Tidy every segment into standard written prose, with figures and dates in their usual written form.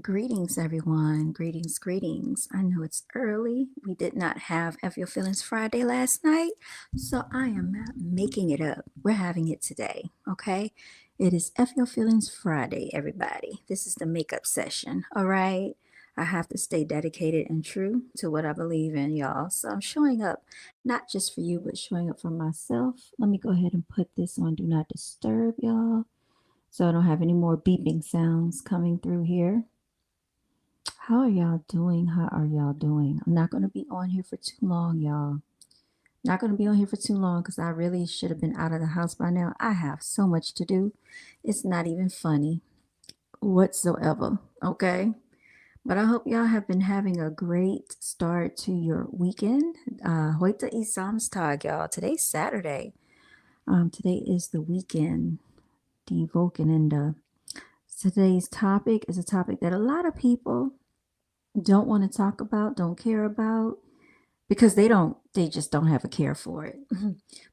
Greetings, everyone. Greetings, greetings. I know it's early. We did not have F Your Feelings Friday last night, so I am not making it up. We're having it today, okay? It is F Your Feelings Friday, everybody. This is the makeup session, all right? I have to stay dedicated and true to what I believe in, y'all. So I'm showing up not just for you, but showing up for myself. Let me go ahead and put this on Do Not Disturb, y'all, so I don't have any more beeping sounds coming through here. How are y'all doing? How are y'all doing? I'm not going to be on here for too long, y'all. Not going to be on here for too long because I really should have been out of the house by now. I have so much to do. It's not even funny whatsoever, okay? But I hope y'all have been having a great start to your weekend. Heute ist Samstag, y'all. Today's Saturday. Today is the weekend. Die Wochenende. Today's topic is a topic that a lot of people don't want to talk about, don't care about, because they just don't have a care for it.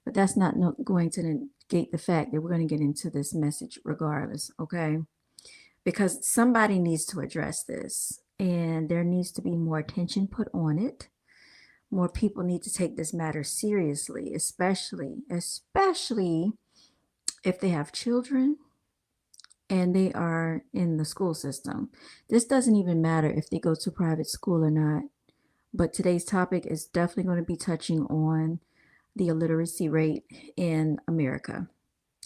But that's not going to negate the fact that we're going to get into this message regardless, okay? Because somebody needs to address this and there needs to be more attention put on it. More people need to take this matter seriously, especially if they have children and they are in the school system. This doesn't even matter if they go to private school or not, but today's topic is definitely going to be touching on the illiteracy rate in America.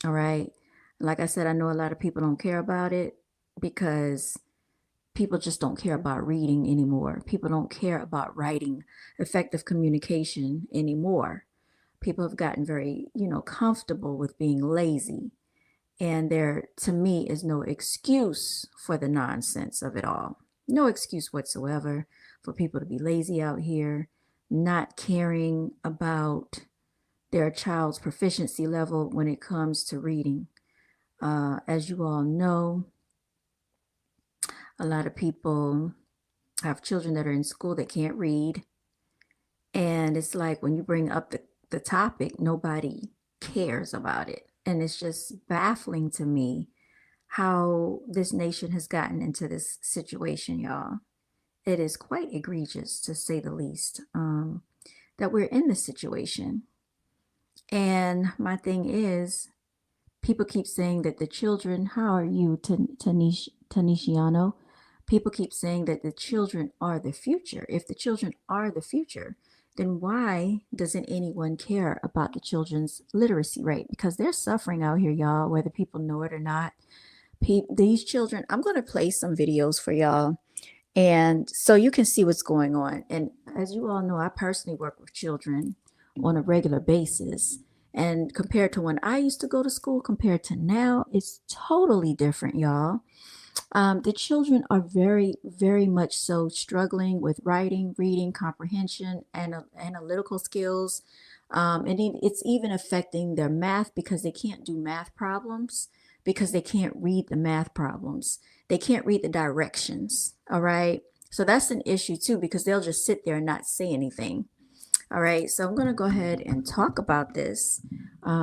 All right. Like I said, I know a lot of people don't care about it because people just don't care about reading anymore. People don't care about writing, effective communication anymore. People have gotten very, comfortable with being lazy. And there, to me, is no excuse for the nonsense of it all. No excuse whatsoever for people to be lazy out here, not caring about their child's proficiency level when it comes to reading. As you all know, a lot of people have children that are in school that can't read. And it's like when you bring up the topic, nobody cares about it. And it's just baffling to me how this nation has gotten into this situation, y'all. It is quite egregious, to say the least, that we're in this situation. And my thing is, people keep saying that the children, how are you, Tanishiano? People keep saying that the children are the future. If the children are the future, then why doesn't anyone care about the children's literacy rate? Because they're suffering out here, y'all, whether people know it or not. These children, I'm going to play some videos for y'all, and so you can see what's going on. And as you all know, I personally work with children on a regular basis. And compared to when I used to go to school, compared to now, it's totally different, y'all. The children are very, very much so struggling with writing, reading, comprehension, and analytical skills. And it's even affecting their math because they can't do math problems because they can't read the math problems. They can't read the directions. All right. So that's an issue too because they'll just sit there and not say anything. All right, so I'm going to go ahead and talk about this.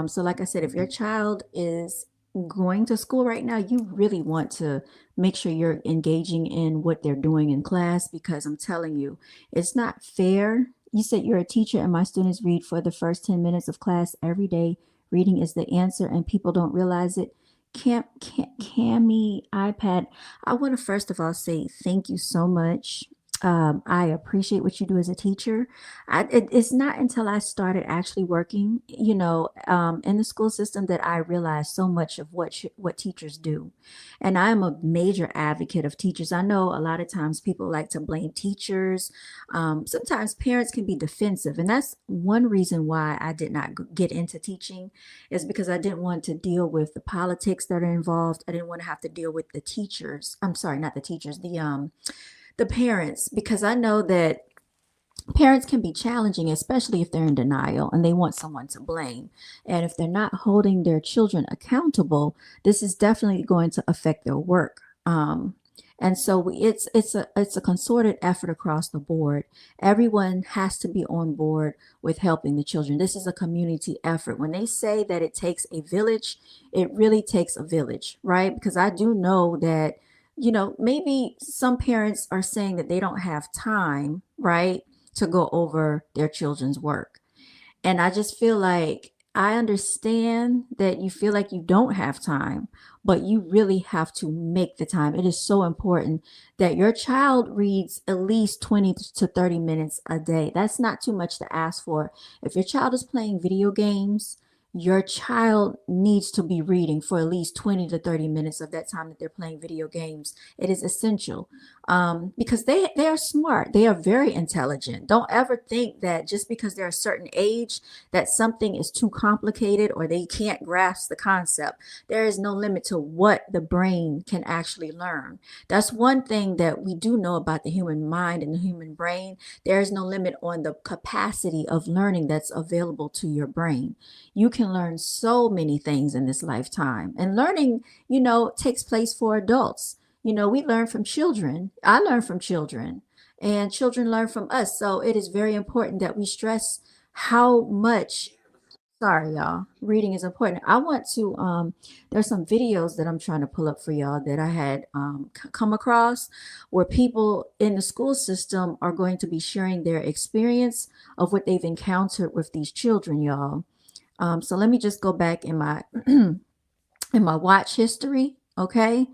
So, like I said, if your child is going to school right now, you really want to make sure you're engaging in what they're doing in class because I'm telling you, it's not fair. You said you're a teacher and my students read for the first 10 minutes of class every day. Reading is the answer and people don't realize it. Cami iPad, I want to first of all say thank you so much. I appreciate what you do as a teacher. It's not until I started actually working, in the school system that I realized so much of what teachers do. And I'm a major advocate of teachers. I know a lot of times people like to blame teachers. Sometimes parents can be defensive, and that's one reason why I did not get into teaching, is because I didn't want to deal with the politics that are involved. I didn't want to have to deal with the teachers. I'm sorry, not the teachers, the parents, because I know that parents can be challenging, especially if they're in denial and they want someone to blame. And if they're not holding their children accountable, this is definitely going to affect their work. And so it's a concerted effort across the board. Everyone has to be on board with helping the children. This is a community effort. When they say that it takes a village, it really takes a village, right? Because I do know that maybe some parents are saying that they don't have time, right, to go over their children's work. And I just feel like I understand that you feel like you don't have time, but you really have to make the time. It is so important that your child reads at least 20 to 30 minutes a day. That's not too much to ask for. If your child is playing video games, your child needs to be reading for at least 20 to 30 minutes of that time that they're playing video games. It is essential, because they are smart. They are very intelligent. Don't ever think that just because they're a certain age that something is too complicated or they can't grasp the concept. There is no limit to what the brain can actually learn. That's one thing that we do know about the human mind and the human brain. There is no limit on the capacity of learning that's available to your brain. You can learn so many things in this lifetime. And learning, takes place for adults. We learn from children. I learn from children, and children learn from us. So it is very important that we stress how much, sorry, y'all, reading is important. I want to, there's some videos that I'm trying to pull up for y'all that I had come across where people in the school system are going to be sharing their experience of what they've encountered with these children, y'all. So let me just go back in my in my watch history, okay?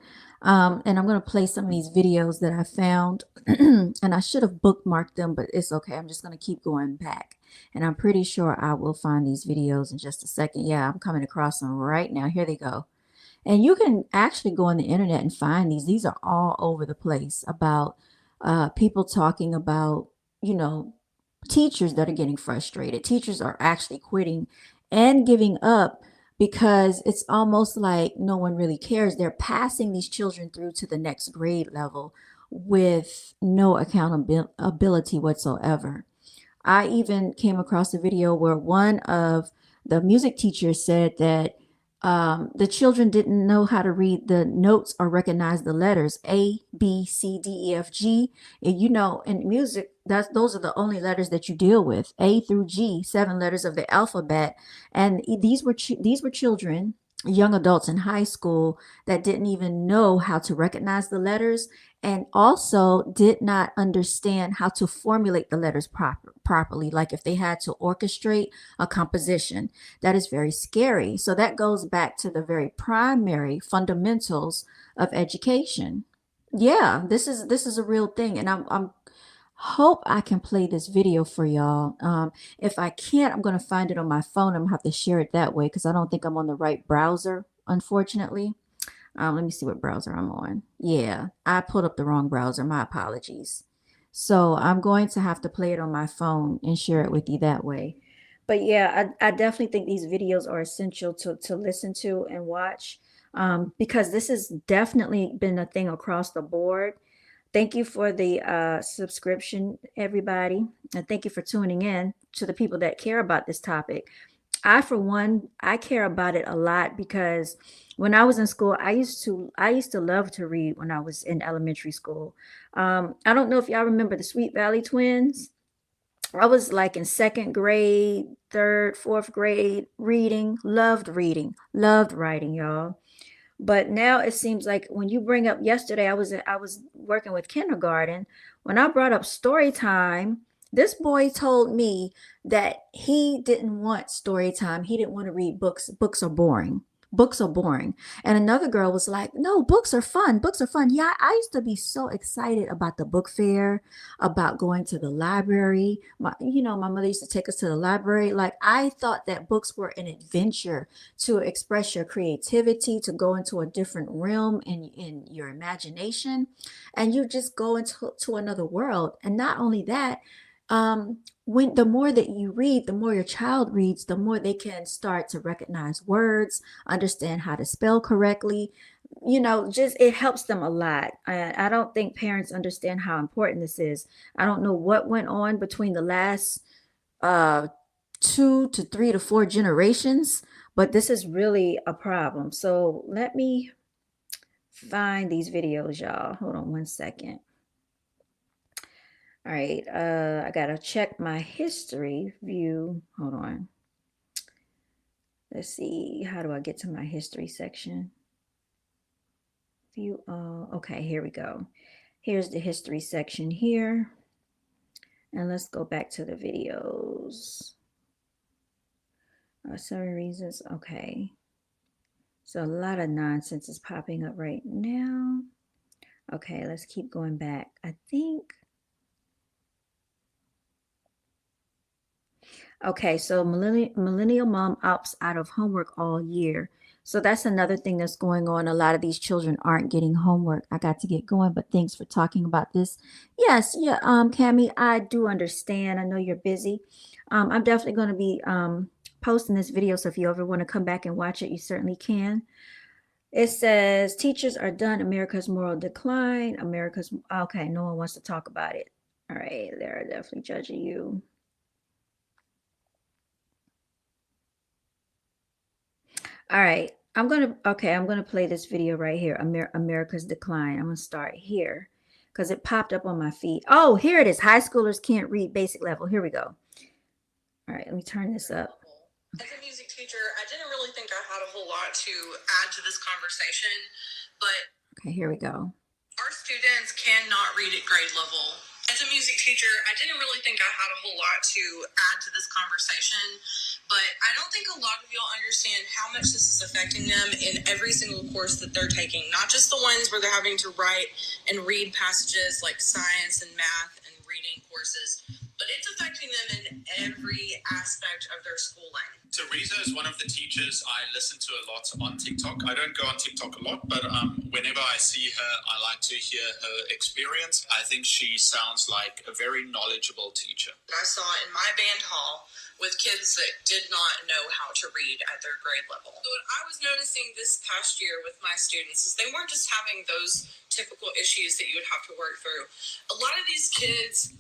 And I'm gonna play some of these videos that I found, and I should have bookmarked them, but it's okay. I'm just gonna keep going back, and I'm pretty sure I will find these videos in just a second. Yeah, I'm coming across them right now. Here they go. And you can actually go on the internet and find these. These are all over the place about people talking about, you know, teachers that are getting frustrated. Teachers are actually quitting and giving up because it's almost like no one really cares. They're passing these children through to the next grade level with no accountability whatsoever. I even came across a video where one of the music teachers said that the children didn't know how to read the notes or recognize the letters A, B, C, D, E, F, G. And in music, those are the only letters that you deal with. A through G, 7 letters of the alphabet. And these were children, young adults in high school that didn't even know how to recognize the letters and also did not understand how to formulate the letters properly, like if they had to orchestrate a composition. That is very scary. So that goes back to the very primary fundamentals of education. Yeah, this is a real thing, and I'm hope I can play this video for y'all. If I can't, I'm gonna find it on my phone. I'm gonna have to share it that way because I don't think I'm on the right browser, unfortunately. Let me see what browser I'm on. Yeah, I pulled up the wrong browser. My apologies. So I'm going to have to play it on my phone and share it with you that way. But yeah, I definitely think these videos are essential to listen to and watch, because this has definitely been a thing across the board. Thank you for the subscription, everybody. And thank you for tuning in to the people that care about this topic. For one, I care about it a lot because when I was in school, I used to love to read when I was in elementary school. I don't know if y'all remember the Sweet Valley Twins. I was like in second grade, third, fourth grade, reading, loved writing, y'all. But now it seems like when you bring up yesterday, I was working with kindergarten. When I brought up story time, this boy told me that he didn't want story time. He didn't want to read books. Books are boring. Books are boring. And another girl was like, "No, books are fun. Books are fun." Yeah, I used to be so excited about the book fair, about going to the library. My mother used to take us to the library. Like I thought that books were an adventure to express your creativity, to go into a different realm in your imagination, and you just go into another world. And not only that, when the more that you read, the more your child reads, the more they can start to recognize words, understand how to spell correctly. Just it helps them a lot. I don't think parents understand how important this is. I don't know what went on between the last uh 2 to 3 to 4 generations, but this is really a problem. So let me find these videos, y'all. Hold on one second. All right, I gotta check my history view. Hold on. Let's see, how do I get to my history section? View all. Okay, here we go. Here's the history section here. And let's go back to the videos. 7 reasons. Okay. So a lot of nonsense is popping up right now. Okay, let's keep going back. I think. Okay, so millennial mom opts out of homework all year. So that's another thing that's going on. A lot of these children aren't getting homework. I got to get going, but thanks for talking about this. Yes, yeah, Cammie, I do understand. I know you're busy. I'm definitely going to be posting this video, so if you ever want to come back and watch it, you certainly can. It says teachers are done. America's moral decline. America's okay. No one wants to talk about it. All right, they're definitely judging you. All right, I'm gonna play this video right here. America's decline. I'm gonna start here because it popped up on my feed. Oh, here it is. High schoolers can't read basic level. Here we go. All right, let me turn this up. As a music teacher, I didn't really think I had a whole lot to add to this conversation, but okay, here we go. Our students cannot read at grade level. As a music teacher, I didn't really think I had a whole lot to add to this conversation, but I don't think a lot of y'all understand how much this is affecting them in every single course that they're taking, not just the ones where they're having to write and read passages like science and math and reading courses, but it's affecting them in every aspect of their schooling. Teresa is one of the teachers I listen to a lot on TikTok. I don't go on TikTok a lot, but whenever I see her, I like to hear her experience. I think she sounds like a very knowledgeable teacher. I saw in my band hall with kids that did not know how to read at their grade level. So what I was noticing this past year with my students is they weren't just having those typical issues that you would have to work through. A lot of these kids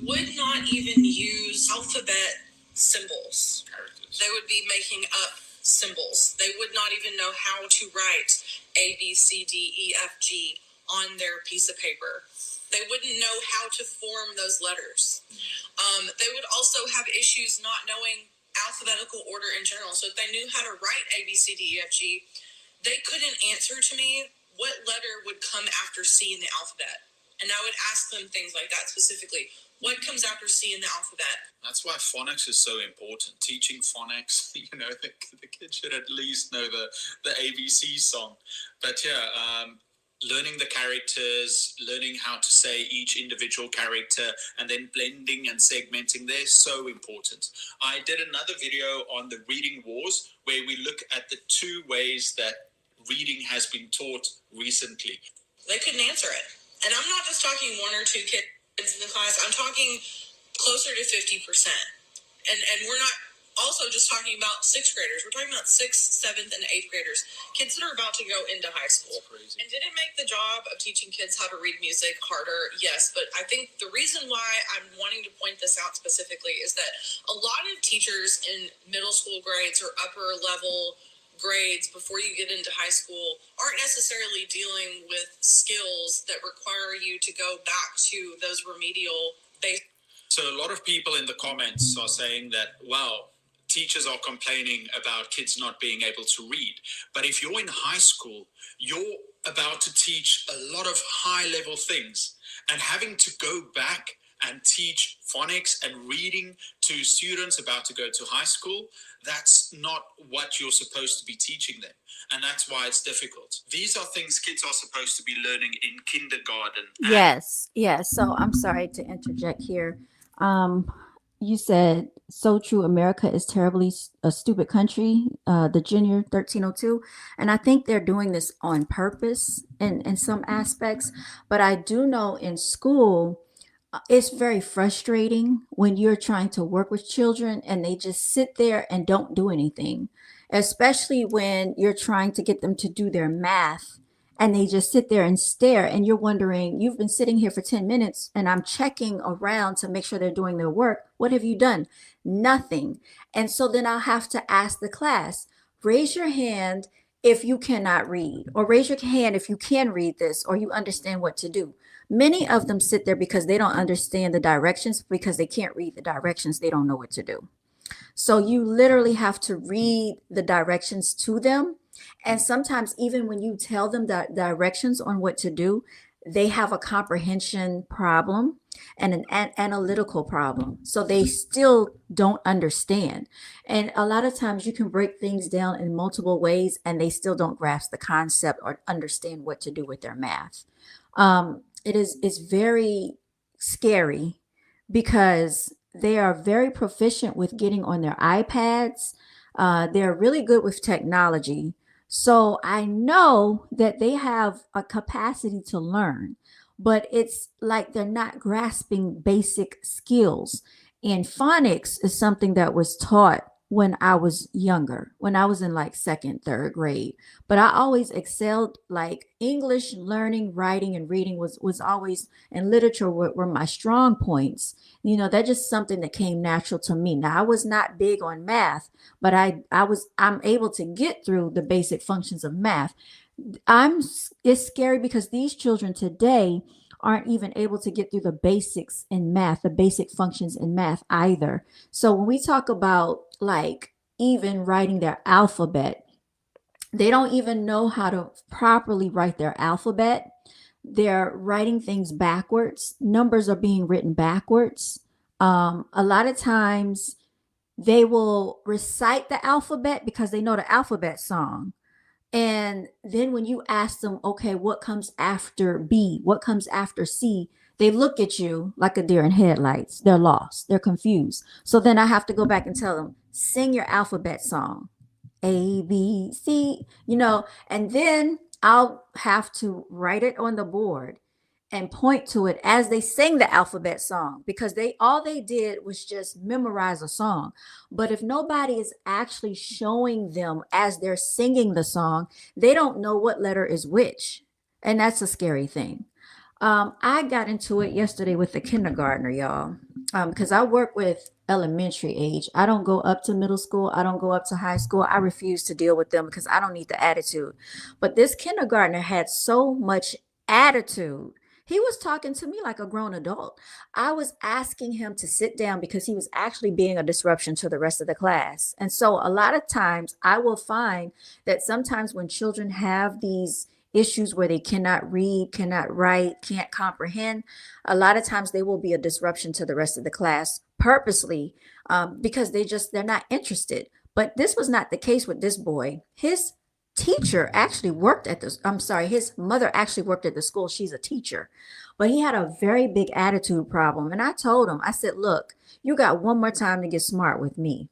would not even use alphabet symbols. They would be making up symbols. They would not even know how to write A, B, C, D, E, F, G on their piece of paper. They wouldn't know how to form those letters. They would also have issues not knowing alphabetical order in general. So if they knew how to write A, B, C, D, E, F, G, they couldn't answer to me what letter would come after C in the alphabet. And I would ask them things like that specifically. What comes after C in the alphabet? That's why phonics is so important. Teaching phonics, the kids should at least know the ABC song. But yeah, learning the characters, learning how to say each individual character, and then blending and segmenting, they're so important. I did another video on the reading wars where we look at the 2 ways that reading has been taught recently. They couldn't answer it. And I'm not just talking 1 or 2 kids in the class. I'm talking closer to 50%. And we're not also just talking about 6th graders. We're talking about 6th, 7th, and 8th graders. Kids that are about to go into high school. And did it make the job of teaching kids how to read music harder? Yes. But I think the reason why I'm wanting to point this out specifically is that a lot of teachers in middle school grades or upper level grades before you get into high school aren't necessarily dealing with skills that require you to go back to those remedial basics. So a lot of people in the comments are saying that, wow, teachers are complaining about kids not being able to read. But if you're in high school, you're about to teach a lot of high-level things, and having to go back and teach phonics and reading to students about to go to high school, that's not what you're supposed to be teaching them. And that's why it's difficult. These are things kids are supposed to be learning in kindergarten. Yes. So I'm sorry to interject here. You said, so true, America is terribly a stupid country, the Junior 1302. And I think they're doing this on purpose in some aspects. But I do know in school, it's very frustrating when you're trying to work with children and they just sit there and don't do anything, especially when you're trying to get them to do their math and they just sit there and stare, and you're wondering, you've been sitting here for 10 minutes and I'm checking around to make sure they're doing their work. What have you done? Nothing. And so then I'll have to ask the class, raise your hand if you cannot read, or raise your hand if you can read this, or you understand what to do. Many of them sit there because they don't understand the directions, because they can't read the directions. They don't know what to do. So you literally have to read the directions to them. And sometimes even when you tell them the directions on what to do, they have a comprehension problem and an analytical problem. So they still don't understand. And a lot of times you can break things down in multiple ways and they still don't grasp the concept or understand what to do with their math. It's very scary because they are very proficient with getting on their iPads. They're really good with technology. So I know that they have a capacity to learn, but it's like they're not grasping basic skills. And phonics is something that was taught when I was younger, when I was in like second, third grade. But I always excelled, like English learning, writing, and reading was always, and literature were my strong points. That's just something that came natural to me. Now I was not big on math, but I'm able to get through the basic functions of math. I'm It's scary because these children today aren't even able to get through the basics in math, the basic functions in math either. So when we talk about like even writing their alphabet, they don't even know how to properly write their alphabet. They're writing things backwards. Numbers are being written backwards. A lot of times they will recite the alphabet because they know the alphabet song. And then when you ask them, okay, what comes after B? What comes after C? They look at you like a deer in headlights. They're lost. They're confused. So then I have to go back and tell them, sing your alphabet song. A, B, C, and then I'll have to write it on the board and point to it as they sing the alphabet song because they did was just memorize a song. But if nobody is actually showing them as they're singing the song, they don't know what letter is which. And that's a scary thing. I got into it yesterday with the kindergartner, y'all, because I work with elementary age. I don't go up to middle school. I don't go up to high school. I refuse to deal with them because I don't need the attitude. But this kindergartner had so much attitude. He was talking to me like a grown adult. I was asking him to sit down because he was actually being a disruption to the rest of the class. And so a lot of times I will find that sometimes when children have these issues where they cannot read, cannot write, can't comprehend, a lot of times they will be a disruption to the rest of the class purposely, because they're not interested. But this was not the case with this boy. His teacher actually worked at this. I'm sorry, his mother actually worked at the school. She's a teacher, but he had a very big attitude problem. And I told him, I said, look, you got one more time to get smart with me.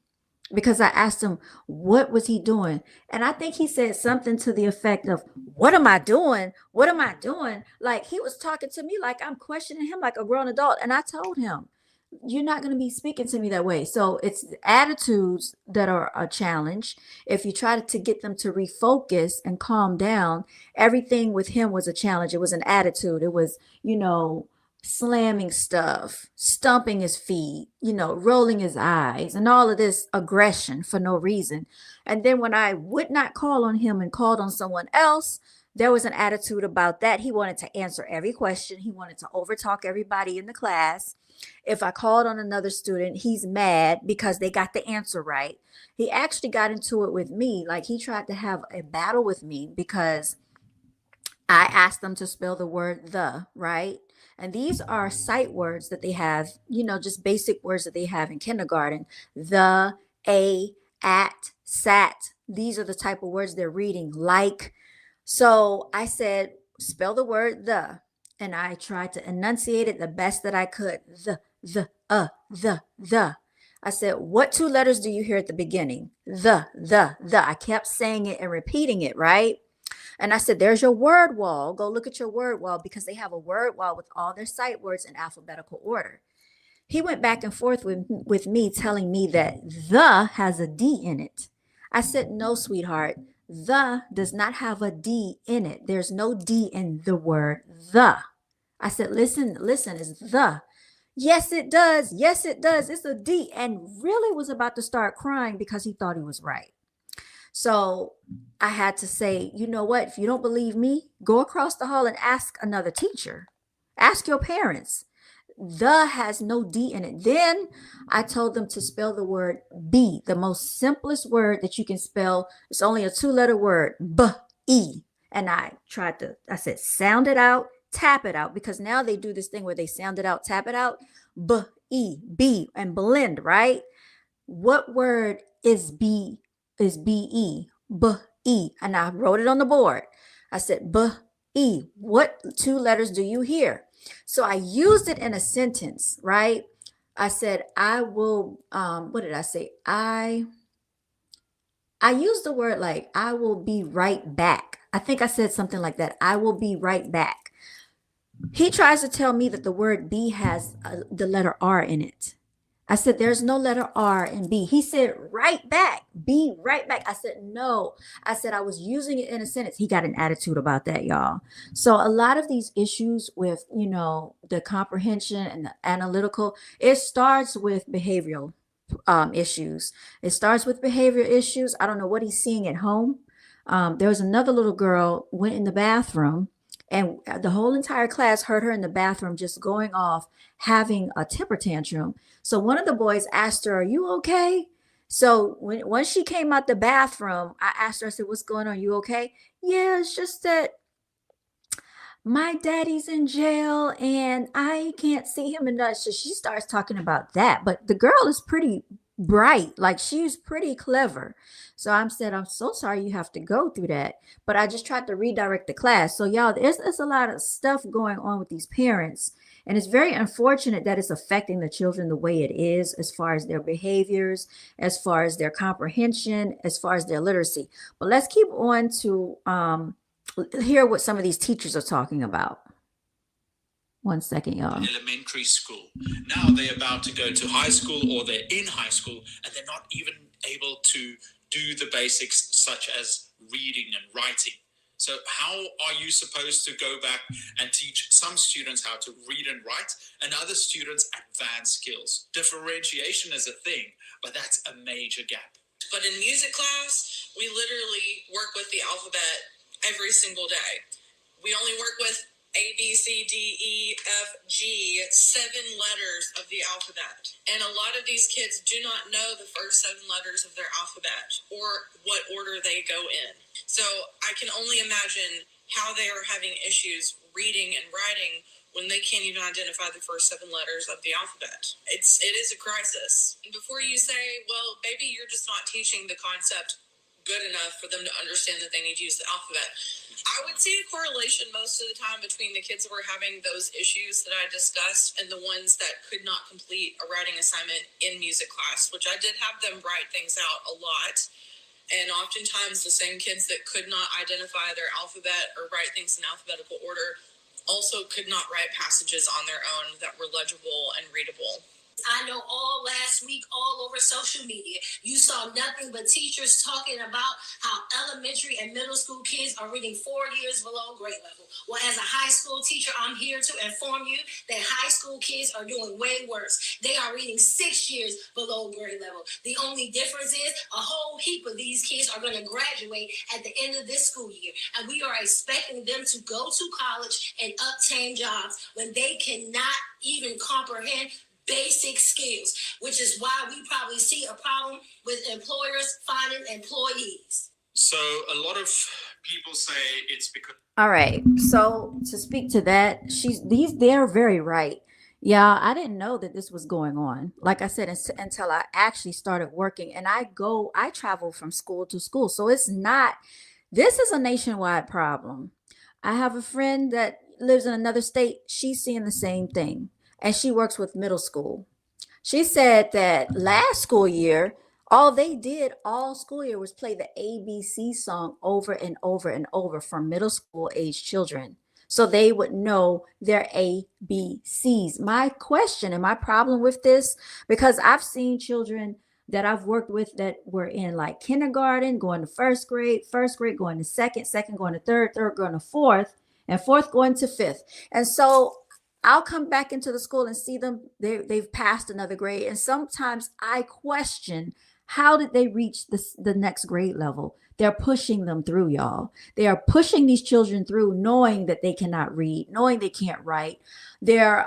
Because I asked him, what was he doing? And I think he said something to the effect of, what am I doing? What am I doing? Like he was talking to me like I'm questioning him like a grown adult. And I told him, you're not going to be speaking to me that way. So it's attitudes that are a challenge. If you try to get them to refocus and calm down, everything with him was a challenge. It was an attitude. It was, slamming stuff, stomping his feet, rolling his eyes, and all of this aggression for no reason. And then when I would not call on him and called on someone else, there was an attitude about that. He wanted to answer every question. He wanted to overtalk everybody in the class. If I called on another student, he's mad because they got the answer right. He actually got into it with me. Like he tried to have a battle with me because I asked them to spell the word the, right? And these are sight words that they have, just basic words that they have in kindergarten. The, a, at, sat. These are the type of words they're reading, like. So I said, spell the word the. And I tried to enunciate it the best that I could. The. I said, what two letters do you hear at the beginning? The. I kept saying it and repeating it, right? And I said, there's your word wall. Go look at your word wall because they have a word wall with all their sight words in alphabetical order. He went back and forth with me telling me that the has a D in it. I said, no, sweetheart, the does not have a D in it. There's no D in the word the. I said, listen, it's the. Yes, it does. Yes, it does. It's a D. And really was about to start crying because he thought he was right. So I had to say, you know what? If you don't believe me, go across the hall and ask another teacher. Ask your parents. The has no D in it. Then I told them to spell the word B, the most simplest word that you can spell. It's only a 2-letter word, B-E. And I said, sound it out, tap it out, because now they do this thing where they sound it out, tap it out, B-E, B, and blend, right? What word is B, is B-E, B-E? And I wrote it on the board. I said, B-E. What 2 letters do you hear? So I used it in a sentence, right? I said, I will, what did I say? I used the word like, I will be right back. I think I said something like that. I will be right back. He tries to tell me that the word B has the letter R in it. I said, there's no letter R in B. He said, right back, be right back. I said, no. I said, I was using it in a sentence. He got an attitude about that, y'all. So a lot of these issues with, the comprehension and the analytical, it starts with behavioral issues. It starts with behavior issues. I don't know what he's seeing at home. There was another little girl went in the bathroom, and the whole entire class heard her in the bathroom just going off, having a temper tantrum. So one of the boys asked her, "Are you okay?" So once she came out the bathroom, I asked her, I said, "What's going on? You okay?" "Yeah, it's just that my daddy's in jail and I can't see him enough." So she starts talking about that. But the girl is pretty bright, like she's pretty clever. So I said, "I'm so sorry you have to go through that." But I just tried to redirect the class. So y'all, there's a lot of stuff going on with these parents. And it's very unfortunate that it's affecting the children the way it is, as far as their behaviors, as far as their comprehension, as far as their literacy. But let's keep on to hear what some of these teachers are talking about. One second, y'all. Elementary school. Now they're about to go to high school, or they're in high school, and they're not even able to do the basics such as reading and writing. So how are you supposed to go back and teach some students how to read and write, and other students advanced skills? Differentiation is a thing, but that's a major gap. But in music class, we literally work with the alphabet every single day. We only work with A, B, C, D, E, F, G, 7 letters of the alphabet. And a lot of these kids do not know the first 7 letters of their alphabet or what order they go in. So I can only imagine how they are having issues reading and writing when they can't even identify the first 7 letters of the alphabet. It is a crisis. And before you say, well, maybe you're just not teaching the concept good enough for them to understand that they need to use the alphabet, I would see a correlation most of the time between the kids that were having those issues that I discussed and the ones that could not complete a writing assignment in music class, which I did have them write things out a lot. And oftentimes the same kids that could not identify their alphabet or write things in alphabetical order also could not write passages on their own that were legible and readable. I know all last week, all over social media, you saw nothing but teachers talking about how elementary and middle school kids are reading 4 years below grade level. Well, as a high school teacher, I'm here to inform you that high school kids are doing way worse. They are reading 6 years below grade level. The only difference is a whole heap of these kids are going to graduate at the end of this school year. And we are expecting them to go to college and obtain jobs when they cannot even comprehend basic skills, which is why we probably see a problem with employers finding employees. So a lot of people say it's because. All right. So to speak to that, they're very right. Yeah, I didn't know that this was going on. Like I said, until I actually started working, and I travel from school to school. So this is a nationwide problem. I have a friend that lives in another state. She's seeing the same thing, and she works with middle school. She said that last school year, all they did all school year was play the ABC song over and over and over for middle school age children, so they would know their ABCs. My question and my problem with this, because I've seen children that I've worked with that were in like kindergarten, going to first grade going to second going to third going to fourth, and fourth going to fifth. And so I'll come back into the school and see them, they've passed another grade. And sometimes I question, how did they reach the next grade level? They're pushing them through, y'all. They are pushing these children through, knowing that they cannot read, knowing they can't write. They're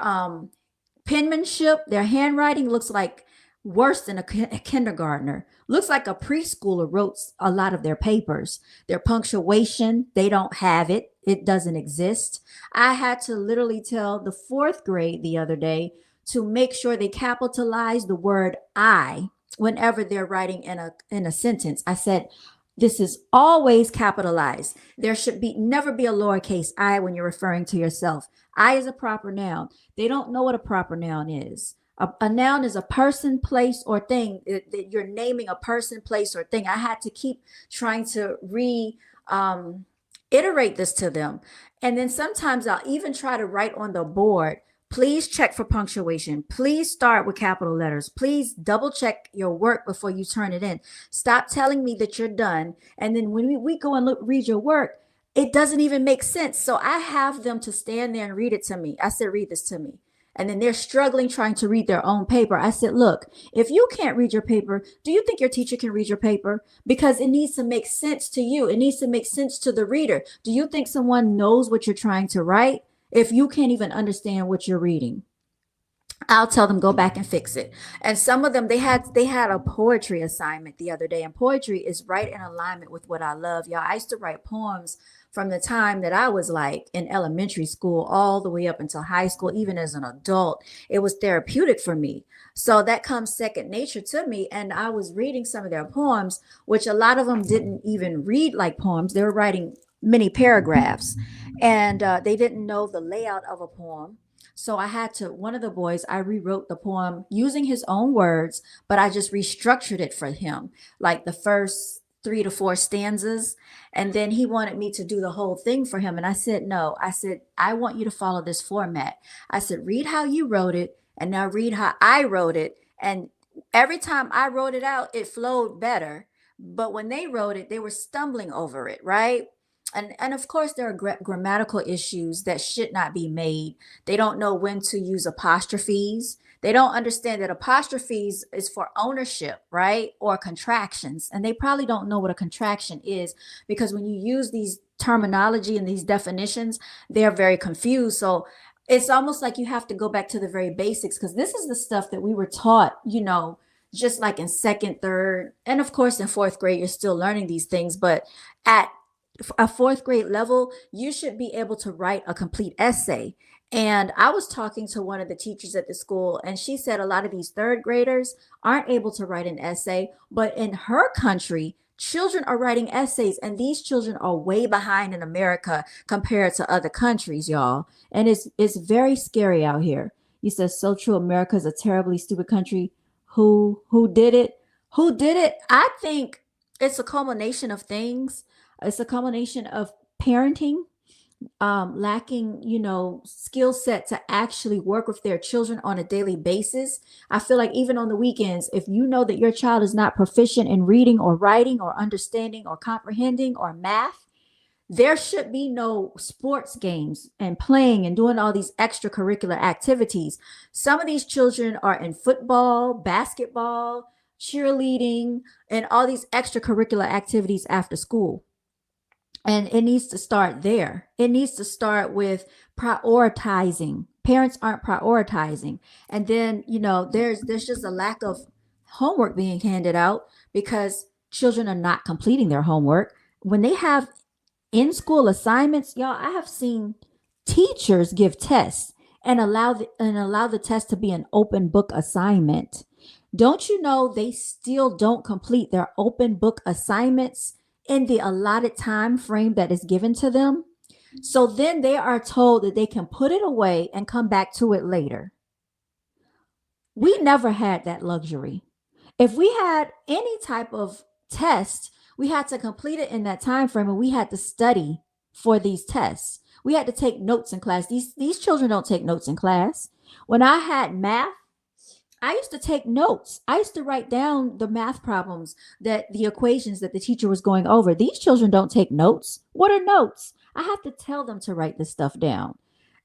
penmanship, their handwriting looks like worse than a kindergartner. Looks like a preschooler wrote a lot of their papers. Their punctuation, they don't have it. It doesn't exist. I had to literally tell the fourth grade the other day to make sure they capitalize the word I whenever they're writing in a sentence. I said, this is always capitalized. There should be never be a lowercase I when you're referring to yourself. I is a proper noun. They don't know what a proper noun is. A noun is a person, place, or thing. You're naming a person, place, or thing. I had to keep trying to iterate this to them. And then sometimes I'll even try to write on the board, please check for punctuation. Please start with capital letters. Please double check your work before you turn it in. Stop telling me that you're done. And then when we go and read your work, it doesn't even make sense. So I have them to stand there and read it to me. I said, read this to me. And then they're struggling trying to read their own paper. I said, look, if you can't read your paper, do you think your teacher can read your paper? Because it needs to make sense to you. It needs to make sense to the reader. Do you think someone knows what you're trying to write if you can't even understand what you're reading? I'll tell them go back and fix it. And some of them, they had a poetry assignment the other day, and poetry is right in alignment with what I love. Y'all, I used to write poems from the time that I was like in elementary school all the way up until high school. Even as an adult, it was therapeutic for me. So that comes second nature to me. And I was reading some of their poems, which a lot of them didn't even read like poems. They were writing many paragraphs, and they didn't know the layout of a poem. So I had to, one of the boys, I rewrote the poem using his own words, but I just restructured it for him, like the first 3 to 4 stanzas. And then he wanted me to do the whole thing for him. And I said, no, I said, I want you to follow this format. I said, read how you wrote it, and now read how I wrote it. And every time I wrote it out, it flowed better. But when they wrote it, they were stumbling over it, right? And of course, there are grammatical issues that should not be made. They don't know when to use apostrophes. They don't understand that apostrophes is for ownership, right? Or contractions. And they probably don't know what a contraction is, because when you use these terminology and these definitions, they're very confused. So it's almost like you have to go back to the very basics, because this is the stuff that we were taught, just like in second, third, and of course in fourth grade, you're still learning these things. But at a fourth grade level, you should be able to write a complete essay. And I was talking to one of the teachers at the school, and she said a lot of these third graders aren't able to write an essay, but in her country, children are writing essays, and these children are way behind in America compared to other countries, y'all. And it's very scary out here. You said so true. America is a terribly stupid country. Who did it? Who did it? I think it's a culmination of things. It's a combination of parenting, lacking, skill set to actually work with their children on a daily basis. I feel like even on the weekends, if you know that your child is not proficient in reading or writing or understanding or comprehending or math, there should be no sports games and playing and doing all these extracurricular activities. Some of these children are in football, basketball, cheerleading, and all these extracurricular activities after school. And it needs to start there. It needs to start with prioritizing. Parents aren't prioritizing. And then, there's just a lack of homework being handed out because children are not completing their homework. When they have in-school assignments, y'all, I have seen teachers give tests and allow the test to be an open book assignment. Don't you know they still don't complete their open book assignments in the allotted time frame that is given to them? So then they are told that they can put it away and come back to it later. We never had that luxury. If we had any type of test, we had to complete it in that time frame, and we had to study for these tests. We had to take notes in class. These children don't take notes in class. When I had math, I used to take notes. I used to write down the math problems, the equations that the teacher was going over. These children don't take notes. What are notes? I have to tell them to write this stuff down.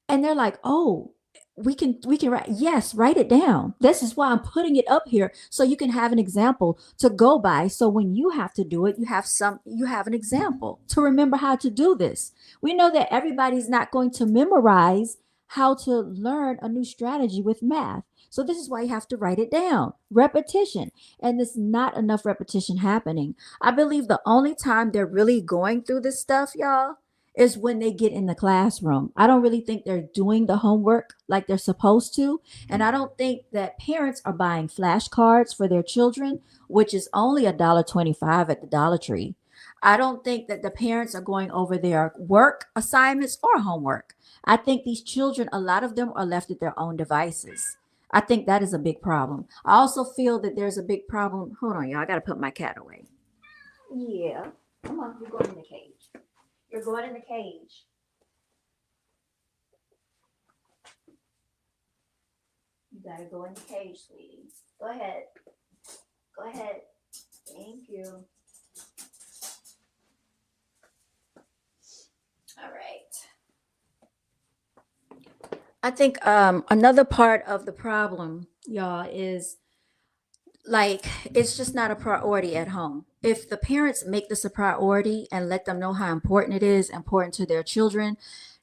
And they're like, oh, we can write. Yes, write it down. This is why I'm putting it up here, so you can have an example to go by. So when you have to do it, you have an example to remember how to do this. We know that everybody's not going to memorize how to learn a new strategy with math. So this is why you have to write it down. Repetition. And there's not enough repetition happening. I believe the only time they're really going through this stuff, y'all, is when they get in the classroom. I don't really think they're doing the homework like they're supposed to. And I don't think that parents are buying flashcards for their children, which is only $1.25 at the Dollar Tree. I don't think that the parents are going over their work assignments or homework. I think these children, a lot of them are left at their own devices. I think that is a big problem. I also feel that there's a big problem. Hold on, y'all. I got to put my cat away. Yeah. Come on, you're going in the cage. You're going in the cage. You got to go in the cage, sweetie. Go ahead. Go ahead. Thank you. All right. I think another part of the problem, y'all, is like it's just not a priority at home. If the parents make this a priority and let them know how important it is, important to their children,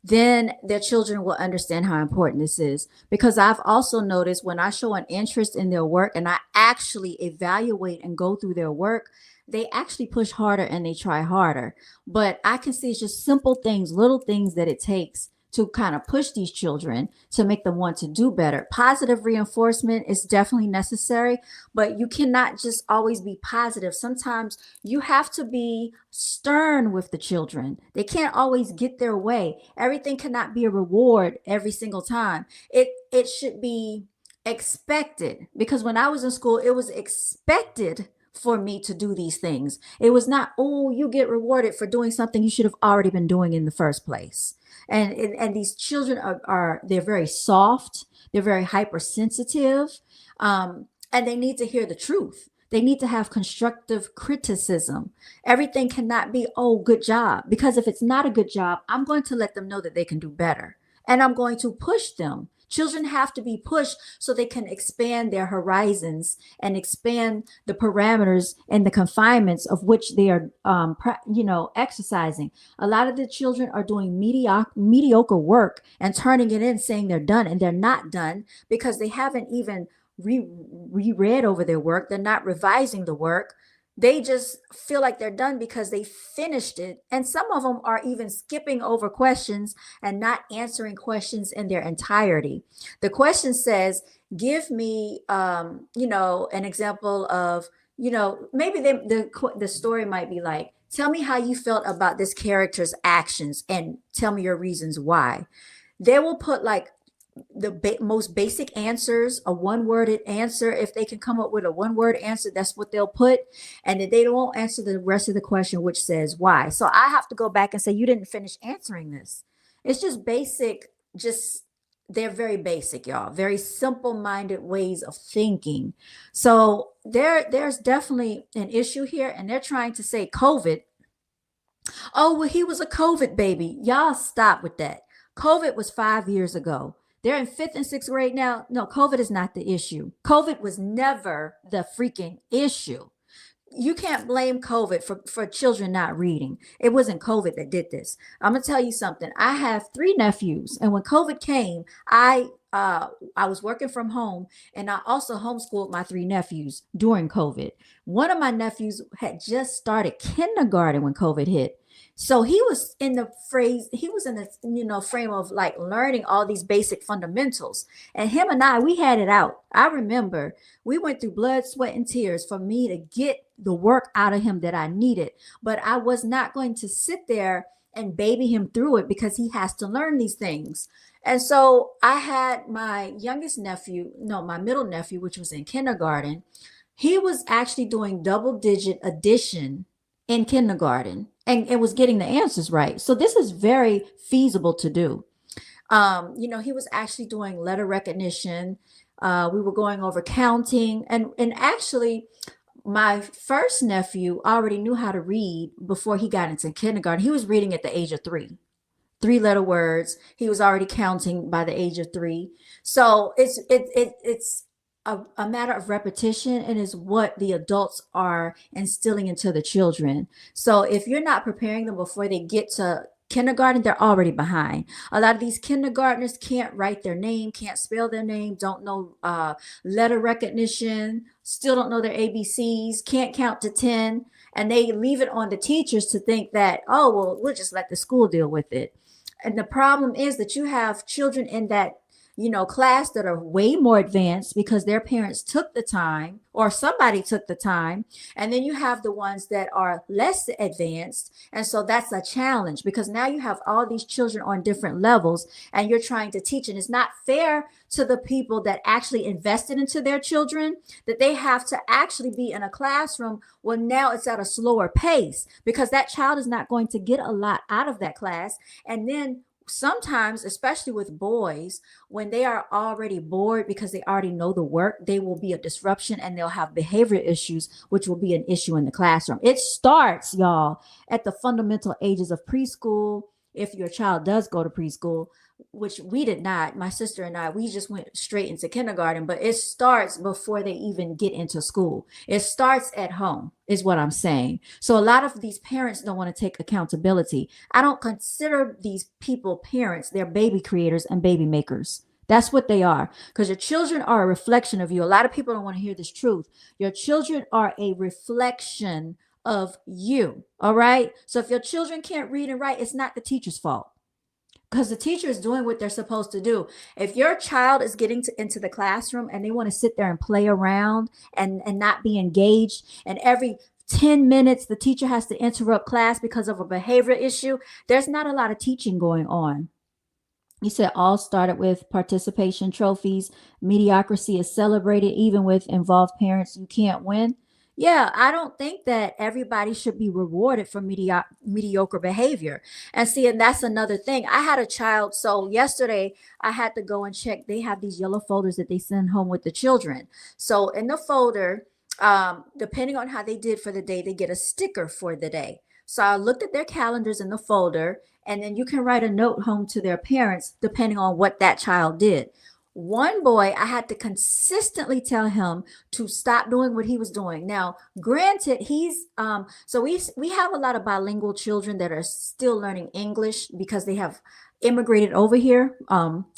then their children will understand how important this is. Because I've also noticed when I show an interest in their work and I actually evaluate and go through their work, they actually push harder and they try harder. But I can see it's just simple things, little things that it takes to kind of push these children to make them want to do better. Positive reinforcement is definitely necessary, but you cannot just always be positive. Sometimes you have to be stern with the children. They can't always get their way. Everything cannot be a reward every single time. It should be expected, because when I was in school, it was expected for me to do these things. It was not, oh, you get rewarded for doing something you should have already been doing in the first place. And these children are they're very soft, they're very hypersensitive, and they need to hear the truth. They need to have constructive criticism. Everything cannot be, oh, good job, because if it's not a good job, I'm going to let them know that they can do better, and I'm going to push them. Children have to be pushed so they can expand their horizons and expand the parameters and the confinements of which they are, exercising. A lot of the children are doing mediocre work and turning it in, saying they're done, and they're not done because they haven't even reread over their work. They're not revising the work. They just feel like they're done because they finished it. And some of them are even skipping over questions and not answering questions in their entirety. The question says, give me, an example of, maybe the story might be like, tell me how you felt about this character's actions and tell me your reasons why. They will put like the most basic answers, a one-worded answer. If they can come up with a one-word answer, that's what they'll put. And then they won't answer the rest of the question, which says why. So I have to go back and say, you didn't finish answering this. It's just basic, they're very basic, y'all. Very simple-minded ways of thinking. So there's definitely an issue here, and they're trying to say COVID. Oh, well, he was a COVID baby. Y'all stop with that. COVID was 5 years ago. They're in fifth and sixth grade now. No, COVID is not the issue. COVID was never the freaking issue. You can't blame COVID for children not reading. It wasn't COVID that did this. I'm gonna tell you something. I have 3 nephews, and when COVID came, I was working from home, and I also homeschooled my 3 nephews during COVID. One of my nephews had just started kindergarten when COVID hit. So he was in the frame of like learning all these basic fundamentals. And him and we had it out. I remember we went through blood, sweat, and tears for me to get the work out of him that I needed. But I was not going to sit there and baby him through it because he has to learn these things. And so I had my middle nephew, which was in kindergarten. He was actually doing double-digit addition in kindergarten, and it was getting the answers right. So this is very feasible to do. He was actually doing letter recognition. We were going over counting, and actually my first nephew already knew how to read before he got into kindergarten. He was reading at the age of 3. 3-letter words. He was already counting by the age of 3. So it's a matter of repetition, and is what the adults are instilling into the children. So if you're not preparing them before they get to Kindergarten, they're already behind. A lot of these kindergartners can't write their name, can't spell their name, don't know letter recognition, still don't know their ABCs, can't count to 10. And they leave it on the teachers to think that, oh, well, we'll just let the school deal with it. And the problem is that you have children in that class that are way more advanced because their parents took the time or somebody took the time. And then you have the ones that are less advanced. And so that's a challenge because now you have all these children on different levels and you're trying to teach. And it's not fair to the people that actually invested into their children that they have to actually be in a classroom. Well, now it's at a slower pace because that child is not going to get a lot out of that class. And then sometimes, especially with boys, when they are already bored because they already know the work, they will be a disruption and they'll have behavior issues, which will be an issue in the classroom. It starts, y'all, at the fundamental ages of preschool. If your child does go to preschool, which we did not, my sister and I, we just went straight into kindergarten, but it starts before they even get into school. It starts at home, is what I'm saying. So a lot of these parents don't want to take accountability. I don't consider these people parents. They're baby creators and baby makers. That's what they are, because your children are a reflection of you. A lot of people don't want to hear this truth. Your children are a reflection of you. All right. So if your children can't read and write, it's not the teacher's fault, because the teacher is doing what they're supposed to do. If your child is getting into the classroom and they want to sit there and play around and not be engaged, and every 10 minutes the teacher has to interrupt class because of a behavior issue, there's not a lot of teaching going on. You said all started with participation trophies. Mediocrity is celebrated even with involved parents. You can't win. Yeah, I don't think that everybody should be rewarded for mediocre behavior. And see, and that's another thing. I had a child. So yesterday I had to go and check. They have these yellow folders that they send home with the children. So in the folder, depending on how they did for the day, they get a sticker for the day. So I looked at their calendars in the folder, and then you can write a note home to their parents depending on what that child did. One boy, I had to consistently tell him to stop doing what he was doing. Now, granted, he's so we have a lot of bilingual children that are still learning English because they have immigrated over here.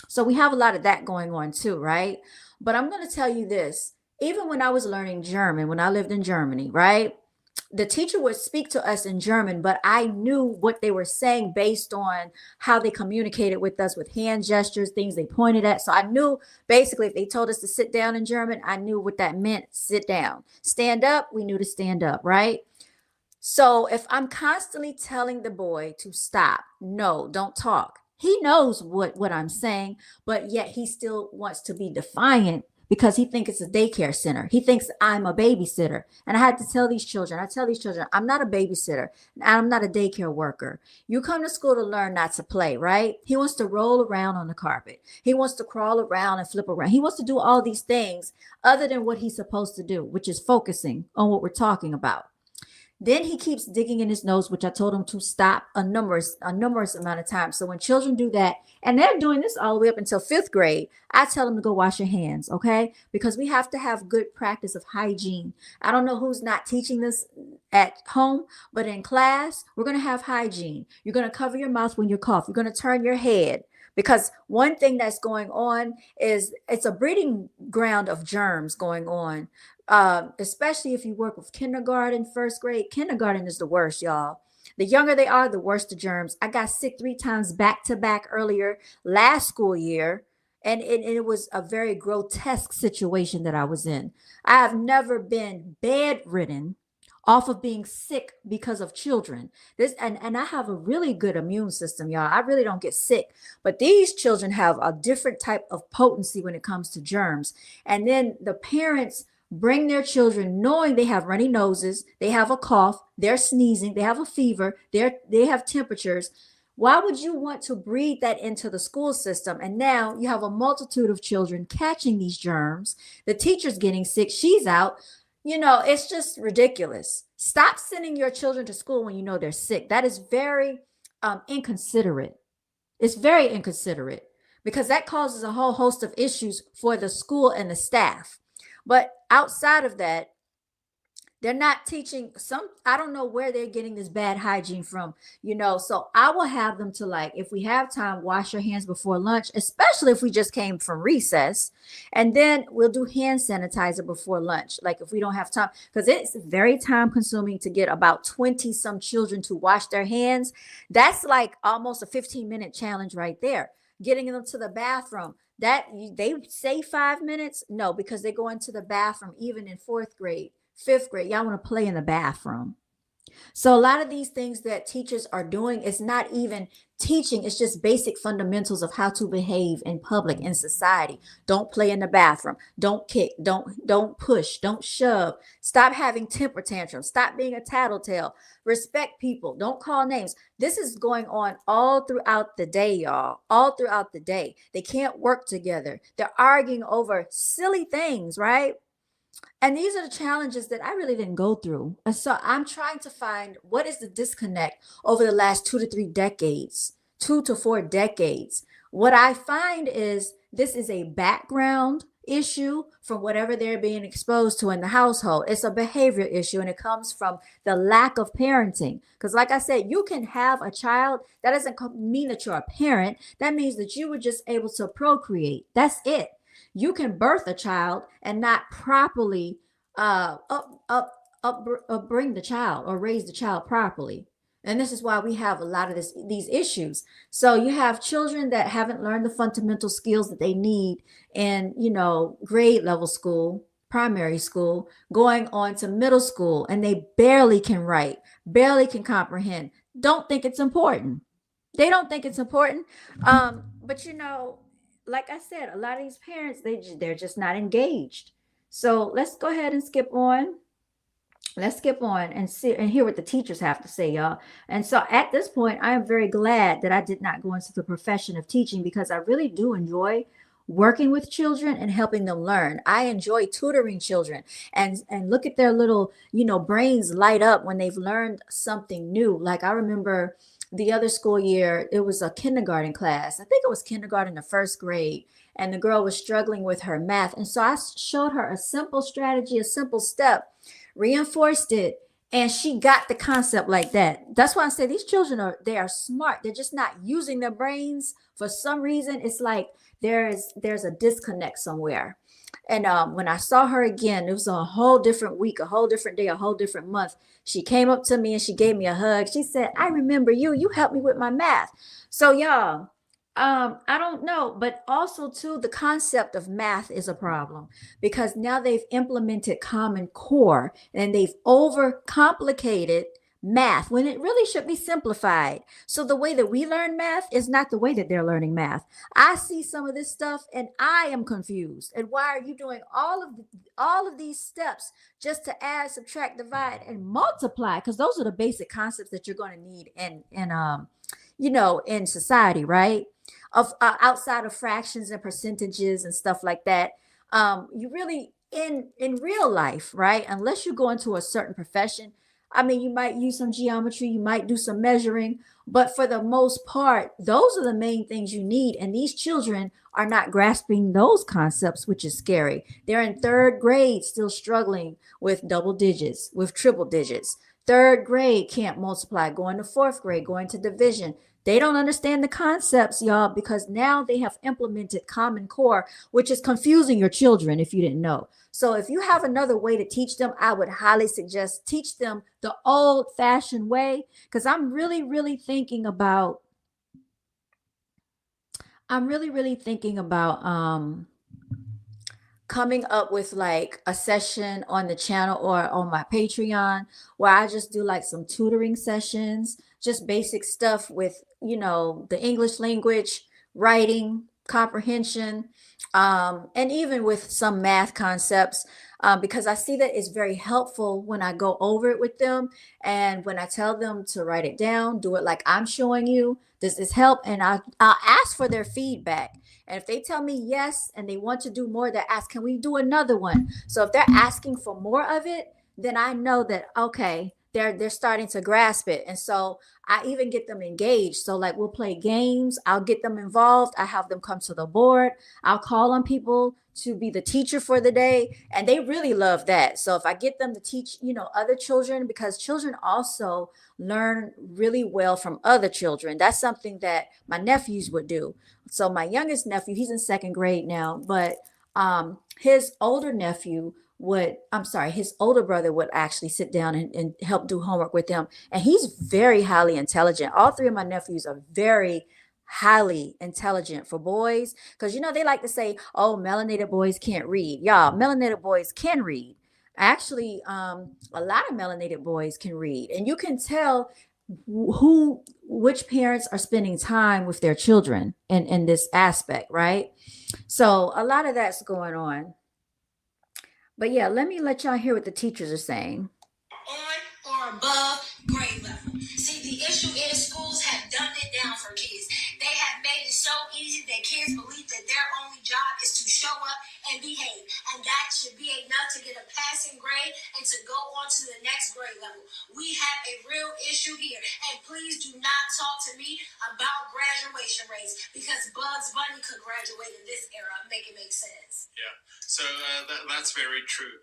So we have a lot of that going on too, right? But I'm going to tell you this. Even when I was learning German, when I lived in Germany, right? The teacher would speak to us in German, but I knew what they were saying based on how they communicated with us with hand gestures, things they pointed at. So I knew basically if they told us to sit down in German, I knew what that meant. Sit down. Stand up, we knew to stand up, right? So if I'm constantly telling the boy to stop, no, don't talk. He knows what I'm saying, but yet he still wants to be defiant because he thinks it's a daycare center. He thinks I'm a babysitter. And I had to tell these children, I'm not a babysitter. I'm not a daycare worker. You come to school to learn, not to play, right? He wants to roll around on the carpet. He wants to crawl around and flip around. He wants to do all these things other than what he's supposed to do, which is focusing on what we're talking about. Then he keeps digging in his nose, which I told him to stop a numerous amount of times. So when children do that, and they're doing this all the way up until 5th grade, I tell them to go wash your hands, okay? Because we have to have good practice of hygiene. I don't know who's not teaching this at home, but in class, we're going to have hygiene. You're going to cover your mouth when you cough. You're going to turn your head. Because one thing that's going on is it's a breeding ground of germs going on. Especially if you work with kindergarten, 1st grade. Kindergarten is the worst, y'all. The younger they are, the worse the germs. I got sick 3 times back to back earlier last school year. And it was a very grotesque situation that I was in. I have never been bedridden off of being sick because of children. And I have a really good immune system, y'all. I really don't get sick. But these children have a different type of potency when it comes to germs. And then the parents bring their children knowing they have runny noses, they have a cough, they're sneezing, they have a fever, they have temperatures. Why would you want to breathe that into the school system? And now you have a multitude of children catching these germs. The teacher's getting sick, she's out. It's just ridiculous. Stop sending your children to school when you know they're sick. That is very inconsiderate. It's very inconsiderate because that causes a whole host of issues for the school and the staff. But outside of that, They're not teaching some, I don't know where they're getting this bad hygiene from, So I will have them to, like, if we have time, wash your hands before lunch, especially if we just came from recess. And then we'll do hand sanitizer before lunch. Like if we don't have time, because it's very time consuming to get about 20 some children to wash their hands. That's like almost a 15-minute challenge right there. Getting them to the bathroom. That they say 5 minutes. No, because they go into the bathroom even in fourth grade, fifth grade. Y'all want to play in the bathroom. So a lot of these things that teachers are doing is not even teaching. It's just basic fundamentals of how to behave in public, in society. Don't play in the bathroom. Don't kick. Don't push. Don't shove. Stop having temper tantrums. Stop being a tattletale. Respect people. Don't call names. This is going on all throughout the day, y'all. All throughout the day. They can't work together. They're arguing over silly things, right? And these are the challenges that I really didn't go through. And so I'm trying to find what is the disconnect over the last 2 to 3 decades, 2 to 4 decades. What I find is this is a background issue from whatever they're being exposed to in the household. It's a behavior issue and it comes from the lack of parenting. Because, like I said, you can have a child. That doesn't mean that you're a parent. That means that you were just able to procreate. That's it. You can birth a child and not properly bring the child or raise the child properly. And this is why we have a lot of these issues. So you have children that haven't learned the fundamental skills that they need in, grade level school, primary school, going on to middle school, and they barely can write, barely can comprehend, don't think it's important. They don't think it's important. But like I said, a lot of these parents, they're just not engaged. So let's go ahead and skip on. Let's skip on and see and hear what the teachers have to say, y'all. And so at this point, I am very glad that I did not go into the profession of teaching because I really do enjoy working with children and helping them learn. I enjoy tutoring children and look at their little, brains light up when they've learned something new. Like I remember the other school year, it was a kindergarten class. I think it was kindergarten to first grade. And the girl was struggling with her math. And so I showed her a simple strategy, a simple step, reinforced it, and she got the concept like that. That's why I say these children they are smart. They're just not using their brains for some reason. It's like there's a disconnect somewhere. And when I saw her again, it was a whole different week, a whole different day, a whole different month. She came up to me and she gave me a hug. She said, "I remember you. You helped me with my math." So y'all, I don't know, but also too, the concept of math is a problem because now they've implemented Common Core and they've overcomplicated math when it really should be simplified. So the way that we learn math is not the way that they're learning math. I see some of this stuff and I am confused. And why are you doing all of these steps just to add, subtract, divide, and multiply? Because those are the basic concepts that you're going to need in society, right? Of outside of fractions and percentages and stuff like that. You really in real life, right? Unless you go into a certain profession, I mean, you might use some geometry, you might do some measuring, but for the most part, those are the main things you need. And these children are not grasping those concepts, which is scary. They're in third grade, still struggling with double digits, with triple digits. Third grade can't multiply, going to fourth grade, going to division. They don't understand the concepts, y'all, because now they have implemented Common Core, which is confusing your children if you didn't know. So if you have another way to teach them, I would highly suggest teach them the old fashioned way, because I'm really, really thinking about coming up with like a session on the channel or on my Patreon where I just do like some tutoring sessions, just basic stuff with, the English language, writing, comprehension, and even with some math concepts, because I see that it's very helpful when I go over it with them. And when I tell them to write it down, do it like I'm showing you. Does this help? And I'll ask for their feedback. And if they tell me yes, and they want to do more, they ask, can we do another one? So if they're asking for more of it, then I know that, okay, they're starting to grasp it. And so I even get them engaged. So like we'll play games, I'll get them involved, I have them come to the board, I'll call on people to be the teacher for the day, and they really love that. So if I get them to teach, other children, because children also learn really well from other children. That's something that my nephews would do. So my youngest nephew, he's in second grade now, but his older nephew would, I'm sorry, his older brother would actually sit down and help do homework with him. And he's very highly intelligent. All three of my nephews are very highly intelligent for boys. Because, they like to say, oh, melanated boys can't read. Y'all, melanated boys can read. Actually, a lot of melanated boys can read. And you can tell which parents are spending time with their children in this aspect, right? So a lot of that's going on. But yeah, let me let y'all hear what the teachers are saying. On or above grade level. See, the issue is schools have dumbed it down for kids. They have made it so easy that kids believe that their only job is to show up and behave. And that should be enough to get a passing grade and to go on to the next grade level. We have a real issue here. And please do not talk to me about graduation rates, because Bugs Bunny could graduate in this era. Make it make sense. Yeah, so that's very true.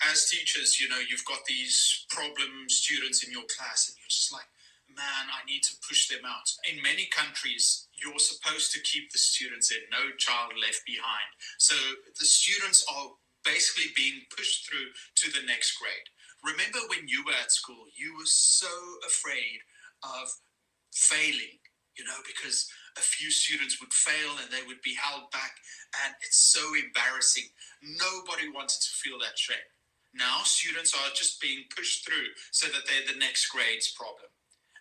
As teachers, you've got these problem students in your class, and you're just like, man, I need to push them out. In many countries, you're supposed to keep the students in, no child left behind. So the students are basically being pushed through to the next grade. Remember when you were at school, you were so afraid of failing, because a few students would fail and they would be held back, and it's so embarrassing. Nobody wanted to feel that shame. Now students are just being pushed through so that they're the next grade's problem.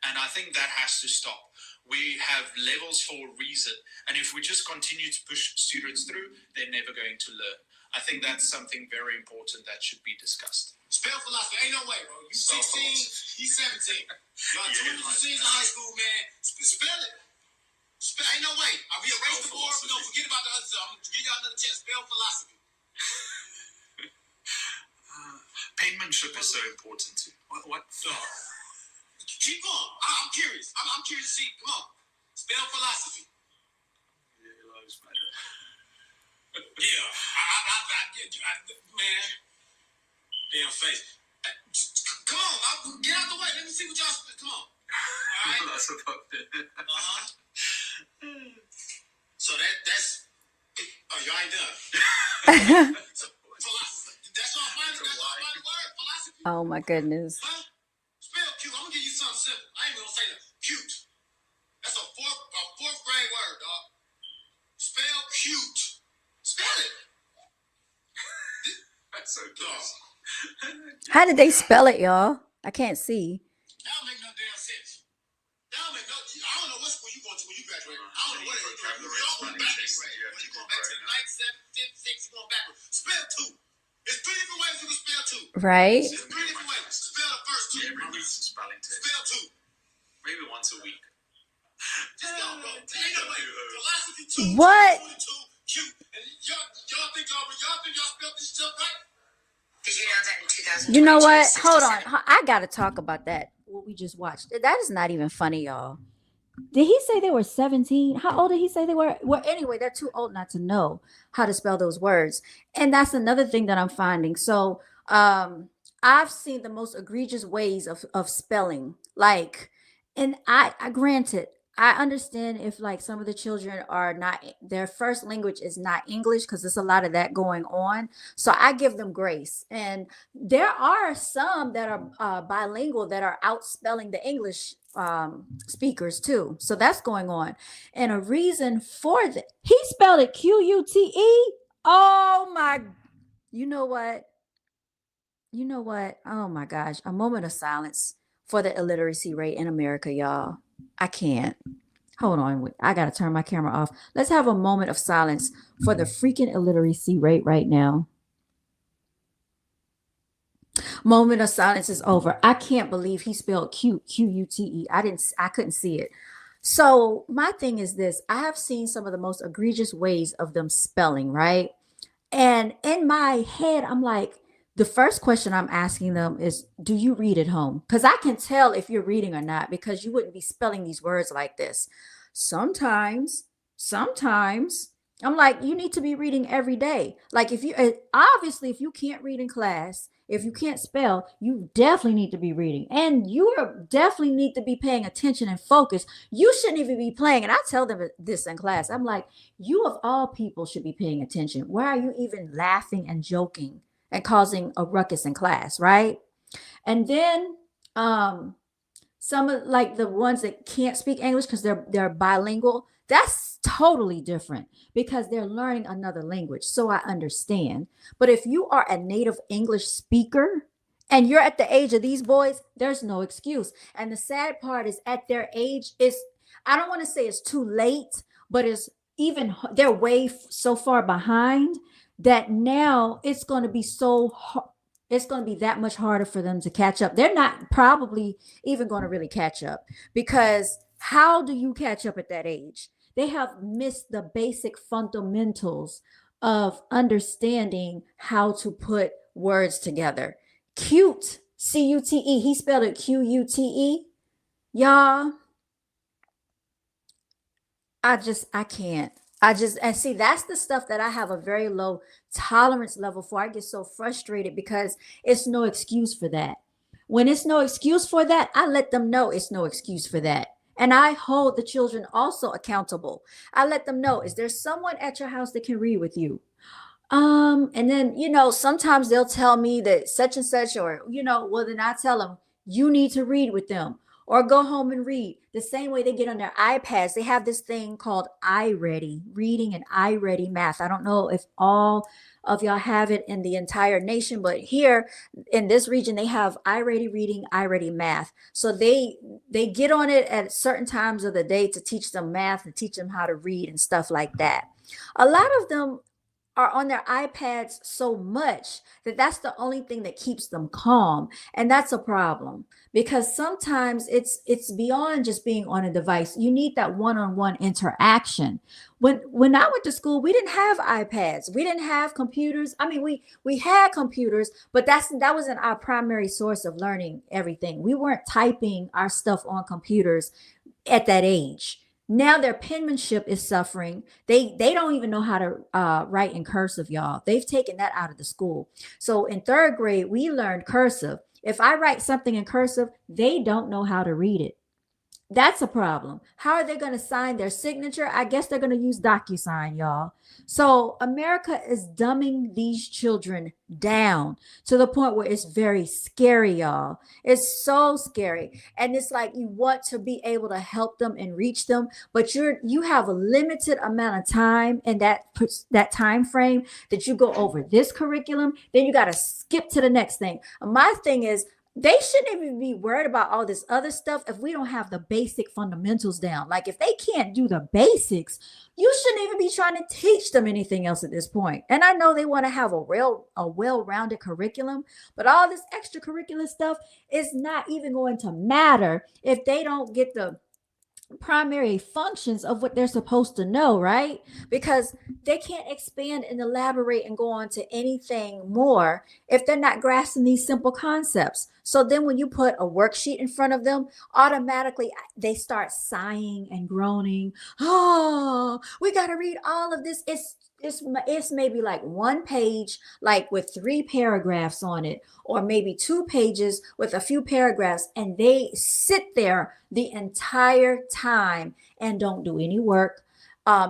And I think that has to stop. We have levels for a reason. And if we just continue to push students through, they're never going to learn. I think that's something very important that should be discussed. Spell philosophy. Ain't no way, bro. You 16, he's 17. Y'all juniors and seniors in high school, man. Spell it. Ain't no way. I'll be erase the board. We're going to forget about the other stuff. I'm going to give y'all another chance. Spell philosophy. Penmanship is so important too. What? Keep going. I'm curious. I'm curious to see. Come on. Spell philosophy. Yeah, lives matter. Yeah. Man. Damn face. Come on. Get out the way. Let me see what y'all spell. Come on. All right. That's about it. So that's. Oh, y'all ain't done. So, philosophy. That's all fine. That's all fine word. Philosophy. Oh my goodness. Huh? Spell cute. I'm gonna give you something simple. I ain't gonna say that. Cute. That's a fourth grade word, dog. Spell cute. Spell it. That's so close. How did they spell it, y'all? I can't see. That don't make no damn sense. That don't make no. I don't know what school you going to when you graduate. I don't know what it is. You're going back in grade. When you going back to the 9th, 7th, 5th, 6th, you going backwards. Spell two. There's 3 different ways you can spell two. Right? There's 3 different ways. Spell the first two. Every week's a spelling test. Spell two. Maybe once a week. Just go, bro. Ain't no way. Philosophy two. What? Cute. And y'all think y'all spelled this stuff right? Did you know that in 2000? You know what? Hold on. I gotta talk about that. What we just watched. That is not even funny, y'all. Did he say they were 17? How old did he say they were? Well, anyway, they're too old not to know how to spell those words. And that's another thing that I'm finding. So I've seen the most egregious ways of spelling. Like, and I granted, I understand if like some of the children are not, their first language is not English, because there's a lot of that going on. So I give them grace. And there are some that are bilingual that are outspelling the English speakers too. So that's going on. And a reason for that, he spelled it Qute. Oh my, you know what? You know what? Oh my gosh. A moment of silence for the illiteracy rate in America, y'all. I can't. Hold on. I got to turn my camera off. Let's have a moment of silence for the freaking illiteracy rate right now. Moment of silence is over. I can't believe he spelled cute, Qute. I couldn't see it. So my thing is this. I have seen some of the most egregious ways of them spelling, right? And in my head, I'm like, the first question I'm asking them is, do you read at home? Because I can tell if you're reading or not, because you wouldn't be spelling these words like this. Sometimes, sometimes. I'm like, you need to be reading every day. Like, if you obviously, if you can't read in class, if you can't spell, you definitely need to be reading. And you definitely need to be paying attention and focus. You shouldn't even be playing. And I tell them this in class. I'm like, you of all people should be paying attention. Why are you even laughing and joking and causing a ruckus in class, right? And then some of like the ones that can't speak English because they're bilingual, that's totally different because they're learning another language. So I understand. But if you are a native English speaker and you're at the age of these boys, there's no excuse. And the sad part is at their age, is I don't want to say it's too late, but it's even they're way so far behind that now it's going to be it's going to be that much harder for them to catch up. They're not probably even going to really catch up, because how do you catch up at that age? They have missed the basic fundamentals of understanding how to put words together. Cute, C-U-T-E. He spelled it Q-U-T-E. Y'all, I can't. And see, that's the stuff that I have a very low tolerance level for. I get so frustrated because it's no excuse for that. When it's no excuse for that, I let them know it's no excuse for that. And I hold the children also accountable. I let them know, is there someone at your house that can read with you? And then, sometimes they'll tell me that such and such, or, well, then I tell them, you need to read with them or go home and read. The same way they get on their iPads, they have this thing called iReady reading and iReady math. I don't know if all of y'all have it in the entire nation, but here in this region, they have iReady reading, iReady math. So they get on it at certain times of the day to teach them math and teach them how to read and stuff like that. A lot of them are on their iPads so much that that's the only thing that keeps them calm. And that's a problem, because sometimes it's beyond just being on a device. You need that one-on-one interaction. When I went to school, we didn't have iPads. We didn't have computers. I mean, we had computers, but that wasn't our primary source of learning everything. We weren't typing our stuff on computers at that age. Now their penmanship is suffering. They don't even know how to write in cursive, y'all. They've taken that out of the school. So in third grade, we learned cursive. If I write something in cursive, they don't know how to read it. That's a problem. How are they going to sign their signature? I guess they're going to use DocuSign, y'all. So America is dumbing these children down to the point where it's very scary, y'all. It's so scary. And it's like you want to be able to help them and reach them, but you have a limited amount of time in that time frame that you go over this curriculum, then you got to skip to the next thing. My thing is, they shouldn't even be worried about all this other stuff if we don't have the basic fundamentals down. Like, if they can't do the basics, you shouldn't even be trying to teach them anything else at this point. And I know they want to have a well-rounded curriculum, but all this extracurricular stuff is not even going to matter if they don't get the primary functions of what they're supposed to know, right? Because they can't expand and elaborate and go on to anything more if they're not grasping these simple concepts. So then when you put a worksheet in front of them, automatically they start sighing and groaning. Oh, we got to read all of this. It's maybe like one page, like with 3 paragraphs on it, or maybe 2 pages with a few paragraphs, and they sit there the entire time and don't do any work.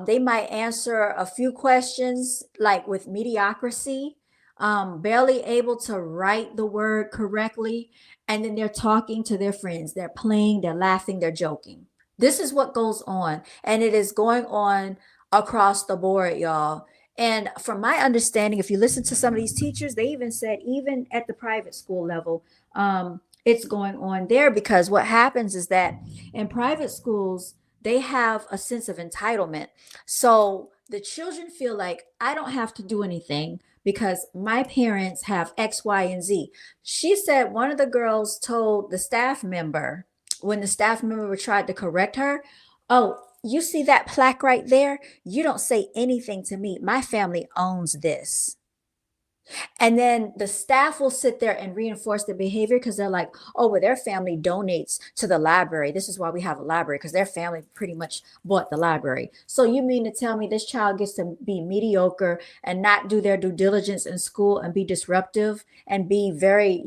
They might answer a few questions like with mediocrity, barely able to write the word correctly, and then they're talking to their friends. They're playing, they're laughing, they're joking. This is what goes on, and it is going on across the board, y'all. And from my understanding, if you listen to some of these teachers, they even said, even at the private school level, it's going on there, because what happens is that in private schools, they have a sense of entitlement. So the children feel like, I don't have to do anything because my parents have X, Y, and Z. She said one of the girls told the staff member, when the staff member tried to correct her, oh, you see that plaque right there? You don't say anything to me. My family owns this. And then the staff will sit there and reinforce the behavior because they're like, oh, well, their family donates to the library. This is why we have a library, because their family pretty much bought the library. So you mean to tell me this child gets to be mediocre and not do their due diligence in school and be disruptive and be very,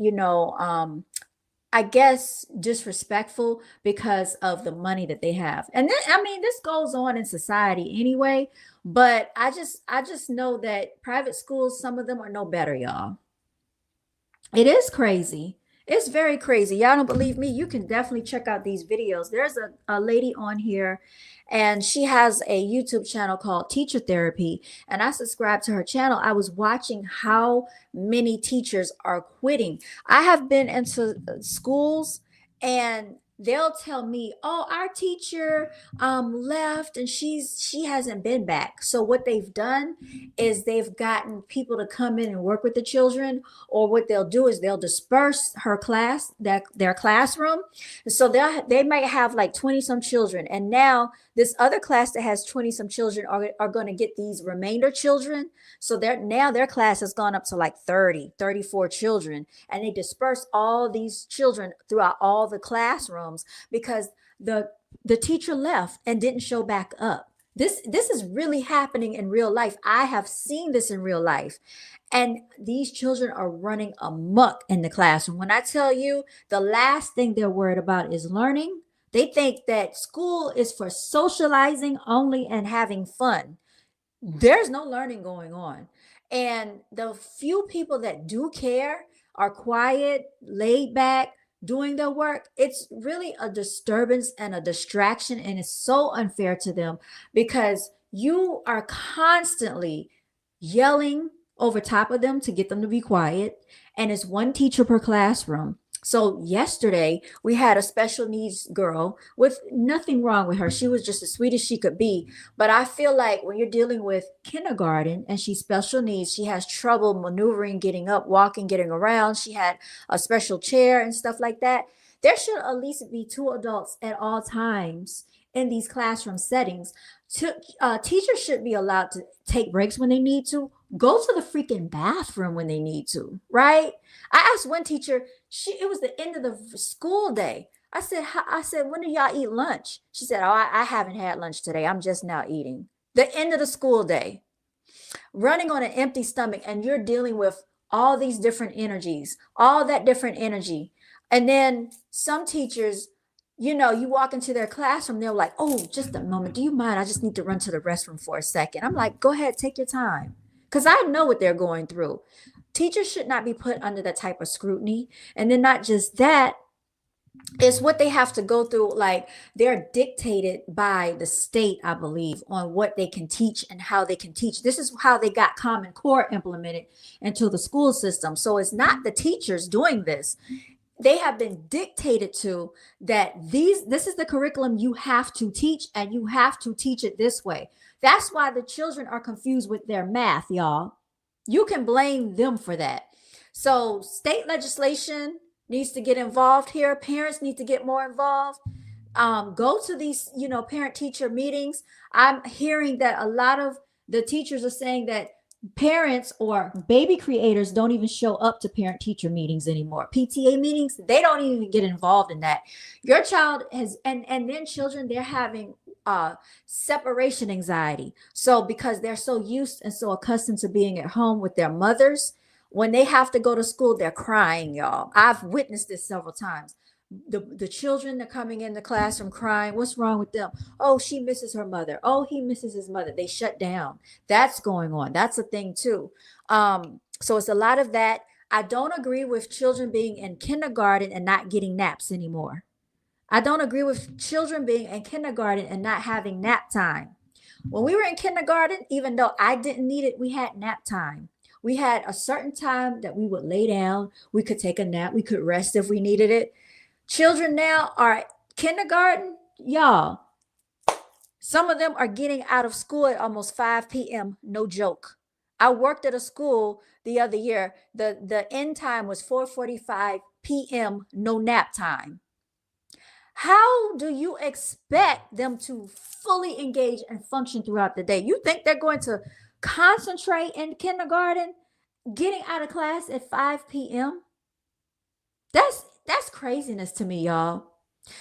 I guess disrespectful because of the money that they have. And then I mean this goes on in society anyway, but I just know that private schools, some of them are no better, y'all. It is crazy. It's very crazy. Y'all don't believe me? You can definitely check out these videos. There's a lady on here, and she has a YouTube channel called Teacher Therapy. And I subscribe to her channel. I was watching how many teachers are quitting. I have been into schools, and they'll tell me, oh, our teacher left and she hasn't been back. So what they've done is they've gotten people to come in and work with the children, or what they'll do is they'll disperse her class, their classroom. So they might have like 20 some children, and now this other class that has 20 some children are going to get these remainder children. So now their class has gone up to like 30, 34 children, and they disperse all these children throughout all the classrooms because the teacher left and didn't show back up. This is really happening in real life. I have seen this in real life. And these children are running amok in the classroom. When I tell you the last thing they're worried about is learning, they think that school is for socializing only and having fun. There's no learning going on. And the few people that do care are quiet, laid back, doing their work. It's really a disturbance and a distraction. And it's so unfair to them because you are constantly yelling over top of them to get them to be quiet. And it's one teacher per classroom. So yesterday we had a special needs girl with nothing wrong with her. She was just as sweet as she could be. But I feel like when you're dealing with kindergarten and she's special needs, she has trouble maneuvering, getting up, walking, getting around. She had a special chair and stuff like that. There should at least be two adults at all times in these classroom settings. Teachers should be allowed to take breaks when they need to, go to the freaking bathroom when they need to, right? I asked one teacher, it was the end of the school day. I said, when do y'all eat lunch? She said, oh, I haven't had lunch today. I'm just now eating. The end of the school day, running on an empty stomach, and you're dealing with all these different energies, all that different energy. And then some teachers, you walk into their classroom, they're like, oh, just a moment. Do you mind? I just need to run to the restroom for a second. I'm like, go ahead, take your time. Because I know what they're going through. Teachers should not be put under that type of scrutiny. And then not just that, it's what they have to go through. Like they're dictated by the state, I believe, on what they can teach and how they can teach. This is how they got Common Core implemented into the school system. So it's not the teachers doing this. They have been dictated to that this is the curriculum you have to teach, and you have to teach it this way. That's why the children are confused with their math, y'all. You can blame them for that. So state legislation needs to get involved here. Parents need to get more involved. Go to these, parent teacher meetings. I'm hearing that a lot of the teachers are saying that parents or baby creators don't even show up to parent teacher meetings anymore. PTA meetings, they don't even get involved in that. Your child has, and then children, they're having separation anxiety. So because they're so used and so accustomed to being at home with their mothers, when they have to go to school, they're crying, y'all. I've witnessed this several times. The children are coming in the classroom crying. What's wrong with them? Oh, she misses her mother. Oh, he misses his mother. They shut down. That's going on. That's a thing too. So it's a lot of that. I don't agree with children being in kindergarten and not getting naps anymore. I don't agree with children being in kindergarten and not having nap time. When we were in kindergarten, even though I didn't need it, we had nap time. We had a certain time that we would lay down. We could take a nap. We could rest if we needed it. Children now are kindergarten. Y'all, some of them are getting out of school at almost 5 p.m. No joke. I worked at a school the other year. The end time was 4:45 p.m. No nap time. How do you expect them to fully engage and function throughout the day? You think they're going to concentrate in kindergarten? getting out of class at 5 p.m. That's craziness to me, y'all.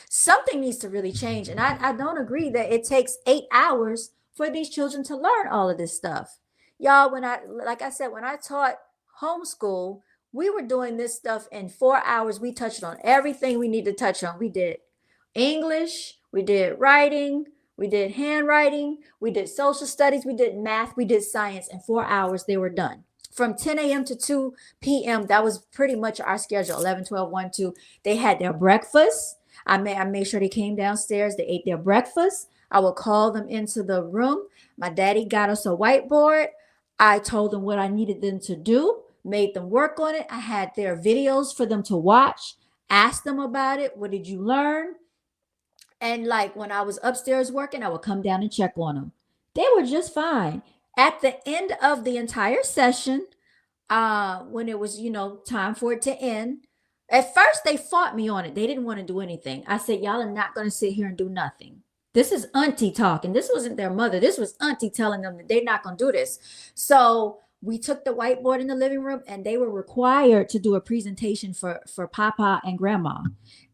Something needs to really change. And I don't agree that it takes 8 hours for these children to learn all of this stuff. Y'all, like I said, when I taught homeschool, we were doing this stuff in 4 hours. We touched on everything we need to touch on. We did English, we did writing, we did handwriting, we did social studies, we did math, we did science. In 4 hours, they were done. From 10 a.m. to 2 p.m., that was pretty much our schedule. 11, 12, 1, 2. They had their breakfast. I made sure they came downstairs. They ate their breakfast. I would call them into the room. My daddy got us a whiteboard. I told them what I needed them to do, made them work on it. I had their videos for them to watch, asked them about it. What did you learn? And like when I was upstairs working, I would come down and check on them. They were just fine. At the end of the entire session, when it was, time for it to end, at first they fought me on it. They didn't want to do anything. I said, y'all are not going to sit here and do nothing. This is auntie talking. This wasn't their mother. This was auntie telling them that they're not going to do this. So we took the whiteboard in the living room and they were required to do a presentation for Papa and Grandma.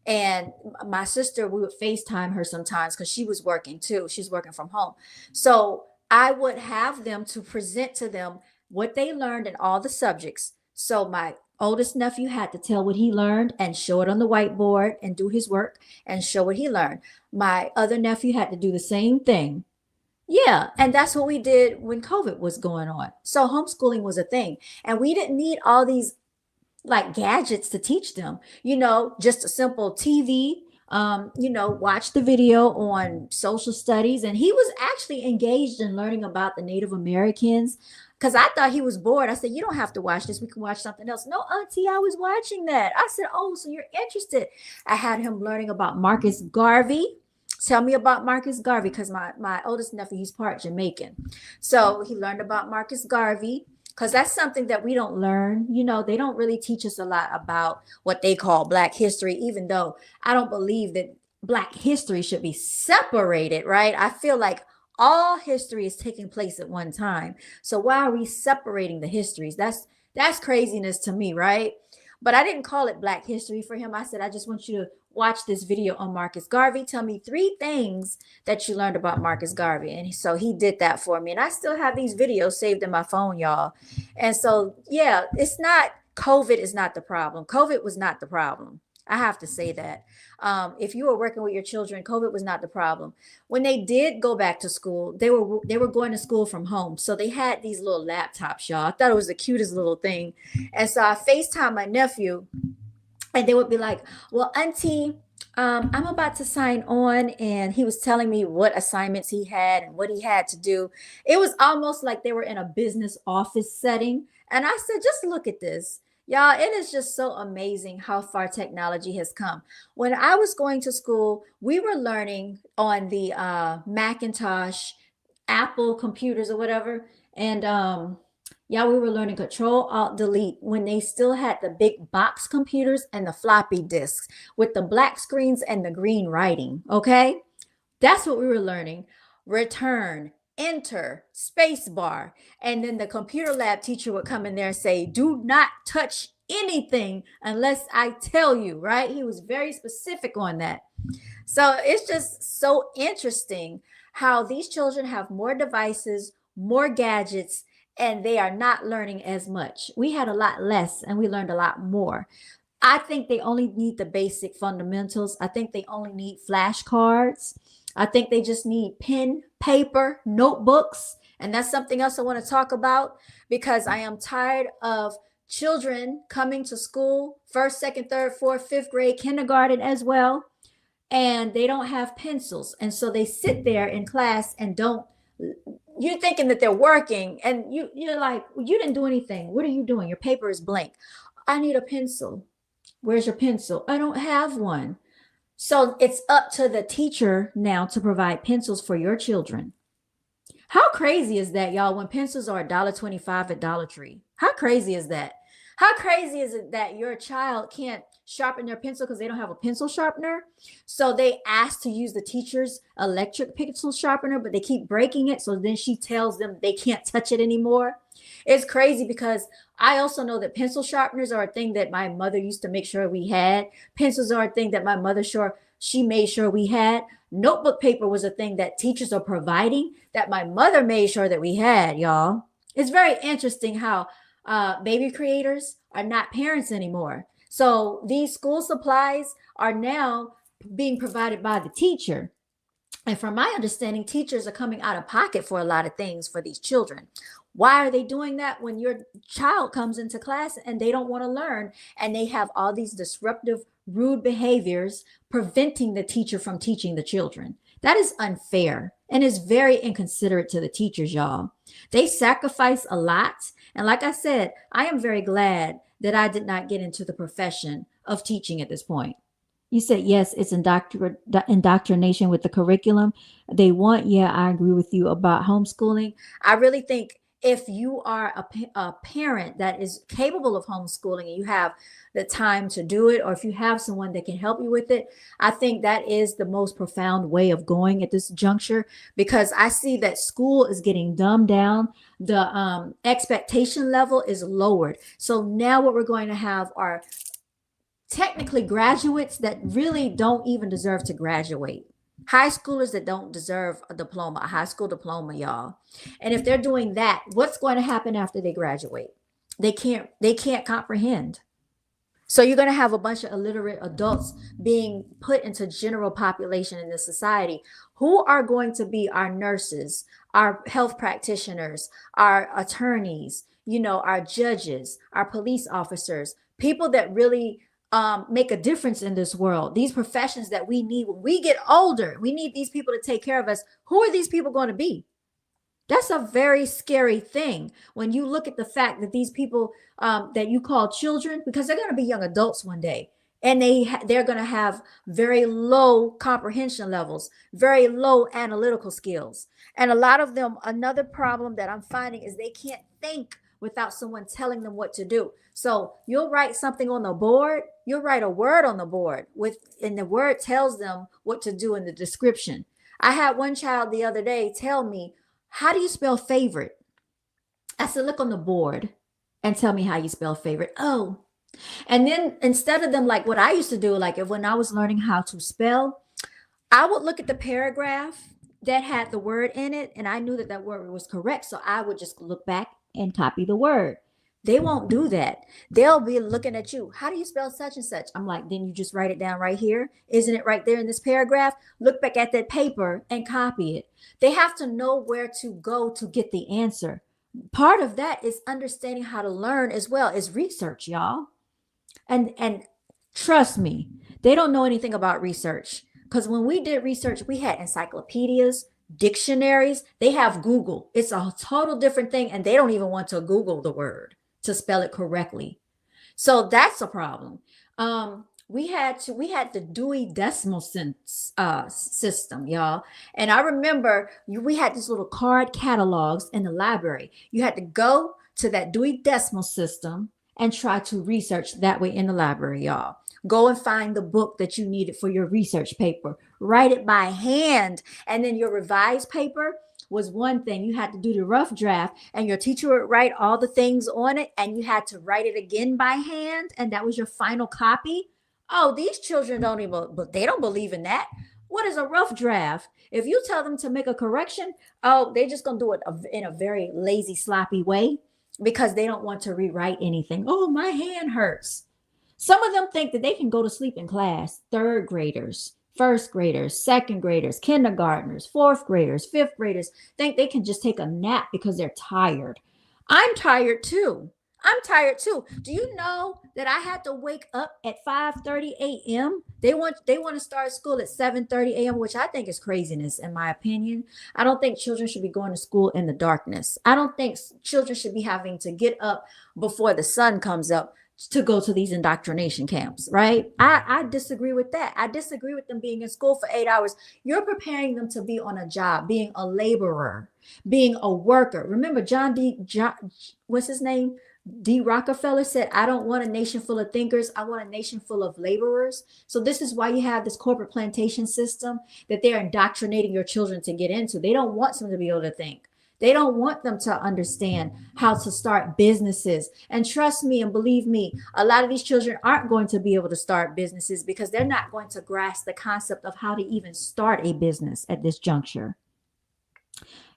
And my sister, we would FaceTime her sometimes because she was working too. She's working from home. So I would have them to present to them what they learned in all the subjects. So my oldest nephew had to tell what he learned and show it on the whiteboard and do his work and show what he learned. My other nephew had to do the same thing. Yeah, and that's what we did when COVID was going on. So homeschooling was a thing. And we didn't need all these like gadgets to teach them, just a simple TV, watch the video on social studies. And he was actually engaged in learning about the Native Americans because I thought he was bored. I said, you don't have to watch this. We can watch something else. No, auntie, I was watching that. I said, oh, so you're interested. I had him learning about Marcus Garvey. Tell me about Marcus Garvey because my oldest nephew, he's part Jamaican. So he learned about Marcus Garvey because that's something that we don't learn. They don't really teach us a lot about what they call Black history, even though I don't believe that Black history should be separated, right? I feel like all history is taking place at one time. So why are we separating the histories? That's craziness to me, right? But I didn't call it Black history for him. I said, I just want you to watch this video on Marcus Garvey. Tell me 3 things that you learned about Marcus Garvey. And so he did that for me. And I still have these videos saved in my phone, y'all. And so, yeah, COVID is not the problem. COVID was not the problem. I have to say that. If you were working with your children, COVID was not the problem. When they did go back to school, they were going to school from home. So they had these little laptops, y'all. I thought it was the cutest little thing. And so I FaceTime my nephew and they would be like, well, auntie, I'm about to sign on. And he was telling me what assignments he had and what he had to do. It was almost like they were in a business office setting. And I said, just look at this. Y'all, it is just so amazing how far technology has come. When I was going to school, we were learning on the Macintosh, Apple computers or whatever. And yeah, we were learning Control Alt Delete when they still had the big box computers and the floppy disks with the black screens and the green writing. Okay, that's what we were learning. Return, enter, space bar. And then the computer lab teacher would come in there and say, do not touch anything unless I tell you, right? He was very specific on that. So it's just so interesting how these children have more devices, more gadgets, and they are not learning as much. We had a lot less and we learned a lot more. I think they only need the basic fundamentals. I think they only need flashcards. I think they just need pen, paper, notebooks. And that's something else I want to talk about because I am tired of children coming to school, 1st, 2nd, 3rd, 4th, 5th grade, kindergarten as well. And they don't have pencils. And so they sit there in class and you're thinking that they're working and you're like, well, you didn't do anything. What are you doing? Your paper is blank. I need a pencil. Where's your pencil? I don't have one. So it's up to the teacher now to provide pencils for your children. How crazy is that, y'all, when pencils are $1.25 at Dollar Tree? How crazy is that? How crazy is it that your child can't sharpen their pencil because they don't have a pencil sharpener. So they ask to use the teacher's electric pencil sharpener, but they keep breaking it. So then she tells them they can't touch it anymore. It's crazy because I also know that pencil sharpeners are a thing that my mother used to make sure we had. Pencils are a thing that my mother she made sure we had. Notebook paper was a thing that teachers are providing that my mother made sure that we had, y'all. It's very interesting how baby creators are not parents anymore. So these school supplies are now being provided by the teacher. And from my understanding, teachers are coming out of pocket for a lot of things for these children. Why are they doing that when your child comes into class and they don't want to learn and they have all these disruptive, rude behaviors preventing the teacher from teaching the children? That is unfair and is very inconsiderate to the teachers, y'all. They sacrifice a lot. And like I said, I am very glad that I did not get into the profession of teaching at this point. You said, yes, it's indoctrination with the curriculum they want. Yeah, I agree with you about homeschooling. I really think if you are a parent that is capable of homeschooling and you have the time to do it, or if you have someone that can help you with it, I think that is the most profound way of going at this juncture, because I see that school is getting dumbed down. The expectation level is lowered. So now what we're going to have are technically graduates that really don't even deserve to graduate. High schoolers that don't deserve a diploma, a high school diploma, y'all. And if they're doing that, what's going to happen after they graduate? They can't comprehend. So you're going to have a bunch of illiterate adults being put into general population in this society. Who are going to be our nurses, our health practitioners, our attorneys, our judges, our police officers, people that really make a difference in this world? These professions that we need when we get older, we need these people to take care of us. Who are these people going to be? That's a very scary thing when you look at the fact that these people that you call children, because they're going to be young adults one day, and they're going to have very low comprehension levels, very low analytical skills. And a lot of them, another problem that I'm finding is they can't think without someone telling them what to do. So you'll write something on the board, you'll write a word on the board and the word tells them what to do in the description. I had one child the other day tell me, how do you spell favorite? I said, look on the board and tell me how you spell favorite. Oh, and then instead of them, like what I used to do, like when I was learning how to spell, I would look at the paragraph that had the word in it, and I knew that that word was correct. So I would just look back and copy the word. They won't do that. They'll be looking at you. How do you spell such and such? I'm like, then you just write it down right here. Isn't it right there in this paragraph? Look back at that paper and copy it. They have to know where to go to get the answer. Part of that is understanding how to learn as well as research, y'all. And trust me, they don't know anything about research. Because when we did research, we had encyclopedias, dictionaries. They have Google. It's a total different thing. And they don't even want to Google the word to spell it correctly. So that's a problem. We had the Dewey Decimal system, y'all. And I remember we had these little card catalogs in the library. You had to go to that Dewey Decimal system and try to research that way in the library, y'all. Go and find the book that you needed for your research paper. Write it by hand. And then your revised paper was one thing. You had to do the rough draft and your teacher would write all the things on it and you had to write it again by hand. And that was your final copy. Oh, these children they don't believe in that. What is a rough draft? If you tell them to make a correction, they're just going to do it in a very lazy, sloppy way because they don't want to rewrite anything. Oh, my hand hurts. Some of them think that they can go to sleep in class. Third graders, first graders, second graders, kindergartners, fourth graders, fifth graders think they can just take a nap because they're tired. I'm tired too. Do you know that I had to wake up at 5:30 a.m.? They want to start school at 7:30 a.m., which I think is craziness in my opinion. I don't think children should be going to school in the darkness. I don't think children should be having to get up before the sun comes up to go to these indoctrination camps, right? I disagree with that. I disagree with them being in school for 8 hours. You're preparing them to be on a job, being a laborer, being a worker. Remember John, what's his name? D. Rockefeller said, I don't want a nation full of thinkers. I want a nation full of laborers. So this is why you have this corporate plantation system that they're indoctrinating your children to get into. They don't want them to be able to think. They don't want them to understand how to start businesses. And trust me and believe me, a lot of these children aren't going to be able to start businesses because they're not going to grasp the concept of how to even start a business at this juncture.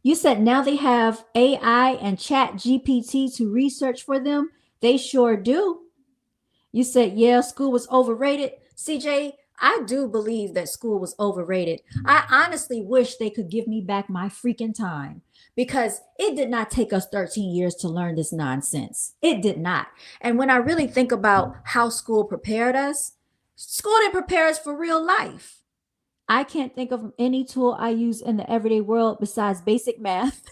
You said now they have AI and Chat GPT to research for them. They sure do. You said, yeah, school was overrated. CJ, I do believe that school was overrated. I honestly wish they could give me back my freaking time because it did not take us 13 years to learn this nonsense. It did not. And when I really think about how school prepared us, school didn't prepare us for real life. I can't think of any tool I use in the everyday world besides basic math.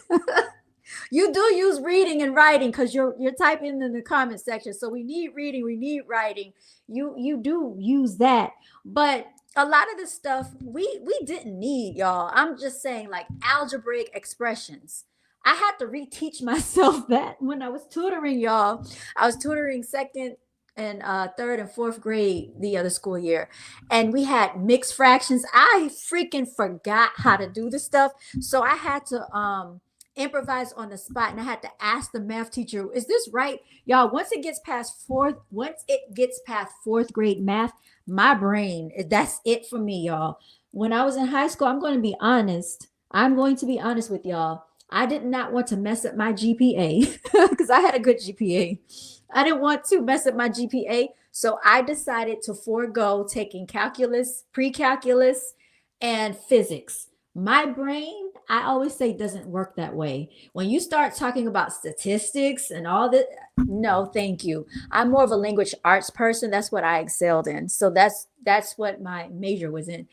You do use reading and writing because you're typing in the comment section. So we need reading, we need writing. You do use that, but a lot of the stuff we didn't need, y'all. I'm just saying, like algebraic expressions. I had to reteach myself that when I was tutoring, y'all. I was tutoring second and third and fourth grade the other school year, and we had mixed fractions. I freaking forgot how to do this stuff, so I had to improvise on the spot, and I had to ask the math teacher, is this right? Y'all, once it gets past fourth grade math, my brain, that's it for me, y'all. When I was in high school, I'm going to be honest with y'all. I did not want to mess up my GPA because I had a good GPA. I didn't want to mess up my GPA, so I decided to forego taking calculus, pre-calculus, and physics. My brain, I always say, doesn't work that way. When you start talking about statistics and all that, no, thank you. I'm more of a language arts person. That's what I excelled in. So that's what my major was in.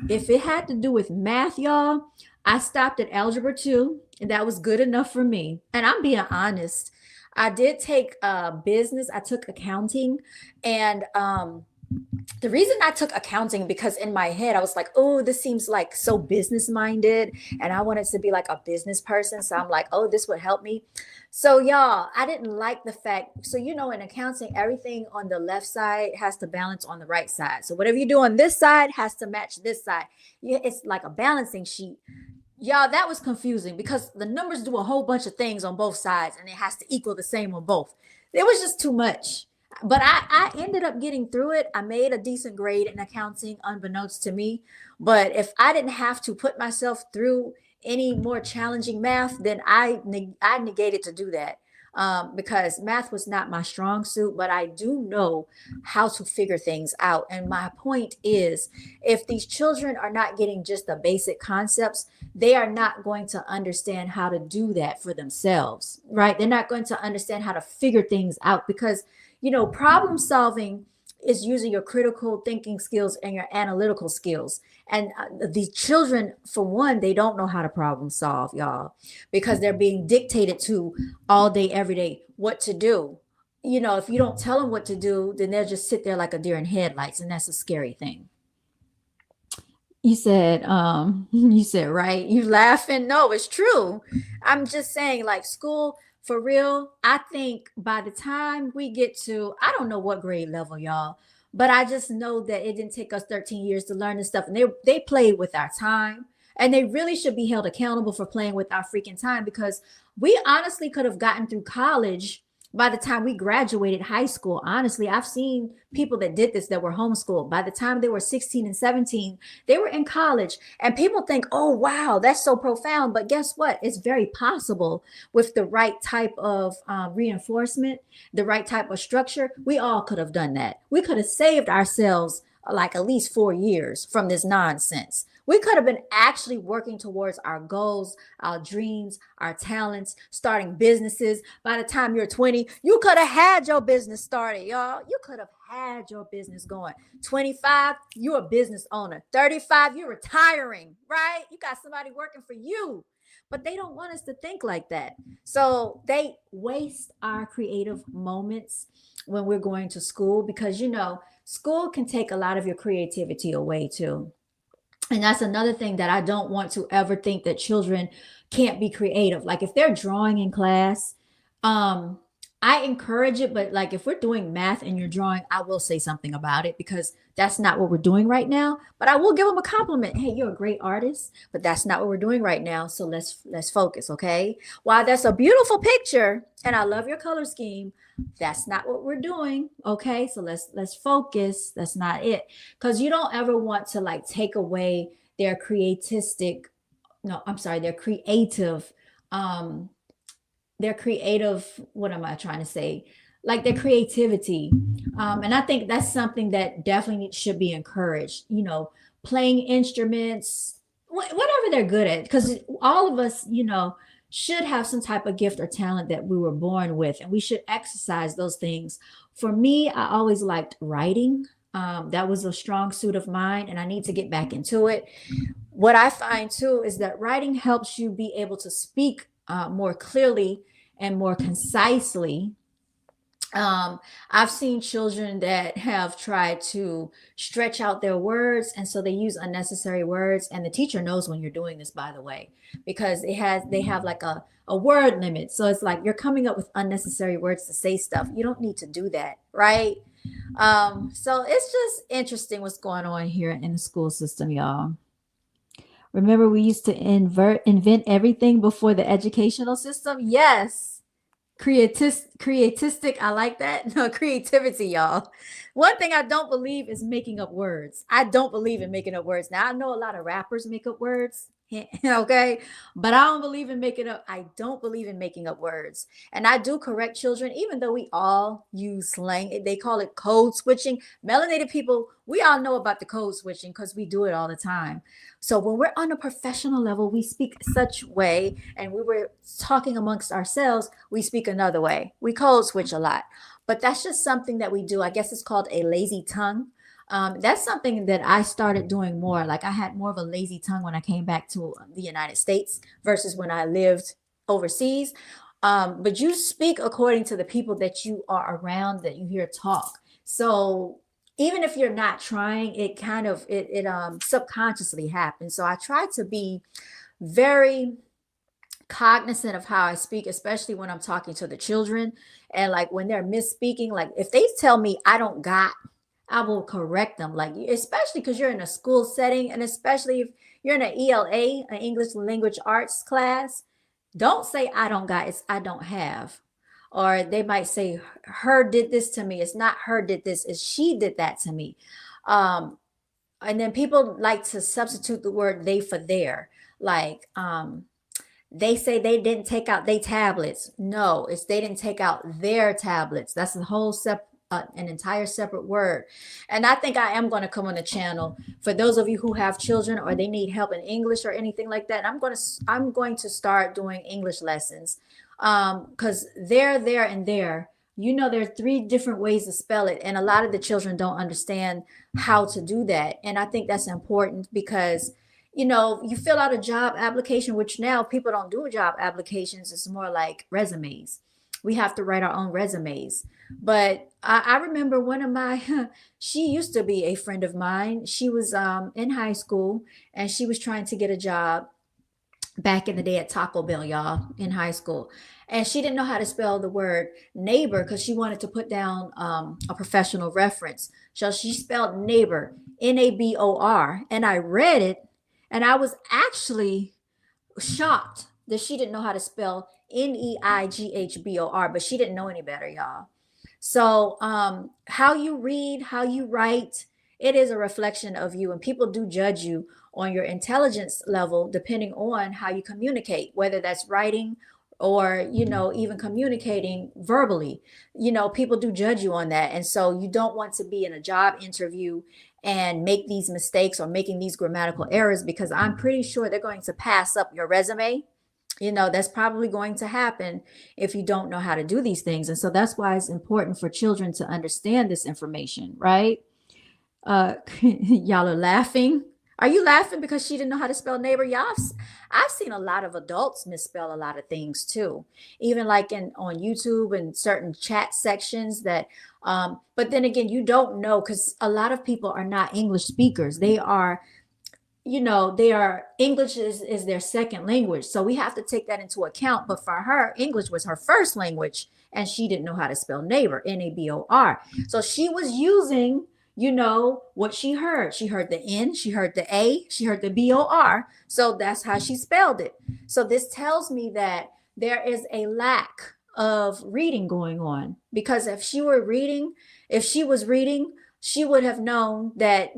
If it had to do with math, y'all, I stopped at algebra 2, and that was good enough for me. And I'm being honest. I did take business. I took accounting, and the reason I took accounting because in my head I was like, oh, this seems like so business minded, and I wanted to be like a business person. So I'm like, oh, this would help me. So y'all, I didn't like the fact. So in accounting, everything on the left side has to balance on the right side. So whatever you do on this side has to match this side. Yeah, it's like a balancing sheet. Y'all, that was confusing because the numbers do a whole bunch of things on both sides and it has to equal the same on both. It was just too much. But I ended up getting through it. I made a decent grade in accounting, unbeknownst to me. But if I didn't have to put myself through any more challenging math, then I negated to do that. Because math was not my strong suit, but I do know how to figure things out. And my point is, if these children are not getting just the basic concepts, they are not going to understand how to do that for themselves, right? They're not going to understand how to figure things out because, problem solving is using your critical thinking skills and your analytical skills. And the children, for one, they don't know how to problem solve, y'all, because they're being dictated to all day, every day, what to do. If you don't tell them what to do, then they'll just sit there like a deer in headlights. And that's a scary thing. You said, right. You laughing. No, it's true. I'm just saying, like, school, for real, I think by the time we get to, I don't know what grade level, y'all, but I just know that it didn't take us 13 years to learn this stuff. And they played with our time, and they really should be held accountable for playing with our freaking time, because we honestly could have gotten through college by the time we graduated high school. Honestly, I've seen people that did this that were homeschooled. By the time they were 16 and 17, they were in college. And people think, oh, wow, that's so profound. But guess what? It's very possible with the right type of reinforcement, the right type of structure. We all could have done that. We could have saved ourselves like at least 4 years from this nonsense. We could have been actually working towards our goals, our dreams, our talents, starting businesses. By the time you're 20, you could have had your business started, y'all. You could have had your business going. 25, you're a business owner. 35, you're retiring, right? You got somebody working for you. But they don't want us to think like that. So they waste our creative moments when we're going to school because, school can take a lot of your creativity away too. And that's another thing that I don't want to ever think, that children can't be creative. Like if they're drawing in class, I encourage it, but like if we're doing math and you're drawing, I will say something about it because that's not what we're doing right now. But I will give them a compliment. Hey, you're a great artist, but that's not what we're doing right now. So let's focus, okay? While that's a beautiful picture and I love your color scheme, that's not what we're doing, okay? So let's focus. That's not it. Because you don't ever want to like take away their creatistic, no, I'm sorry, um their creative, what am I trying to say, like their creativity. And I think that's something that definitely should be encouraged, playing instruments, whatever they're good at, because all of us, should have some type of gift or talent that we were born with, and we should exercise those things. For me, I always liked writing. That was a strong suit of mine, and I need to get back into it. What I find too is that writing helps you be able to speak more clearly and more concisely. I've seen children that have tried to stretch out their words, and so they use unnecessary words. And the teacher knows when you're doing this, by the way, because they have like a word limit. So it's like you're coming up with unnecessary words to say stuff. You don't need to do that, right? So it's just interesting what's going on here in the school system, y'all. Remember, we used to invent everything before the educational system? Yes. Creatistic, I like that. No, creativity, y'all. One thing I don't believe is making up words. I don't believe in making up words. Now, I know a lot of rappers make up words, okay? But I don't believe in making up, I don't believe in making up words. And I do correct children, even though we all use slang. They call it code switching. Melanated people, we all know about the code switching because we do it all the time. So when we're on a professional level, we speak such way, and we were talking amongst ourselves, we speak another way. We code switch a lot, but that's just something that we do. I guess it's called a lazy tongue. That's something that I started doing more. Like I had more of a lazy tongue when I came back to the United States versus when I lived overseas. But you speak according to the people that you are around, that you hear talk. So even if you're not trying, it kind of it subconsciously happens. So I try to be very cognizant of how I speak, especially when I'm talking to the children. And like when they're misspeaking, like if they tell me I don't got, I will correct them. Like, especially because you're in a school setting, and especially if you're in an ELA, an English language arts class, don't say I don't got, it's I don't have. Or they might say her did this to me. It's not her did this, it's she did that to me. Um, and then people like to substitute the word they for their. Like they say they didn't take out their tablets. No, it's they didn't take out their tablets. That's a whole an entire separate word. And I think I am going to come on the channel for those of you who have children or they need help in English or anything like that. I'm going to start doing English lessons because there and there. There are three different ways to spell it, and a lot of the children don't understand how to do that. And I think that's important because you fill out a job application, which now people don't do job applications. It's more like resumes. We have to write our own resumes. But I remember one of my, she used to be a friend of mine. She was in high school and she was trying to get a job back in the day at Taco Bell, y'all, in high school. And she didn't know how to spell the word neighbor because she wanted to put down a professional reference. So she spelled neighbor, Nabor. And I read it and I was actually shocked that she didn't know how to spell Neighbor, but she didn't know any better, y'all. So, how you read, how you write, it is a reflection of you, and people do judge you on your intelligence level depending on how you communicate, whether that's writing or even communicating verbally. People do judge you on that, and so you don't want to be in a job interview and make these mistakes or making these grammatical errors because I'm pretty sure they're going to pass up your resume. That's probably going to happen if you don't know how to do these things. And so that's why it's important for children to understand this information, right? Y'all are laughing. Are you laughing because she didn't know how to spell neighbor? I've seen a lot of adults misspell a lot of things too, even like on YouTube and certain chat sections that, but then again, you don't know because a lot of people are not English speakers. They are English is their second language. So we have to take that into account. But for her, English was her first language. and she didn't know how to spell neighbor, N-A-B-O-R. So she was using, what she heard. She heard the N, she heard the A, she heard the B-O-R. So that's how she spelled it. So this tells me that there is a lack of reading going on, because if she was reading, she would have known that,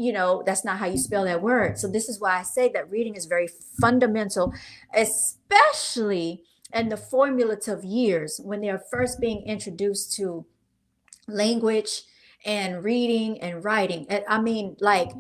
that's not how you spell that word. So this is why I say that reading is very fundamental, especially in the formulative years when they are first being introduced to language and reading and writing. I mean, like,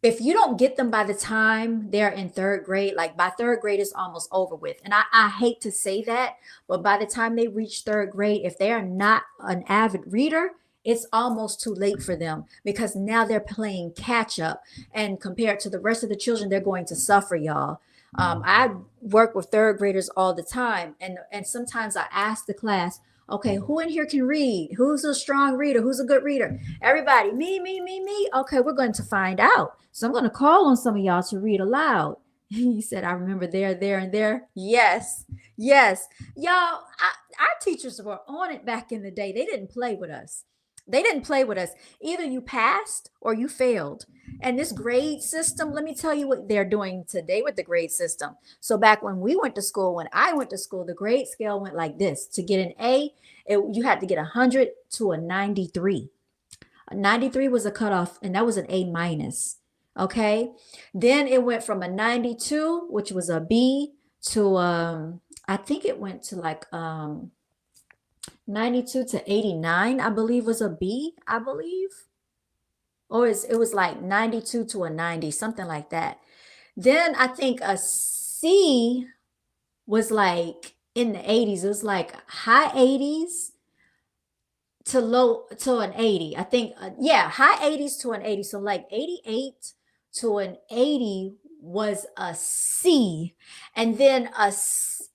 if you don't get them by the time they're in third grade, like by third grade, it's almost over with. And I hate to say that, but by the time they reach third grade, if they are not an avid reader, it's almost too late for them, because now they're playing catch up. And compared to the rest of the children, they're going to suffer, y'all. I work with third graders all the time. And sometimes I ask the class, okay, who in here can read? Who's a strong reader? Who's a good reader? Everybody, me, me, me, me. Okay, we're going to find out. So I'm going to call on some of y'all to read aloud. He said, I remember there, and there. Yes, yes. Y'all, our teachers were on it back in the day. They didn't play with us. Either you passed or you failed. And this grade system, let me tell you what they're doing today with the grade system. So back when I went to school, the grade scale went like this. To get an A, you had to get 100 to a 93. A 93 was a cutoff, and that was an A minus. Okay. Then it went from a 92, which was a B, to I think it went to like 92 to 89, I believe, was a B, I believe. Or it was like 92 to a 90, something like that. Then I think a C was like in the 80s. It was like high 80s to an 80. I think, high 80s to an 80. So like 88 to an 80 was a C. And then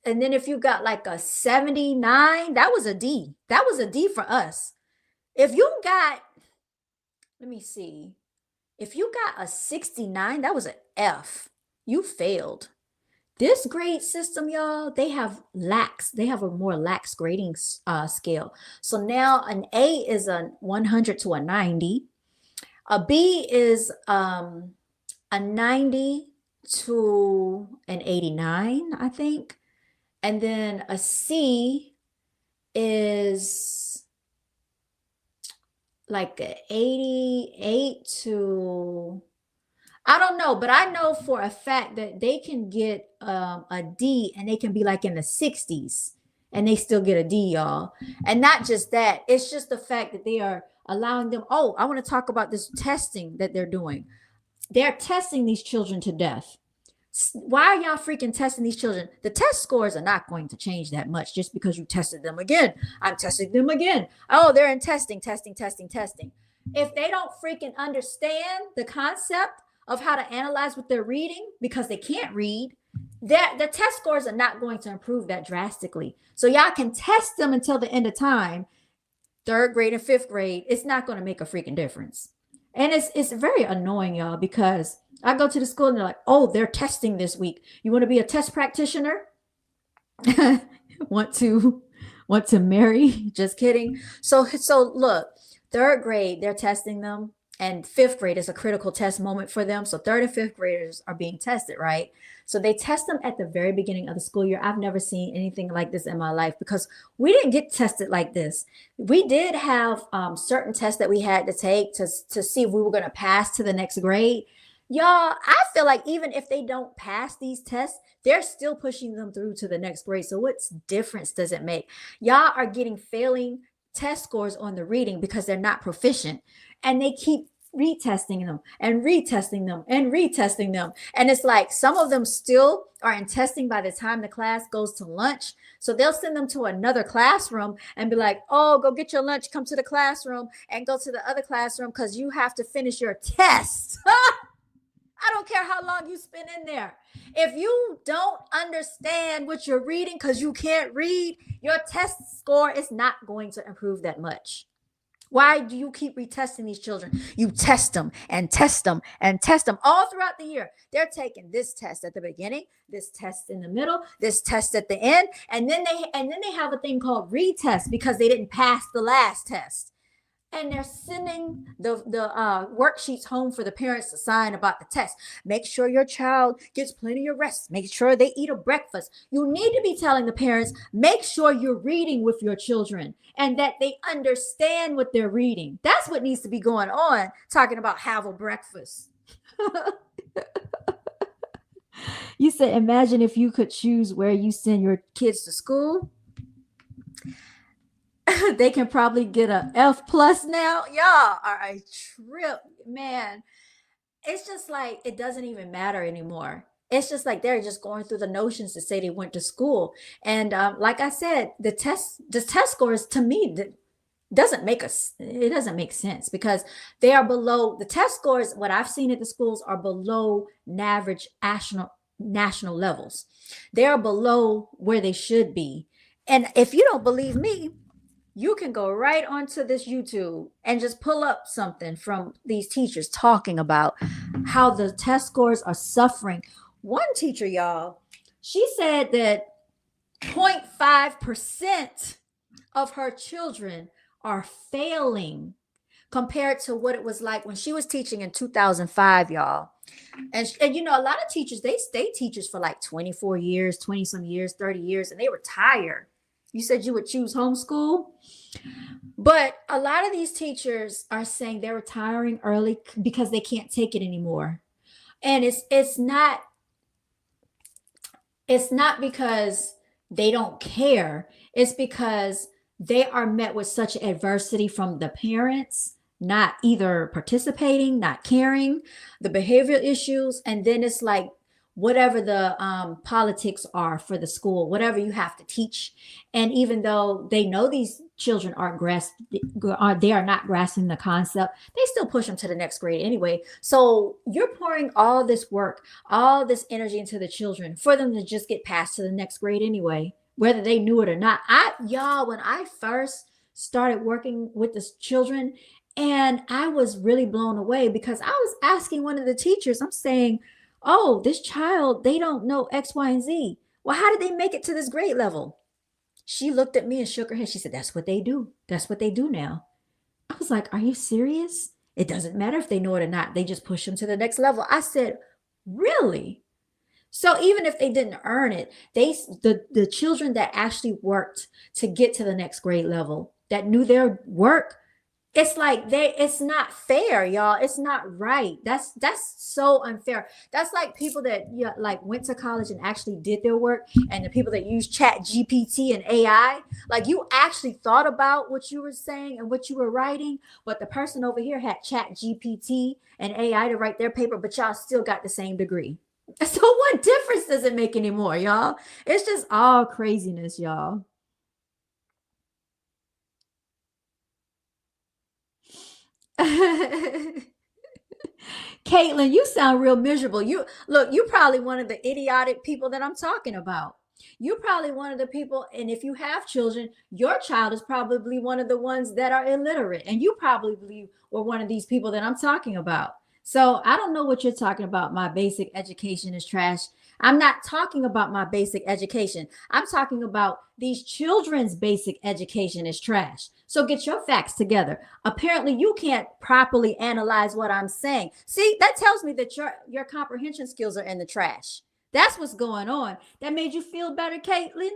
if you got like a 79, that was a D. That was a D for us. If you got, let me see, if you got a 69, that was an F. You failed. This grade system, y'all, they have a more lax grading scale. So now an A is a 100 to a 90. A B is a 90 to an 89, I think. And then a C is like an 88 to, I don't know, but I know for a fact that they can get a D, and they can be like in the 60s and they still get a D, y'all. And not just that, it's just the fact that they are allowing them. Oh, I want to talk about this testing that they're doing. They're testing these children to death. Why are y'all freaking testing these children? The test scores are not going to change that much just because you tested them again. I'm testing them again. Oh, they're in testing. If they don't freaking understand the concept of how to analyze what they're reading because they can't read, the test scores are not going to improve that drastically. So y'all can test them until the end of time. Third grade and fifth grade, it's not going to make a freaking difference. And it's very annoying, y'all, because I go to the school and they're like, oh, they're testing this week. You want to be a test practitioner? want to marry? Just kidding. So look, third grade, they're testing them, and fifth grade is a critical test moment for them. So third and fifth graders are being tested, right? So they test them at the very beginning of the school year. I've never seen anything like this in my life, because we didn't get tested like this. We did have certain tests that we had to take to see if we were going to pass to the next grade. Y'all, I feel like even if they don't pass these tests, they're still pushing them through to the next grade. So what difference does it make? Y'all are getting failing test scores on the reading because they're not proficient, and they keep retesting them and retesting them and retesting them. And it's like some of them still are in testing by the time the class goes to lunch. So they'll send them to another classroom and be like, oh, go get your lunch, come to the classroom, and go to the other classroom because you have to finish your test. I don't care how long you spend in there. If you don't understand what you're reading because you can't read, your test score is not going to improve that much. Why do you keep retesting these children? You test them and test them and test them all throughout the year. They're taking this test at the beginning, this test in the middle, this test at the end, and then they have a thing called retest because they didn't pass the last test. And they're sending the worksheets home for the parents to sign about the test. Make sure your child gets plenty of rest. Make sure they eat a breakfast. You need to be telling the parents, make sure you're reading with your children and that they understand what they're reading. That's what needs to be going on, talking about have a breakfast. You said, imagine if you could choose where you send your kids to school. They can probably get a F plus now. Y'all are a trip, man. It's just like it doesn't even matter anymore. It's just like they're just going through the notions to say they went to school. And like I said, the test scores to me it doesn't make sense because they are below the test scores. What I've seen at the schools are below average national levels. They are below where they should be. And if you don't believe me, you can go right onto this YouTube and just pull up something from these teachers talking about how the test scores are suffering. One teacher, y'all, she said that 0.5% of her children are failing compared to what it was like when she was teaching in 2005, y'all. And you know, a lot of teachers, they stay teachers for like 24 years, 20 some years, 30 years, and they retire. You said you would choose homeschool, but a lot of these teachers are saying they're retiring early because they can't take it anymore. And it's not because they don't care. It's because they are met with such adversity from the parents, not either participating, not caring, the behavioral issues, and then it's like whatever the politics are for the school, whatever you have to teach. And even though they know these children they are not grasping the concept, they still push them to the next grade anyway. So you're pouring all this work, all this energy into the children for them to just get passed to the next grade anyway, whether they knew it or not. When I first started working with the children, and I was really blown away because I was asking one of the teachers, I'm saying, oh, this child, they don't know X, Y, and Z. Well, how did they make it to this grade level? She looked at me and shook her head. She said, that's what they do. That's what they do now. I was like, are you serious? It doesn't matter if they know it or not. They just push them to the next level. I said, really? So even if they didn't earn it, the children that actually worked to get to the next grade level, that knew their work, it's like it's not fair, y'all. It's not right. That's so unfair. That's like people that like went to college and actually did their work, and the people that use Chat GPT and AI. Like you actually thought about what you were saying and what you were writing, but the person over here had Chat GPT and AI to write their paper, but y'all still got the same degree. So what difference does it make anymore, y'all? It's just all craziness, y'all. Caitlin, you sound real miserable. You probably one of the idiotic people that I'm talking about. You're probably one of the people, and if you have children, your child is probably one of the ones that are illiterate, and you probably were one of these people that I'm talking about. So I don't know what you're talking about. My basic education is trash. I'm not talking about my basic education. I'm talking about these children's basic education is trash. So get your facts together. Apparently you can't properly analyze what I'm saying. See, that tells me that your comprehension skills are in the trash. That's what's going on. That made you feel better, Caitlin?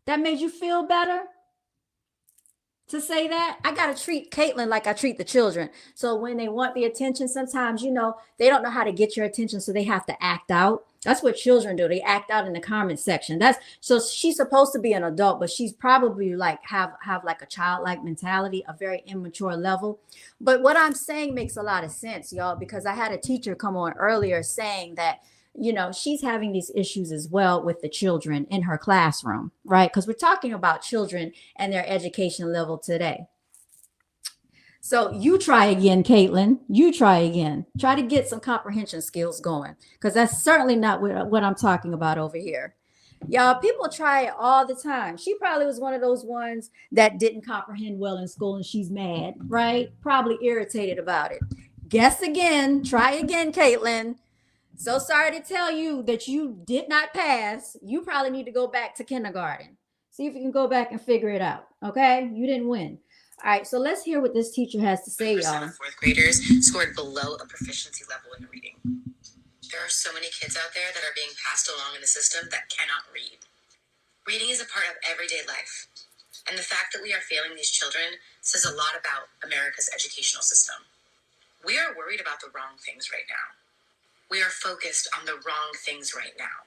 That made you feel better? To say that? I got to treat Caitlin like I treat the children. So when they want the attention, sometimes, they don't know how to get your attention, so they have to act out. That's what children do. They act out in the comment section. So she's supposed to be an adult, but she's probably like have like a childlike mentality, a very immature level. But what I'm saying makes a lot of sense, y'all, because I had a teacher come on earlier saying that she's having these issues as well with the children in her classroom, right? Because we're talking about children and their education level today. So you try again, Caitlin. You try again. Try to get some comprehension skills going, because that's certainly not what I'm talking about over here. Y'all, people try it all the time. She probably was one of those ones that didn't comprehend well in school and she's mad, right? Probably irritated about it. Guess again. Try again, Caitlin. So sorry to tell you that you did not pass. You probably need to go back to kindergarten. See if you can go back and figure it out. Okay? You didn't win. All right, so let's hear what this teacher has to say, y'all. Of fourth graders scored below a proficiency level in reading. There are so many kids out there that are being passed along in the system that cannot read. Reading is a part of everyday life. And the fact that we are failing these children says a lot about America's educational system. We are worried about the wrong things right now. We are focused on the wrong things right now.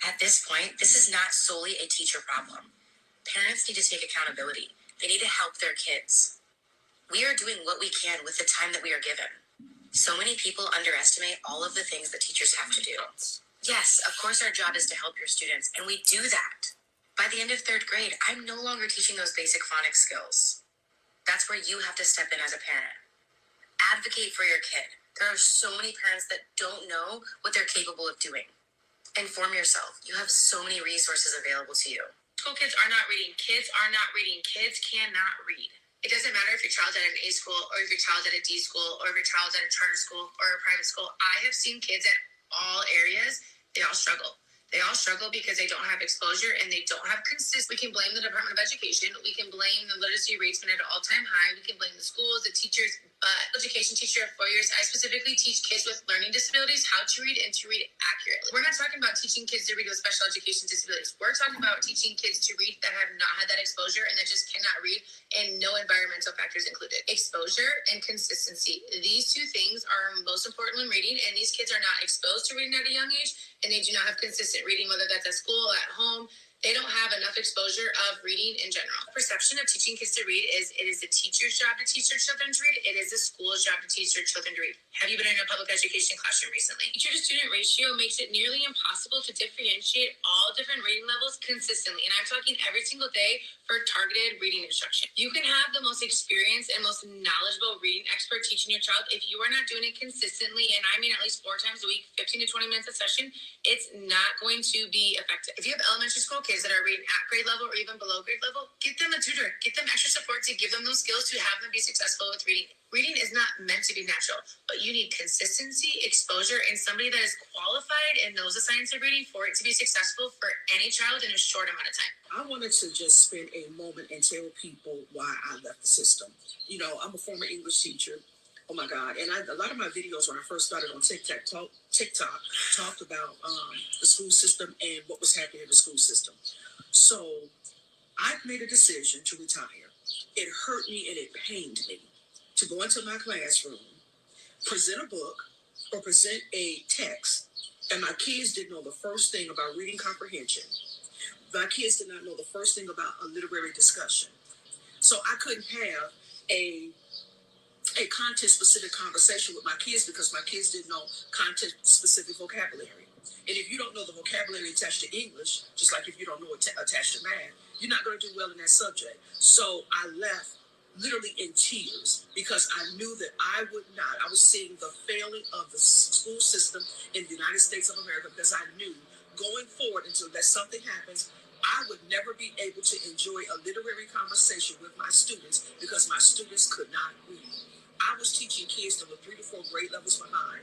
At this point, this is not solely a teacher problem. Parents need to take accountability. They need to help their kids. We are doing what we can with the time that we are given. So many people underestimate all of the things that teachers have to do. Yes, of course our job is to help your students, and we do that. By the end of third grade, I'm no longer teaching those basic phonics skills. That's where you have to step in as a parent. Advocate for your kid. There are so many parents that don't know what they're capable of doing. Inform yourself. You have so many resources available to you. School kids are not reading. Kids are not reading. Kids cannot read. It doesn't matter if your child's at an A school or if your child's at a D school or if your child's at a charter school or a private school. I have seen kids at all areas. They all struggle. They all struggle because they don't have exposure and they don't have consist. We can blame the Department of Education. We can blame the literacy rates been at an all-time high. We can blame the schools, the teachers. But education teacher of 4 years, I specifically teach kids with learning disabilities how to read and to read accurately. We're not talking about teaching kids to read with special education disabilities. We're talking about teaching kids to read that have not had that exposure and that just cannot read, and no environmental factors included. Exposure and consistency. These two things are most important when reading, and these kids are not exposed to reading at a young age, and they do not have consistent reading, whether that's at school, at home. They don't have enough exposure of reading in general. The perception of teaching kids to read is it is the teacher's job to teach their children to read. It is the school's job to teach their children to read. Have you been in a public education classroom recently? Teacher to student ratio makes it nearly impossible to differentiate all different reading levels consistently. And I'm talking every single day for targeted reading instruction. You can have the most experienced and most knowledgeable reading expert teaching your child. If you are not doing it consistently, and I mean at least 4 times a week, 15 to 20 minutes a session, it's not going to be effective. If you have elementary school kids that are reading at grade level or even below grade level, get them a tutor, get them extra support to give them those skills to have them be successful with reading. Reading is not meant to be natural, but you need consistency, exposure, and somebody that is qualified and knows the science of reading for it to be successful for any child in a short amount of time. I wanted to just spend a moment and tell people why I left the system. You know, I'm a former English teacher. Oh my God. And a lot of my videos when I first started on TikTok talked about the school system and what was happening in the school system. So I made a decision to retire. It hurt me and it pained me to go into my classroom, present a book or present a text, and my kids didn't know the first thing about reading comprehension. My kids did not know the first thing about a literary discussion. So I couldn't have a content-specific conversation with my kids because my kids didn't know content-specific vocabulary. And if you don't know the vocabulary attached to English, just like if you don't know it attached to math, you're not going to do well in that subject. So I left literally in tears because I knew that I was seeing the failing of the school system in the United States of America because I knew going forward until that something happens, I would never be able to enjoy a literary conversation with my students because my students could not read. I was teaching kids that were 3 to 4 grade levels behind.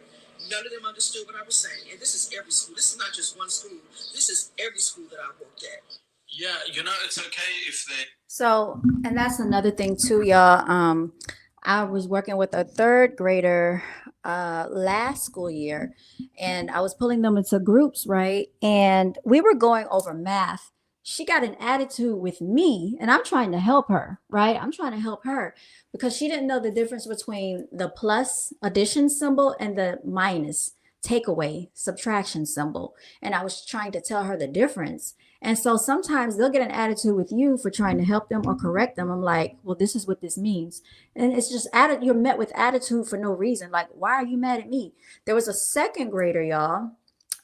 None of them understood what I was saying. And this is every school. This is not just one school. This is every school that I worked at. Yeah, it's okay if they. So, and that's another thing too, y'all. I was working with a third grader last school year, and I was pulling them into groups, right? And we were going over math. She got an attitude with me, and I'm trying to help her, right? I'm trying to help her because she didn't know the difference between the plus addition symbol and the minus takeaway subtraction symbol. And I was trying to tell her the difference. And so sometimes they'll get an attitude with you for trying to help them or correct them. I'm like, well, this is what this means. And it's just you're met with attitude for no reason. Like, why are you mad at me? There was a second grader, y'all,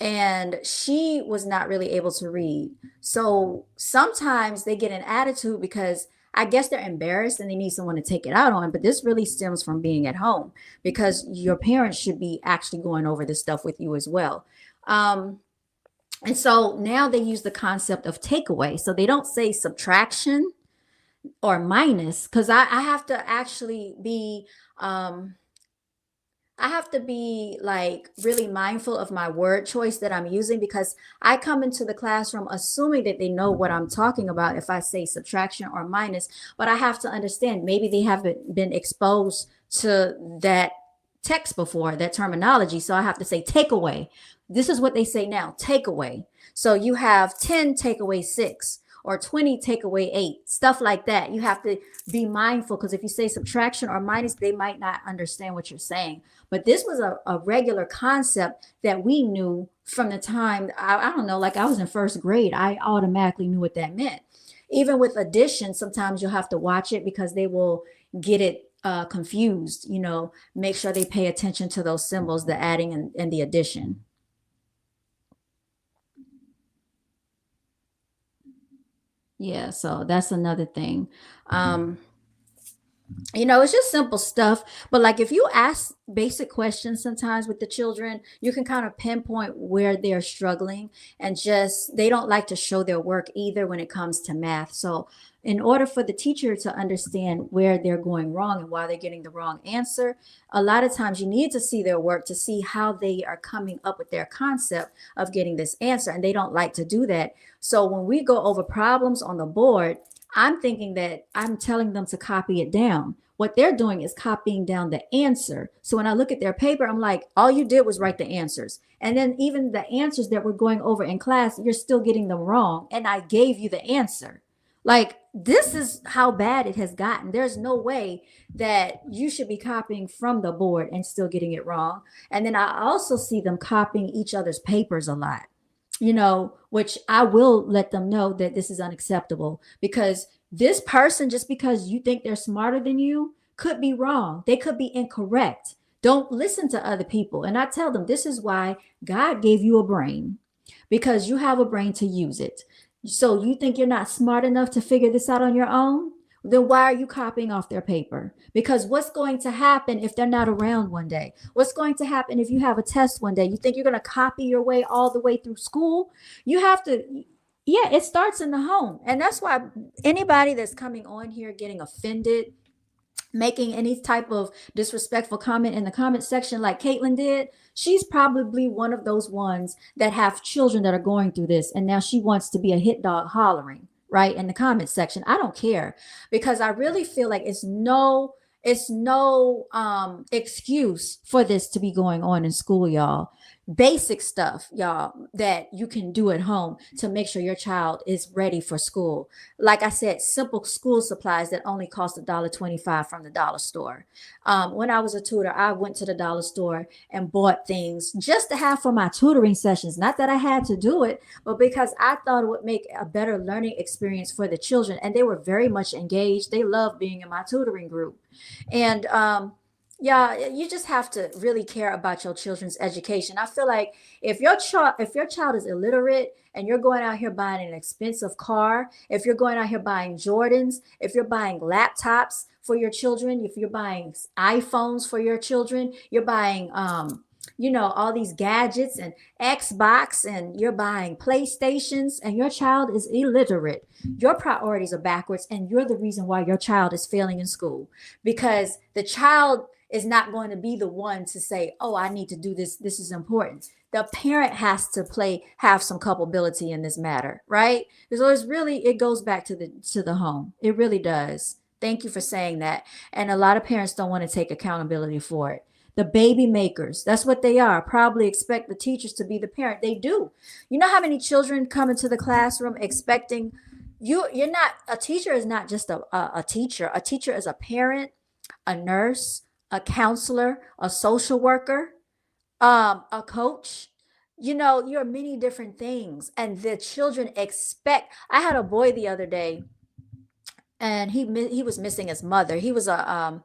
and she was not really able to read. So sometimes they get an attitude because I guess they're embarrassed and they need someone to take it out on. But this really stems from being at home because your parents should be actually going over this stuff with you as well. And so now they use the concept of takeaway. So they don't say subtraction or minus, because I have to actually be um I have to be like really mindful of my word choice that I'm using, because I come into the classroom assuming that they know what I'm talking about if I say subtraction or minus, but I have to understand maybe they haven't been exposed to that text before, that terminology. So I have to say takeaway. This is what they say now, takeaway. So you have 10 take away 6 or 20 take away 8, stuff like that. You have to be mindful, because if you say subtraction or minus, they might not understand what you're saying. But this was a regular concept that we knew from the time, I don't know, like I was in first grade, I automatically knew what that meant. Even with addition, sometimes you'll have to watch it because they will get it confused, make sure they pay attention to those symbols, the adding and the addition. Yeah, so that's another thing. Um, it's just simple stuff. But like if you ask basic questions sometimes with the children, you can kind of pinpoint where they're struggling, and just they don't like to show their work either when it comes to math. So in order for the teacher to understand where they're going wrong and why they're getting the wrong answer, a lot of times you need to see their work to see how they are coming up with their concept of getting this answer. And they don't like to do that. So when we go over problems on the board, I'm thinking that I'm telling them to copy it down. What they're doing is copying down the answer. So when I look at their paper, I'm like, all you did was write the answers. And then even the answers that we're going over in class, you're still getting them wrong. And I gave you the answer. Like, this is how bad it has gotten. There's no way that you should be copying from the board and still getting it wrong. And then I also see them copying each other's papers a lot, which I will let them know that this is unacceptable, because this person, just because you think they're smarter than you, could be wrong. They could be incorrect. Don't listen to other people. And I tell them, this is why God gave you a brain, because you have a brain to use it. So you think you're not smart enough to figure this out on your own? Then why are you copying off their paper? Because what's going to happen if they're not around one day? What's going to happen if you have a test one day? You think you're going to copy your way all the way through school? You have to, yeah, it starts in the home. And that's why anybody that's coming on here getting offended, making any type of disrespectful comment in the comment section like Caitlin did, she's probably one of those ones that have children that are going through this, and now she wants to be a hit dog hollering right in the comment section. I don't care, because I really feel like it's no excuse for this to be going on in school, y'all. Basic stuff, y'all, that you can do at home to make sure your child is ready for school. Like I said, simple school supplies that only cost $1.25 from the dollar store. When I was a tutor, I went to the dollar store and bought things just to have for my tutoring sessions. Not that I had to do it, but because I thought it would make a better learning experience for the children. And they were very much engaged. They loved being in my tutoring group. And yeah, you just have to really care about your children's education. I feel like if your child is illiterate and you're going out here buying an expensive car, if you're going out here buying Jordans, if you're buying laptops for your children, if you're buying iPhones for your children, you're buying all these gadgets and Xbox, and you're buying PlayStations, and your child is illiterate, your priorities are backwards, and you're the reason why your child is failing in school, because the child is not going to be the one to say, oh, I need to do this. This is important. The parent has to have some culpability in this matter, right? So it goes back to the home. It really does. Thank you for saying that. And a lot of parents don't want to take accountability for it. The baby makers, that's what they are. Probably expect the teachers to be the parent. They do. You know how many children come into the classroom expecting you're not, a teacher is not just a teacher. A teacher is a parent, a nurse, a counselor, a social worker, a coach. You're many different things. And the children expect. I had a boy the other day, and he was missing his mother. He was a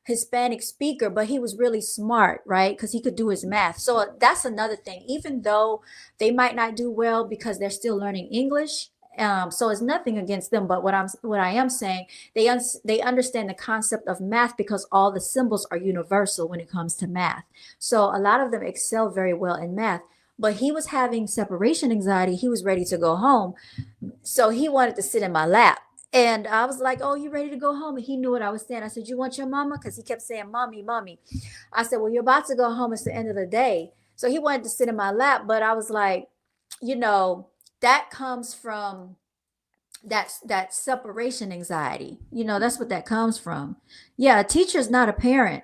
Hispanic speaker, but he was really smart, right? Because he could do his math. So that's another thing. Even though they might not do well because they're still learning English, so it's nothing against them. But what I am saying, they understand the concept of math because all the symbols are universal when it comes to math. So a lot of them excel very well in math. but he was having separation anxiety. He was ready to go home. So he wanted to sit in my lap. And I was like, "Oh, you ready to go home?" And he knew what I was saying. I said, "You want your mama?" Because he kept saying, "Mommy, mommy." I said, "Well, you're about to go home. It's the end of the day." So he wanted to sit in my lap. But I was like, you know, that comes from that separation anxiety. That's what that comes from. Yeah, a teacher's not a parent.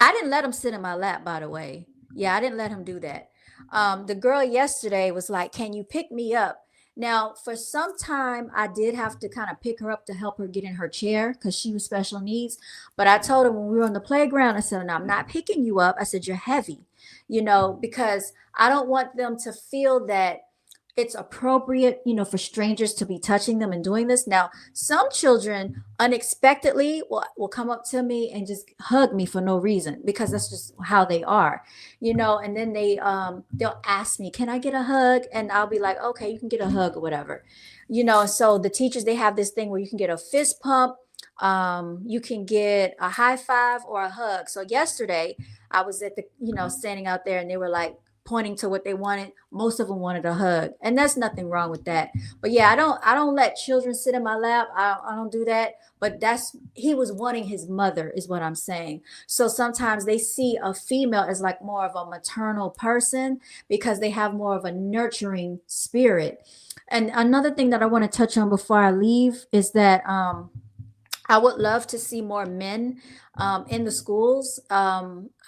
I didn't let him sit in my lap, by the way. Yeah, I didn't let him do that. The girl yesterday was like, "Can you pick me up?" Now, for some time, I did have to kind of pick her up to help her get in her chair because she was special needs. But I told her when we were on the playground, I said, "No, I'm not picking you up." I said, "You're heavy," because I don't want them to feel that it's appropriate, for strangers to be touching them and doing this. Now, some children unexpectedly will come up to me and just hug me for no reason because that's just how they are, and then they'll ask me, "Can I get a hug?" And I'll be like, "Okay, you can get a hug or whatever." So the teachers, they have this thing where you can get a fist pump, you can get a high five or a hug. So yesterday I was at the, standing out there and they were like pointing to what they wanted. Most of them wanted a hug, and that's nothing wrong with that. But yeah, I don't let children sit in my lap. I don't do that. But he was wanting his mother, is what I'm saying. So sometimes they see a female as like more of a maternal person because they have more of a nurturing spirit. And another thing that I want to touch on before I leave is that I would love to see more men in the schools.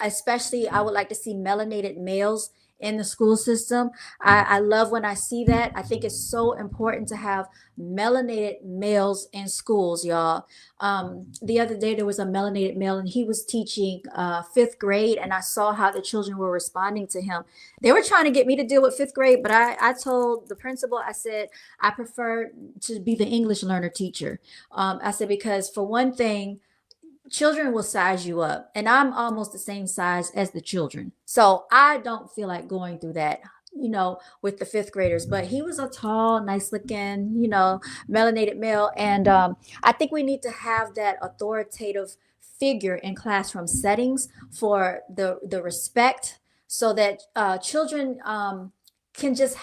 Especially, I would like to see melanated males in the school system. I love when I see that. I think it's so important to have melanated males in schools, y'all. The other day, there was a melanated male, and he was teaching fifth grade, and I saw how the children were responding to him. They were trying to get me to deal with fifth grade, but I told the principal, I said, I prefer to be the English learner teacher. I said, because for one thing, children will size you up, and I'm almost the same size as the children. So I don't feel like going through that, with the fifth graders. But he was a tall, nice looking, melanated male. And I think we need to have that authoritative figure in classroom settings for the respect so that children can just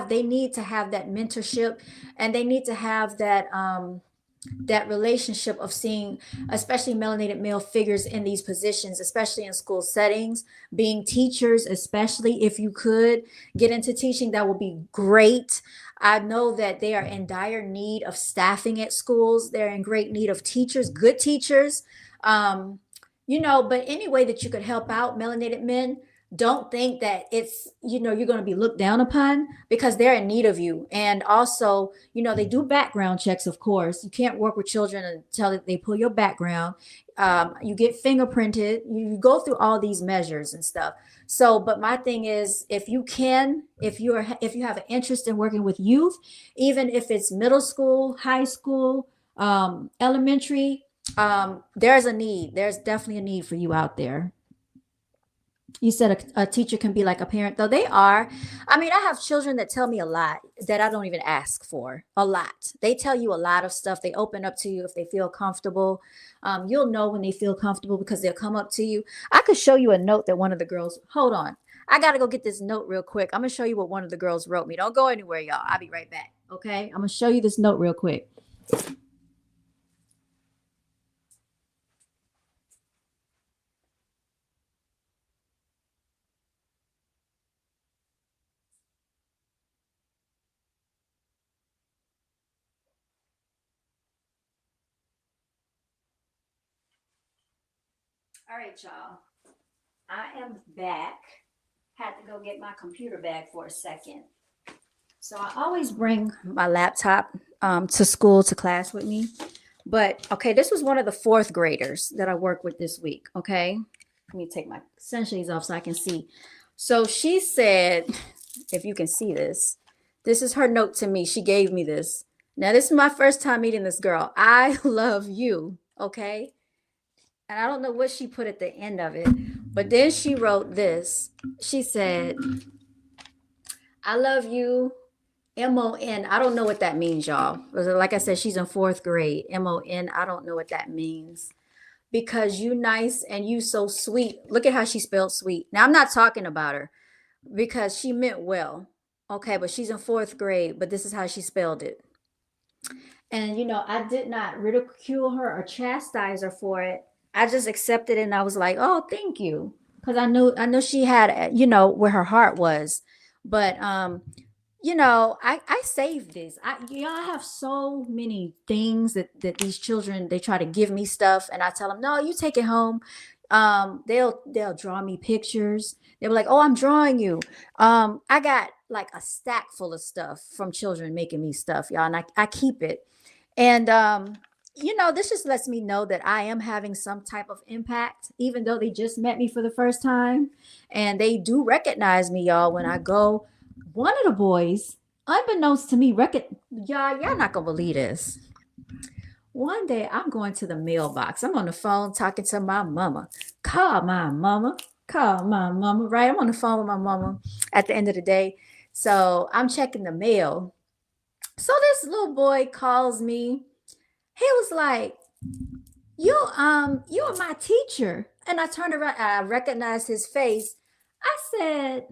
they need to have that mentorship, and they need to have that relationship of seeing especially melanated male figures in these positions, especially in school settings, being teachers, especially if you could get into teaching, that would be great. I know that they are in dire need of staffing at schools. They're in great need of teachers, good teachers. But any way that you could help out melanated men, don't think that it's, you're going to be looked down upon, because they're in need of you. And also, they do background checks, of course. You can't work with children until they pull your background. You get fingerprinted. You go through all these measures and stuff. So, but my thing is, if you have an interest in working with youth, even if it's middle school, high school, elementary, there's a need. There's definitely a need for you out there. You said a teacher can be like a parent, though they are. I mean, I have children that tell me a lot that I don't even ask for. A lot. They tell you a lot of stuff. They open up to you if they feel comfortable. You'll know when they feel comfortable because they'll come up to you. I could show you a note that one of the girls, hold on. I got to go get this note real quick. I'm going to show you what one of the girls wrote me. Don't go anywhere, y'all. I'll be right back. Okay. I'm going to show you this note real quick. All right, y'all. I am back. Had to go get my computer bag for a second. So I always bring my laptop to school, to class with me. But okay, this was one of the fourth graders that I worked with this week. Okay. Let me take my sunshades off so I can see. So she said, if you can see this, this is her note to me. She gave me this. Now, this is my first time meeting this girl. I love you. Okay. And I don't know what she put at the end of it, but then she wrote this. She said, I love you, MON. I don't know what that means, y'all. Like I said, she's in fourth grade. MON. I don't know what that means. Because you nice and you so sweet. Look at how she spelled sweet. Now, I'm not talking about her, because she meant well. Okay, but she's in fourth grade, but this is how she spelled it. And I did not ridicule her or chastise her for it. I just accepted it and I was like, "Oh, thank you." Because I know she had, where her heart was. But I saved this. I have so many things that these children, they try to give me stuff and I tell them, "No, you take it home." They'll draw me pictures. They were like, "Oh, I'm drawing you." I got like a stack full of stuff from children making me stuff, y'all, and I keep it. And this just lets me know that I am having some type of impact, even though they just met me for the first time. And they do recognize me, y'all, when I go. One of the boys, unbeknownst to me, y'all not gonna believe this. One day I'm going to the mailbox. I'm on the phone talking to my mama. Call my mama. Call my mama. Right? I'm on the phone with my mama at the end of the day. So I'm checking the mail. So this little boy calls me. He was like, you are my teacher. And I turned around, I recognized his face. I said,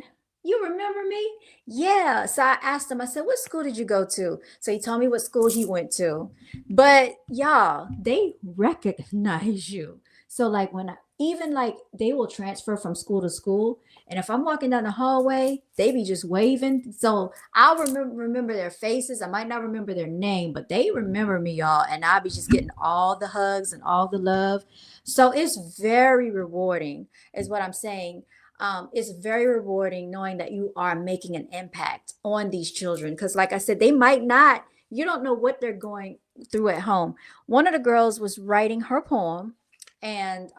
"You remember me?" "Yeah." So I asked him, I said, "What school did you go to?" So he told me what school he went to. But y'all, they recognize you. So like even like they will transfer from school to school. And if I'm walking down the hallway, they be just waving. So I'll remember their faces. I might not remember their name, but they remember me, y'all. And I'll be just getting all the hugs and all the love. So it's very rewarding, is what I'm saying. It's very rewarding knowing that you are making an impact on these children. Because, like I said, they might not, you don't know what they're going through at home. One of the girls was writing her poem, and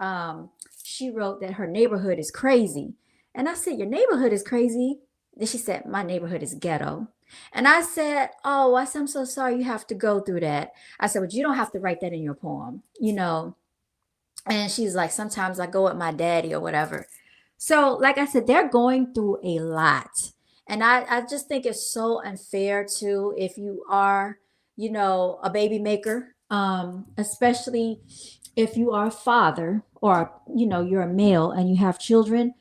she wrote that her neighborhood is crazy. And I said, "Your neighborhood is crazy?" Then she said, "My neighborhood is ghetto." And I said, "Oh," I said, "I'm so sorry you have to go through that." I said, "But you don't have to write that in your poem. And she's like, "Sometimes I go with my daddy or whatever." So, like I said, they're going through a lot. And I just think it's so unfair too if you are, a baby maker, especially if you are a father or, you're a male and you have children.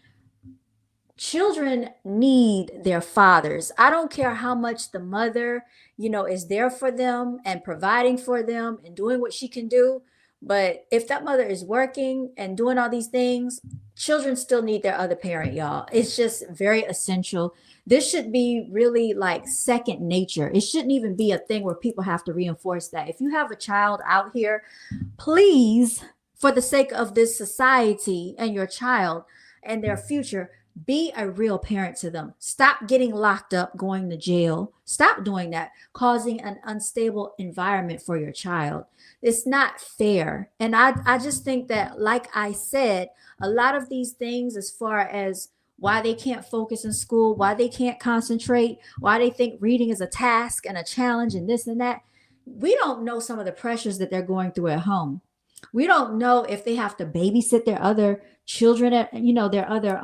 Children need their fathers. I don't care how much the mother, is there for them and providing for them and doing what she can do. But if that mother is working and doing all these things, children still need their other parent, y'all. It's just very essential. This should be really like second nature. It shouldn't even be a thing where people have to reinforce that. If you have a child out here, please, for the sake of this society and your child and their future, be a real parent to them. Stop getting locked up, going to jail. Stop doing that, causing an unstable environment for your child. It's not fair. And I just think that, like I said, a lot of these things, as far as why they can't focus in school, why they can't concentrate, why they think reading is a task and a challenge and this and that, we don't know some of the pressures that they're going through at home. We don't know if they have to babysit their other children at, their other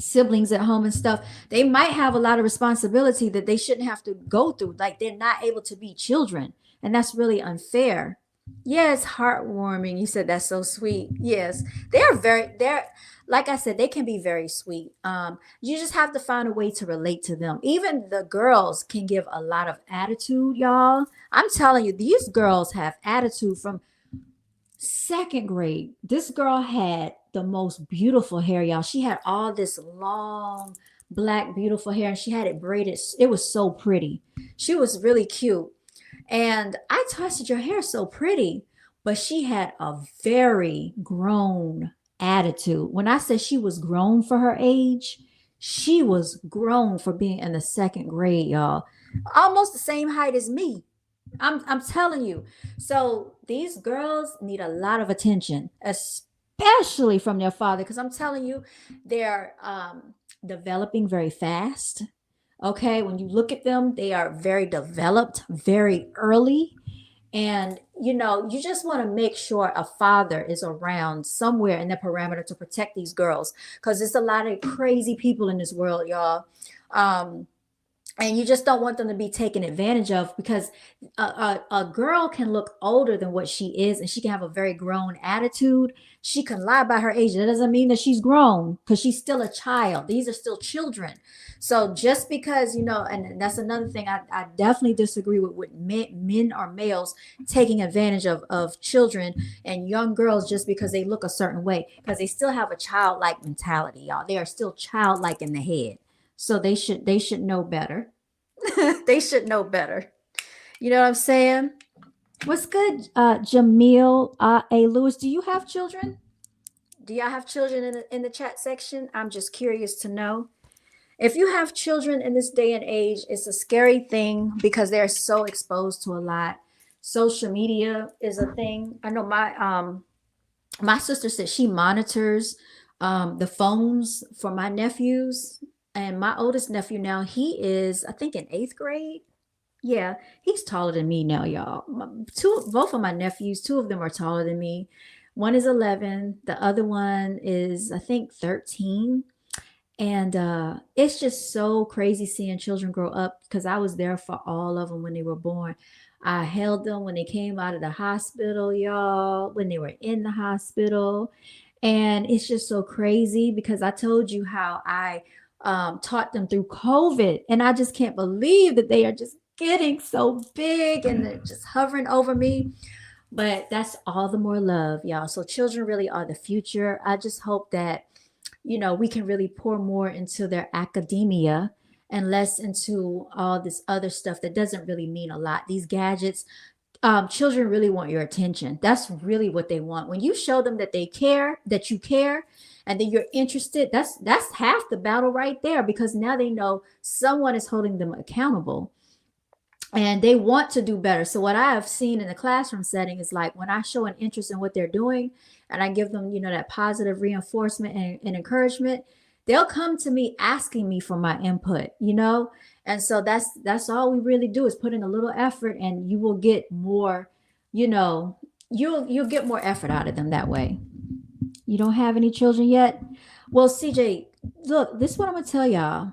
siblings at home and stuff. They might have a lot of responsibility that they shouldn't have to go through. Like they're not able to be children. And that's really unfair. Yeah, it's heartwarming. You said that's so sweet. Yes, they're like I said, they can be very sweet. You just have to find a way to relate to them. Even the girls can give a lot of attitude, y'all. I'm telling you, these girls have attitude from second grade. This girl had the most beautiful hair, y'all. She had all this long, black, beautiful hair, and she had it braided. It was so pretty. She was really cute. And I said, "Your hair is so pretty." But she had a very grown attitude. When I said she was grown for her age, she was grown for being in the second grade, y'all. Almost the same height as me. I'm telling you. So these girls need a lot of attention, especially from their father, because I'm telling you, they're developing very fast. Okay, when you look at them, they are very developed very early. And you just want to make sure a father is around somewhere in the parameter to protect these girls, because there's a lot of crazy people in this world, y'all. and you just don't want them to be taken advantage of, because a girl can look older than what she is, and she can have a very grown attitude. She can lie by her age. That doesn't mean that she's grown, because she's still a child. These are still children. So just because, and that's another thing, I definitely disagree with men or males taking advantage of children and young girls just because they look a certain way, because they still have a childlike mentality, y'all. They are still childlike in the head. So they should know better. They should know better. You know what I'm saying? What's good, Jamil A. Lewis? Do you have children? Do y'all have children in the chat section? I'm just curious to know. If you have children in this day and age, it's a scary thing because they're so exposed to a lot. Social media is a thing. I know my sister said she monitors the phones for my nephews, and my oldest nephew now, he is, I think, in 8th grade. Yeah, he's taller than me now, y'all. Both of my nephews, two of them are taller than me. One is 11, the other one is, I think, 13. And it's just so crazy seeing children grow up, because I was there for all of them when they were born. I held them when they came out of the hospital, y'all, when they were in the hospital. And it's just so crazy because I told you how I taught them through COVID. And I just can't believe that they are just getting so big and they're just hovering over me. But that's all the more love, y'all. So children really are the future. I just hope that, we can really pour more into their academia and less into all this other stuff that doesn't really mean a lot. These gadgets, children really want your attention. That's really what they want. When you show them that they care, that you care, and that you're interested, that's half the battle right there, because now they know someone is holding them accountable and they want to do better. So what I have seen in the classroom setting is, like, when I show an interest in what they're doing and I give them, that positive reinforcement and encouragement, they'll come to me asking me for my input, And so that's all we really do, is put in a little effort, and you will get more, you'll get more effort out of them that way. You don't have any children yet? Well, CJ, look, this is what I'm gonna tell y'all.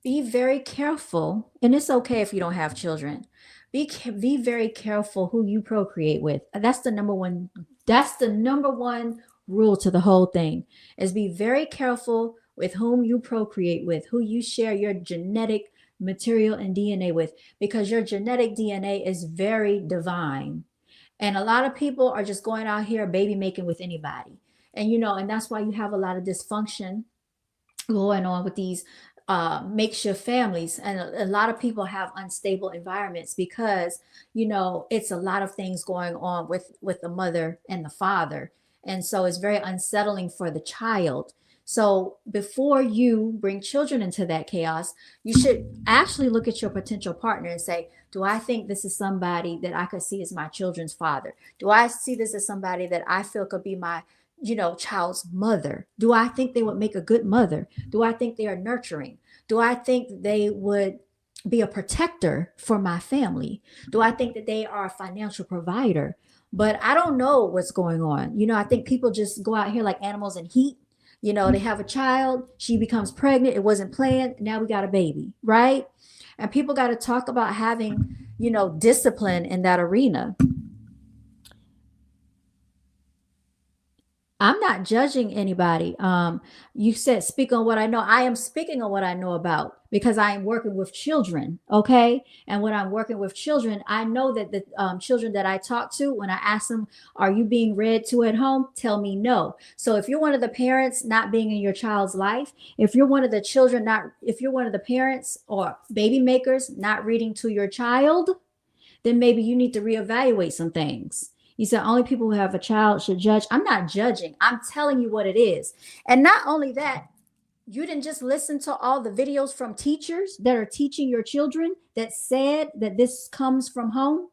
Be very careful, and it's okay if you don't have children. Be very careful who you procreate with. That's the number one. That's the number one rule to the whole thing. Is be very careful with whom you procreate with, who you share your genetic material and DNA with, because your genetic DNA is very divine. And a lot of people are just going out here baby making with anybody. And that's why you have a lot of dysfunction going on with these makeshift families, and a lot of people have unstable environments because it's a lot of things going on with the mother and the father, and so it's very unsettling for the child. So before you bring children into that chaos, you should actually look at your potential partner and say, do I think this is somebody that I could see as my children's father? Do I see this as somebody that I feel could be my child's mother? Do I think they would make a good mother? Do I think they are nurturing? Do I think they would be a protector for my family? Do I think that they are a financial provider? But I don't know what's going on. I think people just go out here like animals in heat. They have a child, she becomes pregnant, it wasn't planned, now we got a baby, right? And people got to talk about having, discipline in that arena. I'm not judging anybody. You said speak on what I know. I am speaking on what I know about, because I am working with children. Okay. And when I'm working with children, I know that the children that I talk to, when I ask them, are you being read to at home? Tell me no. So if you're one of the parents not being in your child's life, if you're one of the children, if you're one of the parents or baby makers not reading to your child, then maybe you need to reevaluate some things. You said only people who have a child should judge. I'm not judging. I'm telling you what it is. And not only that, you didn't just listen to all the videos from teachers that are teaching your children that said that this comes from home.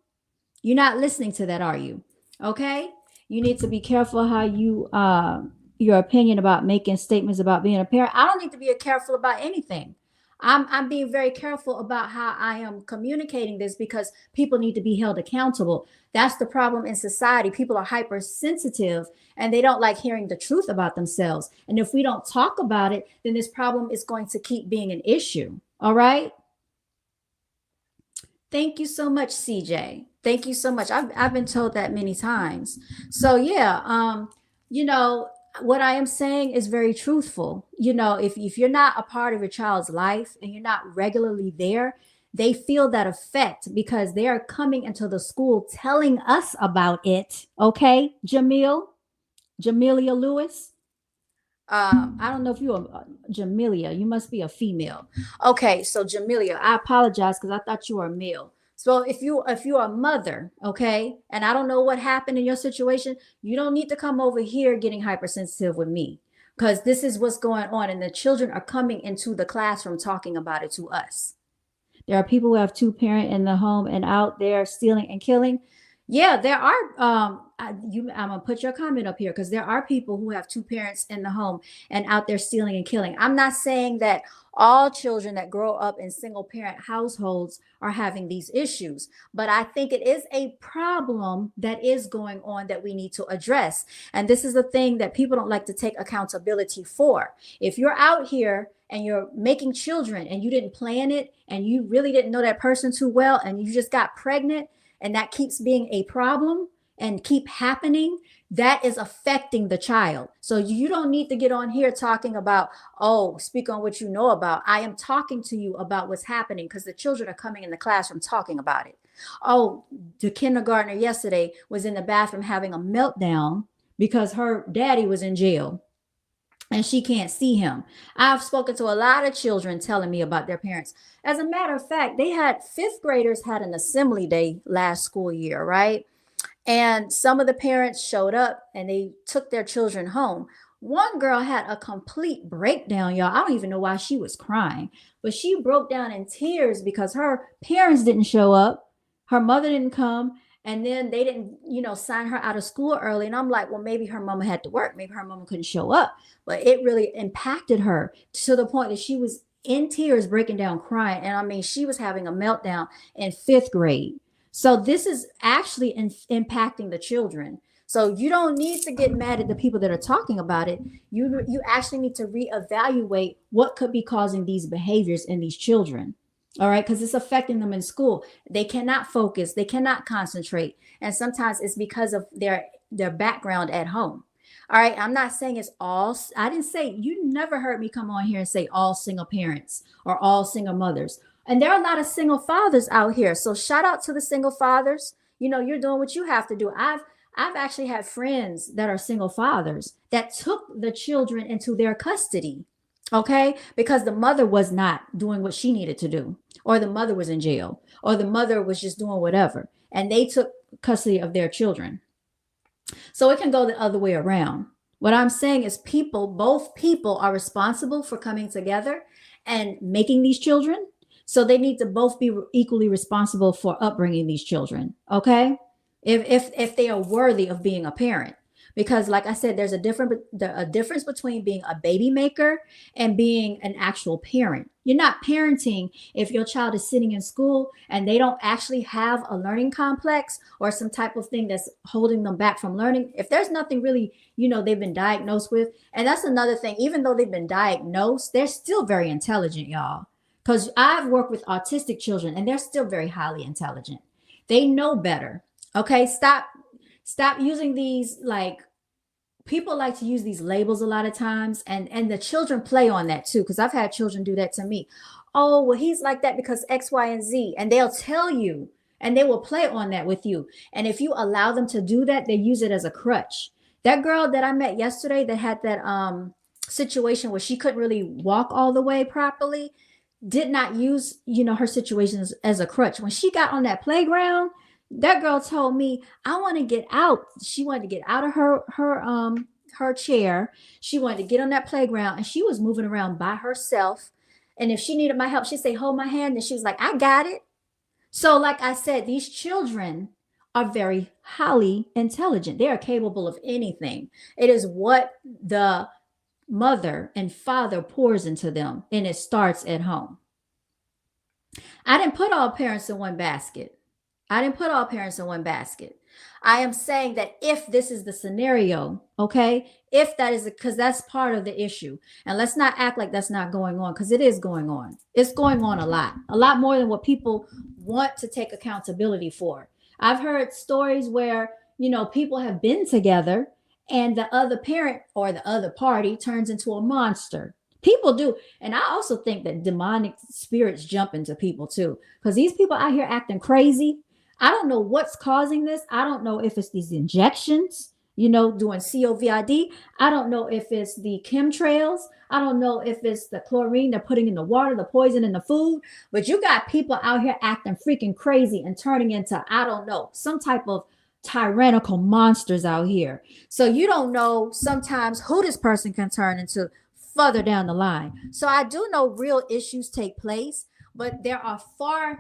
You're not listening to that, are you? Okay. You need to be careful how you, your opinion about making statements about being a parent. I don't need to be careful about anything. I'm being very careful about how I am communicating this, because people need to be held accountable. That's the problem in society. People are hypersensitive and they don't like hearing the truth about themselves. And if we don't talk about it, then this problem is going to keep being an issue. All right. Thank you so much, CJ. Thank you so much. I've been told that many times. So yeah, you know, what I am saying is very truthful. You know, if you're not a part of your child's life and you're not regularly there, they feel that effect because they are coming into the school telling us about it. Okay, Jamelia Lewis. I don't know if you're Jamelia. You must be a female. Okay, so Jamelia, I apologize because I thought you were a male. So if you're a mother, okay, and I don't know what happened in your situation, you don't need to come over here getting hypersensitive with me because this is what's going on, and the children are coming into the classroom talking about it to us. There are people who have two parent in the home and out there stealing and killing. Yeah, there are. I'm gonna put your comment up here because there are people who have two parents in the home and out there stealing and killing. I'm not saying that all children that grow up in single parent households are having these issues, but I think it is a problem that is going on that we need to address. And this is the thing that people don't like to take accountability for. If you're out here and you're making children and you didn't plan it and you really didn't know that person too well and you just got pregnant and that keeps being a problem and keep happening, that is affecting the child. So you don't need to get on here talking about, oh, speak on what you know about. I am talking to you about what's happening because the children are coming in the classroom talking about it. Oh, the kindergartner yesterday was in the bathroom having a meltdown because her daddy was in jail and she can't see him. I've spoken to a lot of children telling me about their parents. As a matter of fact, they had fifth graders had an assembly day last school year, right? And some of the parents showed up and they took their children home. One girl had a complete breakdown, y'all. I don't even know why she was crying, but she broke down in tears because her parents didn't show up. Her mother didn't come. And then they didn't, sign her out of school early. And I'm like, well, maybe her mama had to work. Maybe her mama couldn't show up. But it really impacted her to the point that she was in tears, breaking down, crying. And I mean, she was having a meltdown in fifth grade. So this is actually impacting the children. So you don't need to get mad at the people that are talking about it. You actually need to reevaluate what could be causing these behaviors in these children. All right, because it's affecting them in school. They cannot focus, they cannot concentrate, and sometimes it's because of their background at home. All right, I'm not saying it's all. I didn't say, you never heard me come on here and say all single parents or all single mothers. And there are a lot of single fathers out here. So shout out to the single fathers. You're doing what you have to do. I've actually had friends that are single fathers that took the children into their custody. Okay, because the mother was not doing what she needed to do, or the mother was in jail, or the mother was just doing whatever, and they took custody of their children. So it can go the other way around. What I'm saying is both people are responsible for coming together and making these children. So they need to both be equally responsible for upbringing these children. Okay. If they are worthy of being a parent. Because like I said, there's a difference between being a baby maker and being an actual parent. You're not parenting if your child is sitting in school and they don't actually have a learning complex or some type of thing that's holding them back from learning. If there's nothing really, they've been diagnosed with. And that's another thing, even though they've been diagnosed, they're still very intelligent, y'all. Because I've worked with autistic children and they're still very highly intelligent. They know better. Okay, stop using these, like, people like to use these labels a lot of times, and the children play on that too, because I've had children do that to me. Oh, well, he's like that because X, Y, and Z. And they'll tell you, and they will play on that with you. And if you allow them to do that, they use it as a crutch. That girl that I met yesterday that had that situation where she couldn't really walk all the way properly, did not use, her situations as a crutch. When she got on that playground, that girl told me, I want to get out. She wanted to get out of her chair. She wanted to get on that playground, and she was moving around by herself. And if she needed my help, she'd say, hold my hand. And she was like, I got it. So like I said, these children are very highly intelligent. They are capable of anything. It is what the mother and father pours into them, and it starts at home. I didn't put all parents in one basket. I am saying that if this is the scenario, okay, if that is, because that's part of the issue. And let's not act like that's not going on, because it is going on. It's going on a lot more than what people want to take accountability for. I've heard stories where, people have been together and the other parent or the other party turns into a monster. People do. And I also think that demonic spirits jump into people too, because these people out here acting crazy. I don't know what's causing this. I don't know if it's these injections, doing COVID. I don't know if it's the chemtrails. I don't know if it's the chlorine they're putting in the water, the poison in the food. But you got people out here acting freaking crazy and turning into, I don't know, some type of tyrannical monsters out here. So you don't know sometimes who this person can turn into further down the line. So I do know real issues take place, but there are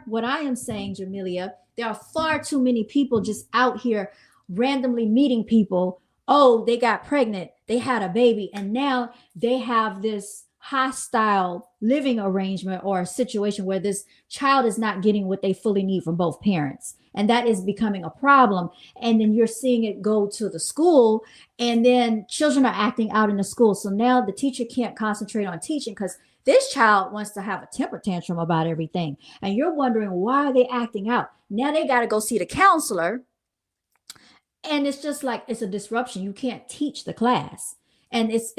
what I am saying, Jamelia, there are far too many people just out here randomly meeting people. Oh, they got pregnant, they had a baby, and now they have this hostile living arrangement or a situation where this child is not getting what they fully need from both parents. And that is becoming a problem. And then you're seeing it go to the school, and then children are acting out in the school. So now the teacher can't concentrate on teaching because this child wants to have a temper tantrum about everything. And you're wondering, why are they acting out? Now they got to go see the counselor. And it's just like, it's a disruption. You can't teach the class. And it's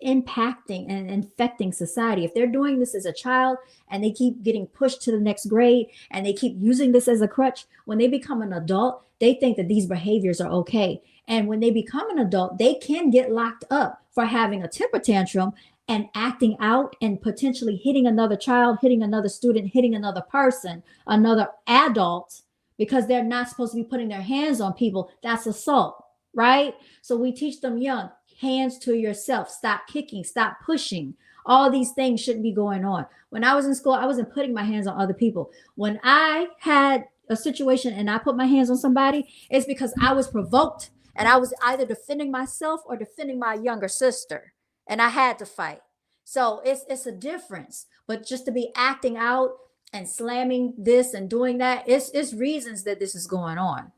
impacting and infecting society. If they're doing this as a child and they keep getting pushed to the next grade and they keep using this as a crutch, when they become an adult, they think that these behaviors are okay. And when they become an adult, they can get locked up for having a temper tantrum and acting out and potentially hitting another child, hitting another student, hitting another person, another adult, because they're not supposed to be putting their hands on people. That's assault, right? So we teach them young, hands to yourself, stop kicking, stop pushing. All these things shouldn't be going on. When I was in school, I wasn't putting my hands on other people. When I had a situation and I put my hands on somebody, it's because I was provoked and I was either defending myself or defending my younger sister, and I had to fight. So it's a difference. But just to be acting out and slamming this and doing that, it's reasons that this is going on.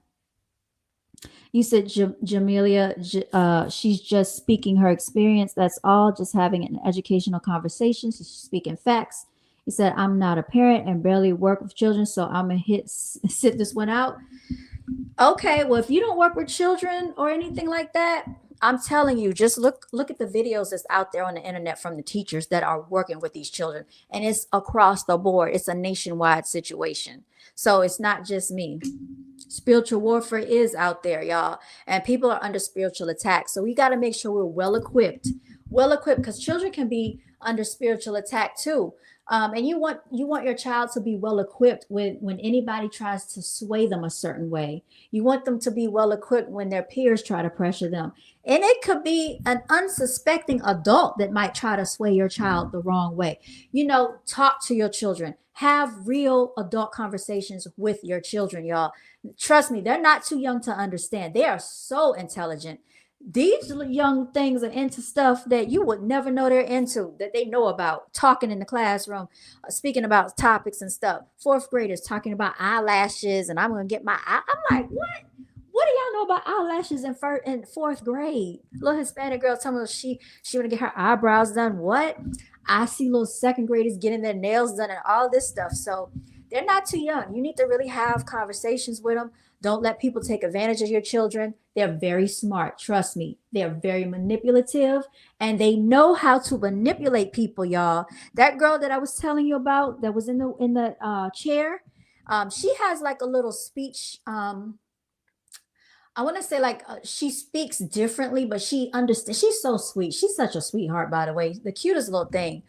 You said Jamelia, she's just speaking her experience. That's all, just having an educational conversation. She's speaking facts. He said, I'm not a parent and barely work with children, so I'm going to sit this one out. Okay, well, if you don't work with children or anything like that, I'm telling you, just look at the videos that's out there on the internet from the teachers that are working with these children. And it's across the board. It's a nationwide situation. So it's not just me. Spiritual warfare is out there, y'all. And people are under spiritual attack. So we got to make sure we're well equipped, because children can be under spiritual attack too. And you want your child to be well equipped when anybody tries to sway them a certain way. You want them to be well equipped when their peers try to pressure them. And it could be an unsuspecting adult that might try to sway your child the wrong way. Talk to your children. Have real adult conversations with your children, y'all. Trust me, they're not too young to understand. They are so intelligent. These young things are into stuff that you would never know they're into, that they know about, talking in the classroom, speaking about topics and stuff. Fourth graders talking about eyelashes, and I'm going to get I'm like, what? What do y'all know about eyelashes in fourth grade? Little Hispanic girl telling me she want to get her eyebrows done. What? I see little second graders getting their nails done and all this stuff. So they're not too young. You need to really have conversations with them. Don't let people take advantage of your children. They're very smart. Trust me. They're very manipulative, and they know how to manipulate people, y'all. That girl that I was telling you about that was in the chair, she has like a little speech. I want to say she speaks differently, but she understands. She's so sweet. She's such a sweetheart, by the way, the cutest little thing.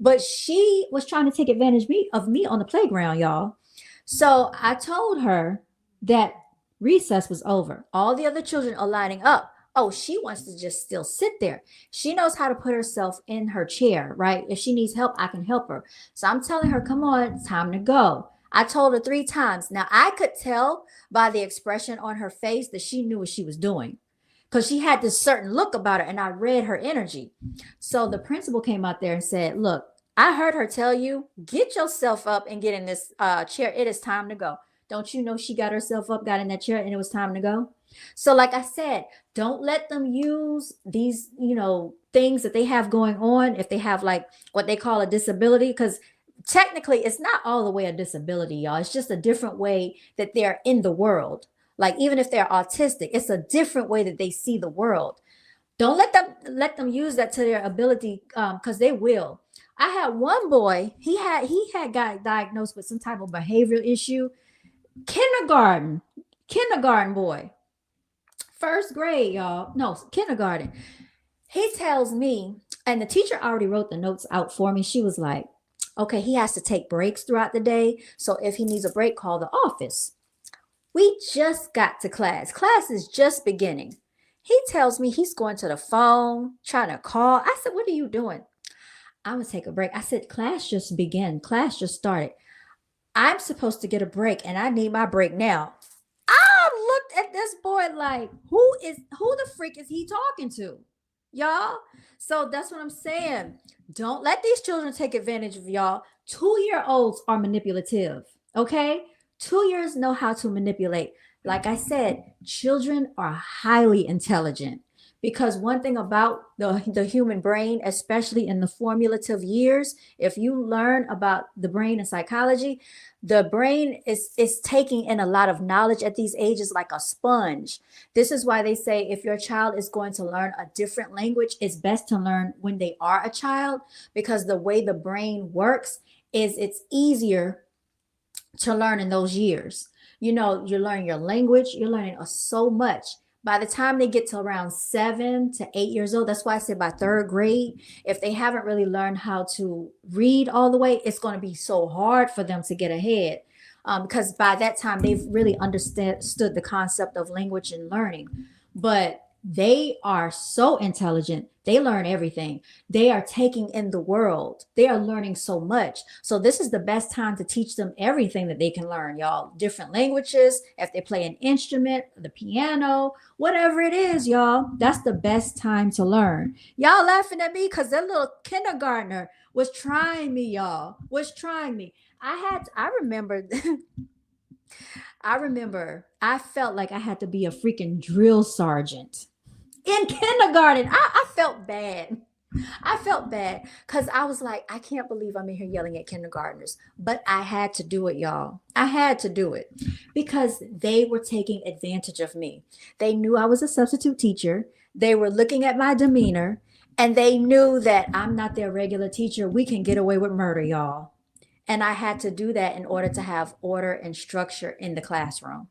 But she was trying to take advantage of me on the playground, y'all. So I told her that recess was over. All the other children are lining up. Oh, she wants to just still sit there. She knows how to put herself in her chair, right? If she needs help, I can help her. So I'm telling her, come on, it's time to go. I told her 3 times. Now, I could tell by the expression on her face that she knew what she was doing, because she had this certain look about her, and I read her energy. So the principal came out there and said, look, I heard her tell you, get yourself up and get in this chair. It is time to go. Don't you know she got herself up, got in that chair, and it was time to go? So, like I said, don't let them use these, things that they have going on if they have like what they call a disability, because technically it's not all the way a disability, y'all. It's just a different way that they're in the world. Like even if they're autistic, it's a different way that they see the world. Don't let them use that to their ability, because they will. I had one boy, he had got diagnosed with some type of behavioral issue. Kindergarten boy, first grade, y'all. No, kindergarten. He tells me, and the teacher already wrote the notes out for me. She was like, okay, he has to take breaks throughout the day. So if he needs a break, call the office. We just got to class. Class is just beginning. He tells me he's going to the phone, trying to call. I said, what are you doing? I'm going to take a break. I said, class just began. Class just started. I'm supposed to get a break and I need my break now. I looked at this boy like, who the freak is he talking to? Y'all. So that's what I'm saying. Don't let these children take advantage of y'all. 2-year-olds are manipulative. Okay. 2 years know how to manipulate. Like I said, children are highly intelligent, because one thing about the human brain, especially in the formative years, if you learn about the brain and psychology, the brain is taking in a lot of knowledge at these ages like a sponge. This is why they say if your child is going to learn a different language, it's best to learn when they are a child, because the way the brain works is it's easier to learn in those years. You're learning your language, you're learning so much. By the time they get to around 7 to 8 years old, that's why I said by third grade, if they haven't really learned how to read all the way, it's going to be so hard for them to get ahead. Because by that time, they've really understood the concept of language and learning. But they are so intelligent. They learn everything. They are taking in the world. They are learning so much. So this is the best time to teach them everything that they can learn, y'all. Different languages, if they play an instrument, the piano, whatever it is, y'all, that's the best time to learn. Y'all laughing at me because that little kindergartner was trying me, y'all, was trying me. I remember I felt like I had to be a freaking drill sergeant in kindergarten. I felt bad. I felt bad because I was like, I can't believe I'm in here yelling at kindergartners. But I had to do it, y'all. I had to do it because they were taking advantage of me. They knew I was a substitute teacher. They were looking at my demeanor, and they knew that I'm not their regular teacher. We can get away with murder, y'all. And I had to do that in order to have order and structure in the classroom.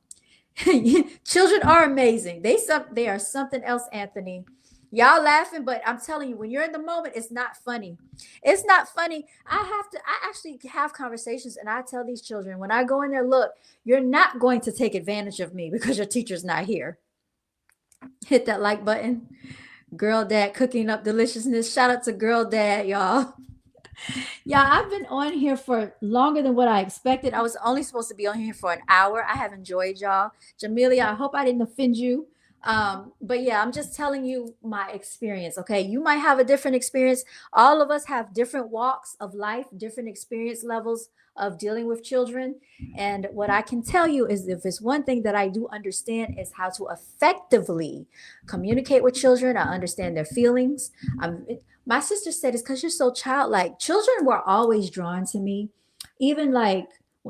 Children are amazing. They are something else, Anthony. Y'all laughing, but I'm telling you, when you're in the moment, it's not funny. It's not funny. I actually have conversations, and I tell these children when I go in there, look, you're not going to take advantage of me because your teacher's not here. Hit that like button. Girl Dad cooking up deliciousness. Shout out to Girl Dad, y'all. Yeah, I've been on here for longer than what I expected. I was only supposed to be on here for an hour. I have enjoyed y'all. Jamelia, I hope I didn't offend you. But yeah, I'm just telling you my experience. Okay. You might have a different experience. All of us have different walks of life, different experience levels of dealing with children. And what I can tell you is if it's one thing that I do understand is how to effectively communicate with children. I understand their feelings. My sister said it's because you're so childlike. Children were always drawn to me, even like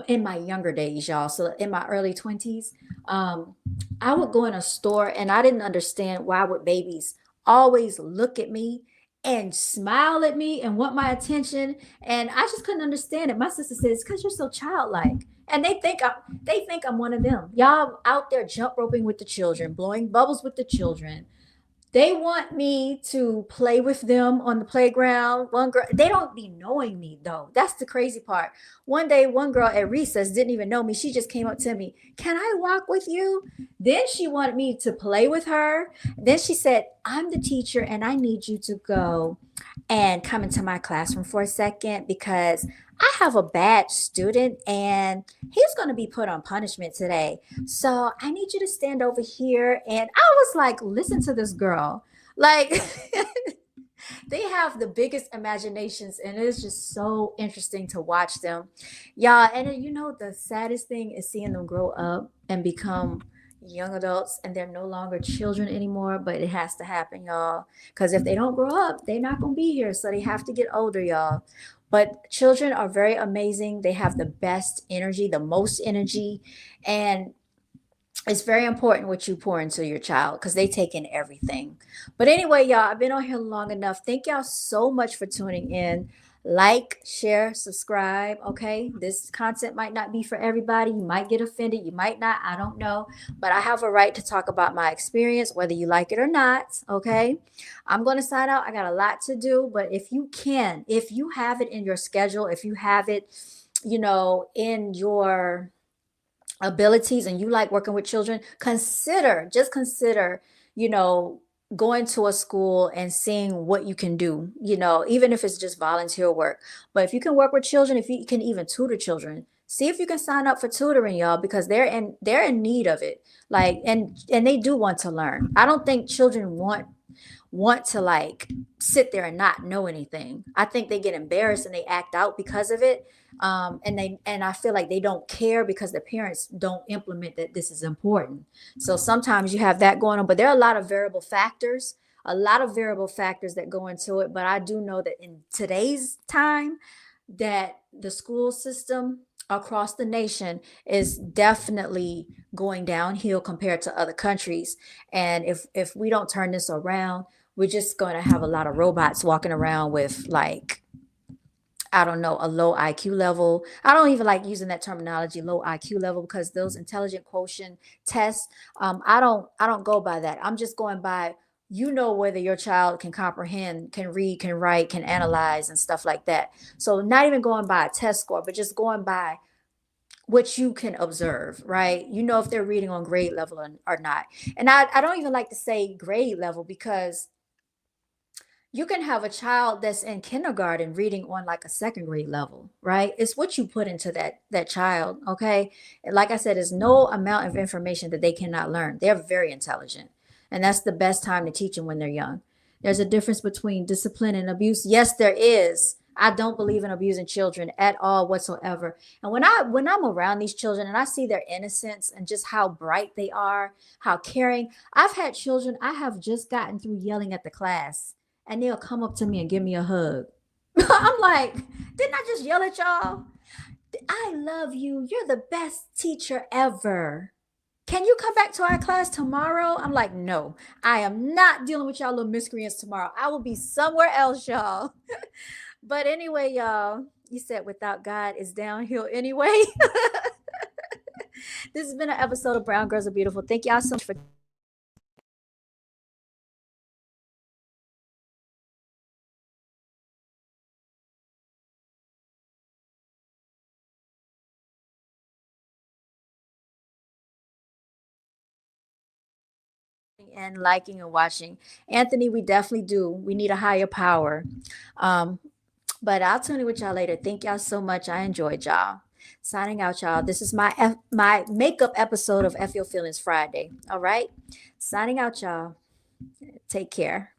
in my younger days, y'all. So in my early 20s, I would go in a store and I didn't understand why would babies always look at me and smile at me and want my attention. And I just couldn't understand it. My sister said, it's because you're so childlike. And they think I'm one of them. Y'all out there jump roping with the children, blowing bubbles with the children. They want me to play with them on the playground. One girl, they don't be knowing me though. That's the crazy part. One day, one girl at recess didn't even know me. She just came up to me. Can I walk with you? Then she wanted me to play with her. Then she said, I'm the teacher and I need you to go and come into my classroom for a second because I have a bad student and he's going to be put on punishment today. So I need you to stand over here. And I was like, listen to this girl. Like, They have the biggest imaginations, and it's just so interesting to watch them. Yeah, and you know, the saddest thing is seeing them grow up and become young adults, and they're no longer children anymore, but it has to happen, y'all. Because if they don't grow up, they're not going to be here. So they have to get older, y'all. But children are very amazing. They have the best energy, the most energy. And it's very important what you pour into your child because they take in everything. But anyway, y'all, I've been on here long enough. Thank y'all so much for tuning in. Like, share, subscribe. Okay. This content might not be for everybody. You might get offended. You might not. I don't know. But I have a right to talk about my experience, whether you like it or not. Okay. I'm going to sign out. I got a lot to do. But if you can, if you have it in your schedule, if you have it, in your abilities and you like working with children, just consider, you know, going to a school and seeing what you can do, even if it's just volunteer work. But if you can work with children, if you can even tutor children, see if you can sign up for tutoring, y'all, because they're in need of it. Like, and they do want to learn. I don't think children want to like sit there and not know anything. I think they get embarrassed and they act out because of it. And I feel like they don't care because the parents don't implement that this is important. So sometimes you have that going on, but there are a lot of variable factors that go into it. But I do know that in today's time, that the school system across the nation is definitely going downhill compared to other countries. And if we don't turn this around, we're just going to have a lot of robots walking around with, like, I don't know, a low IQ level. I don't even like using that terminology, low IQ level, because those intelligent quotient tests, I don't go by that. I'm just going by, whether your child can comprehend, can read, can write, can analyze, and stuff like that. So not even going by a test score, but just going by what you can observe, right? If they're reading on grade level or not. And I don't even like to say grade level, because you can have a child that's in kindergarten reading on like a second grade level, right? It's what you put into that child. Okay. And like I said, there's no amount of information that they cannot learn. They're very intelligent, and that's the best time to teach them, when they're young. There's a difference between discipline and abuse. Yes, there is. I don't believe in abusing children at all whatsoever. And when I'm around these children and I see their innocence and just how bright they are, how caring. I've had children I have just gotten through yelling at the class, and they'll come up to me and give me a hug. I'm like, didn't I just yell at y'all? I love you. You're the best teacher ever. Can you come back to our class tomorrow? I'm like, no, I am not dealing with y'all little miscreants tomorrow. I will be somewhere else, y'all. But anyway, y'all, you said without God is downhill anyway. This has been an episode of Brown Girls Are Beautiful. Thank y'all so much for and liking and watching. Anthony, we definitely do. We need a higher power. Um, but I'll tune in with y'all later. Thank y'all so much. I enjoyed y'all. Signing out, y'all. This is my makeup episode of F Your Feelings Friday. All right. Signing out, y'all. Take care.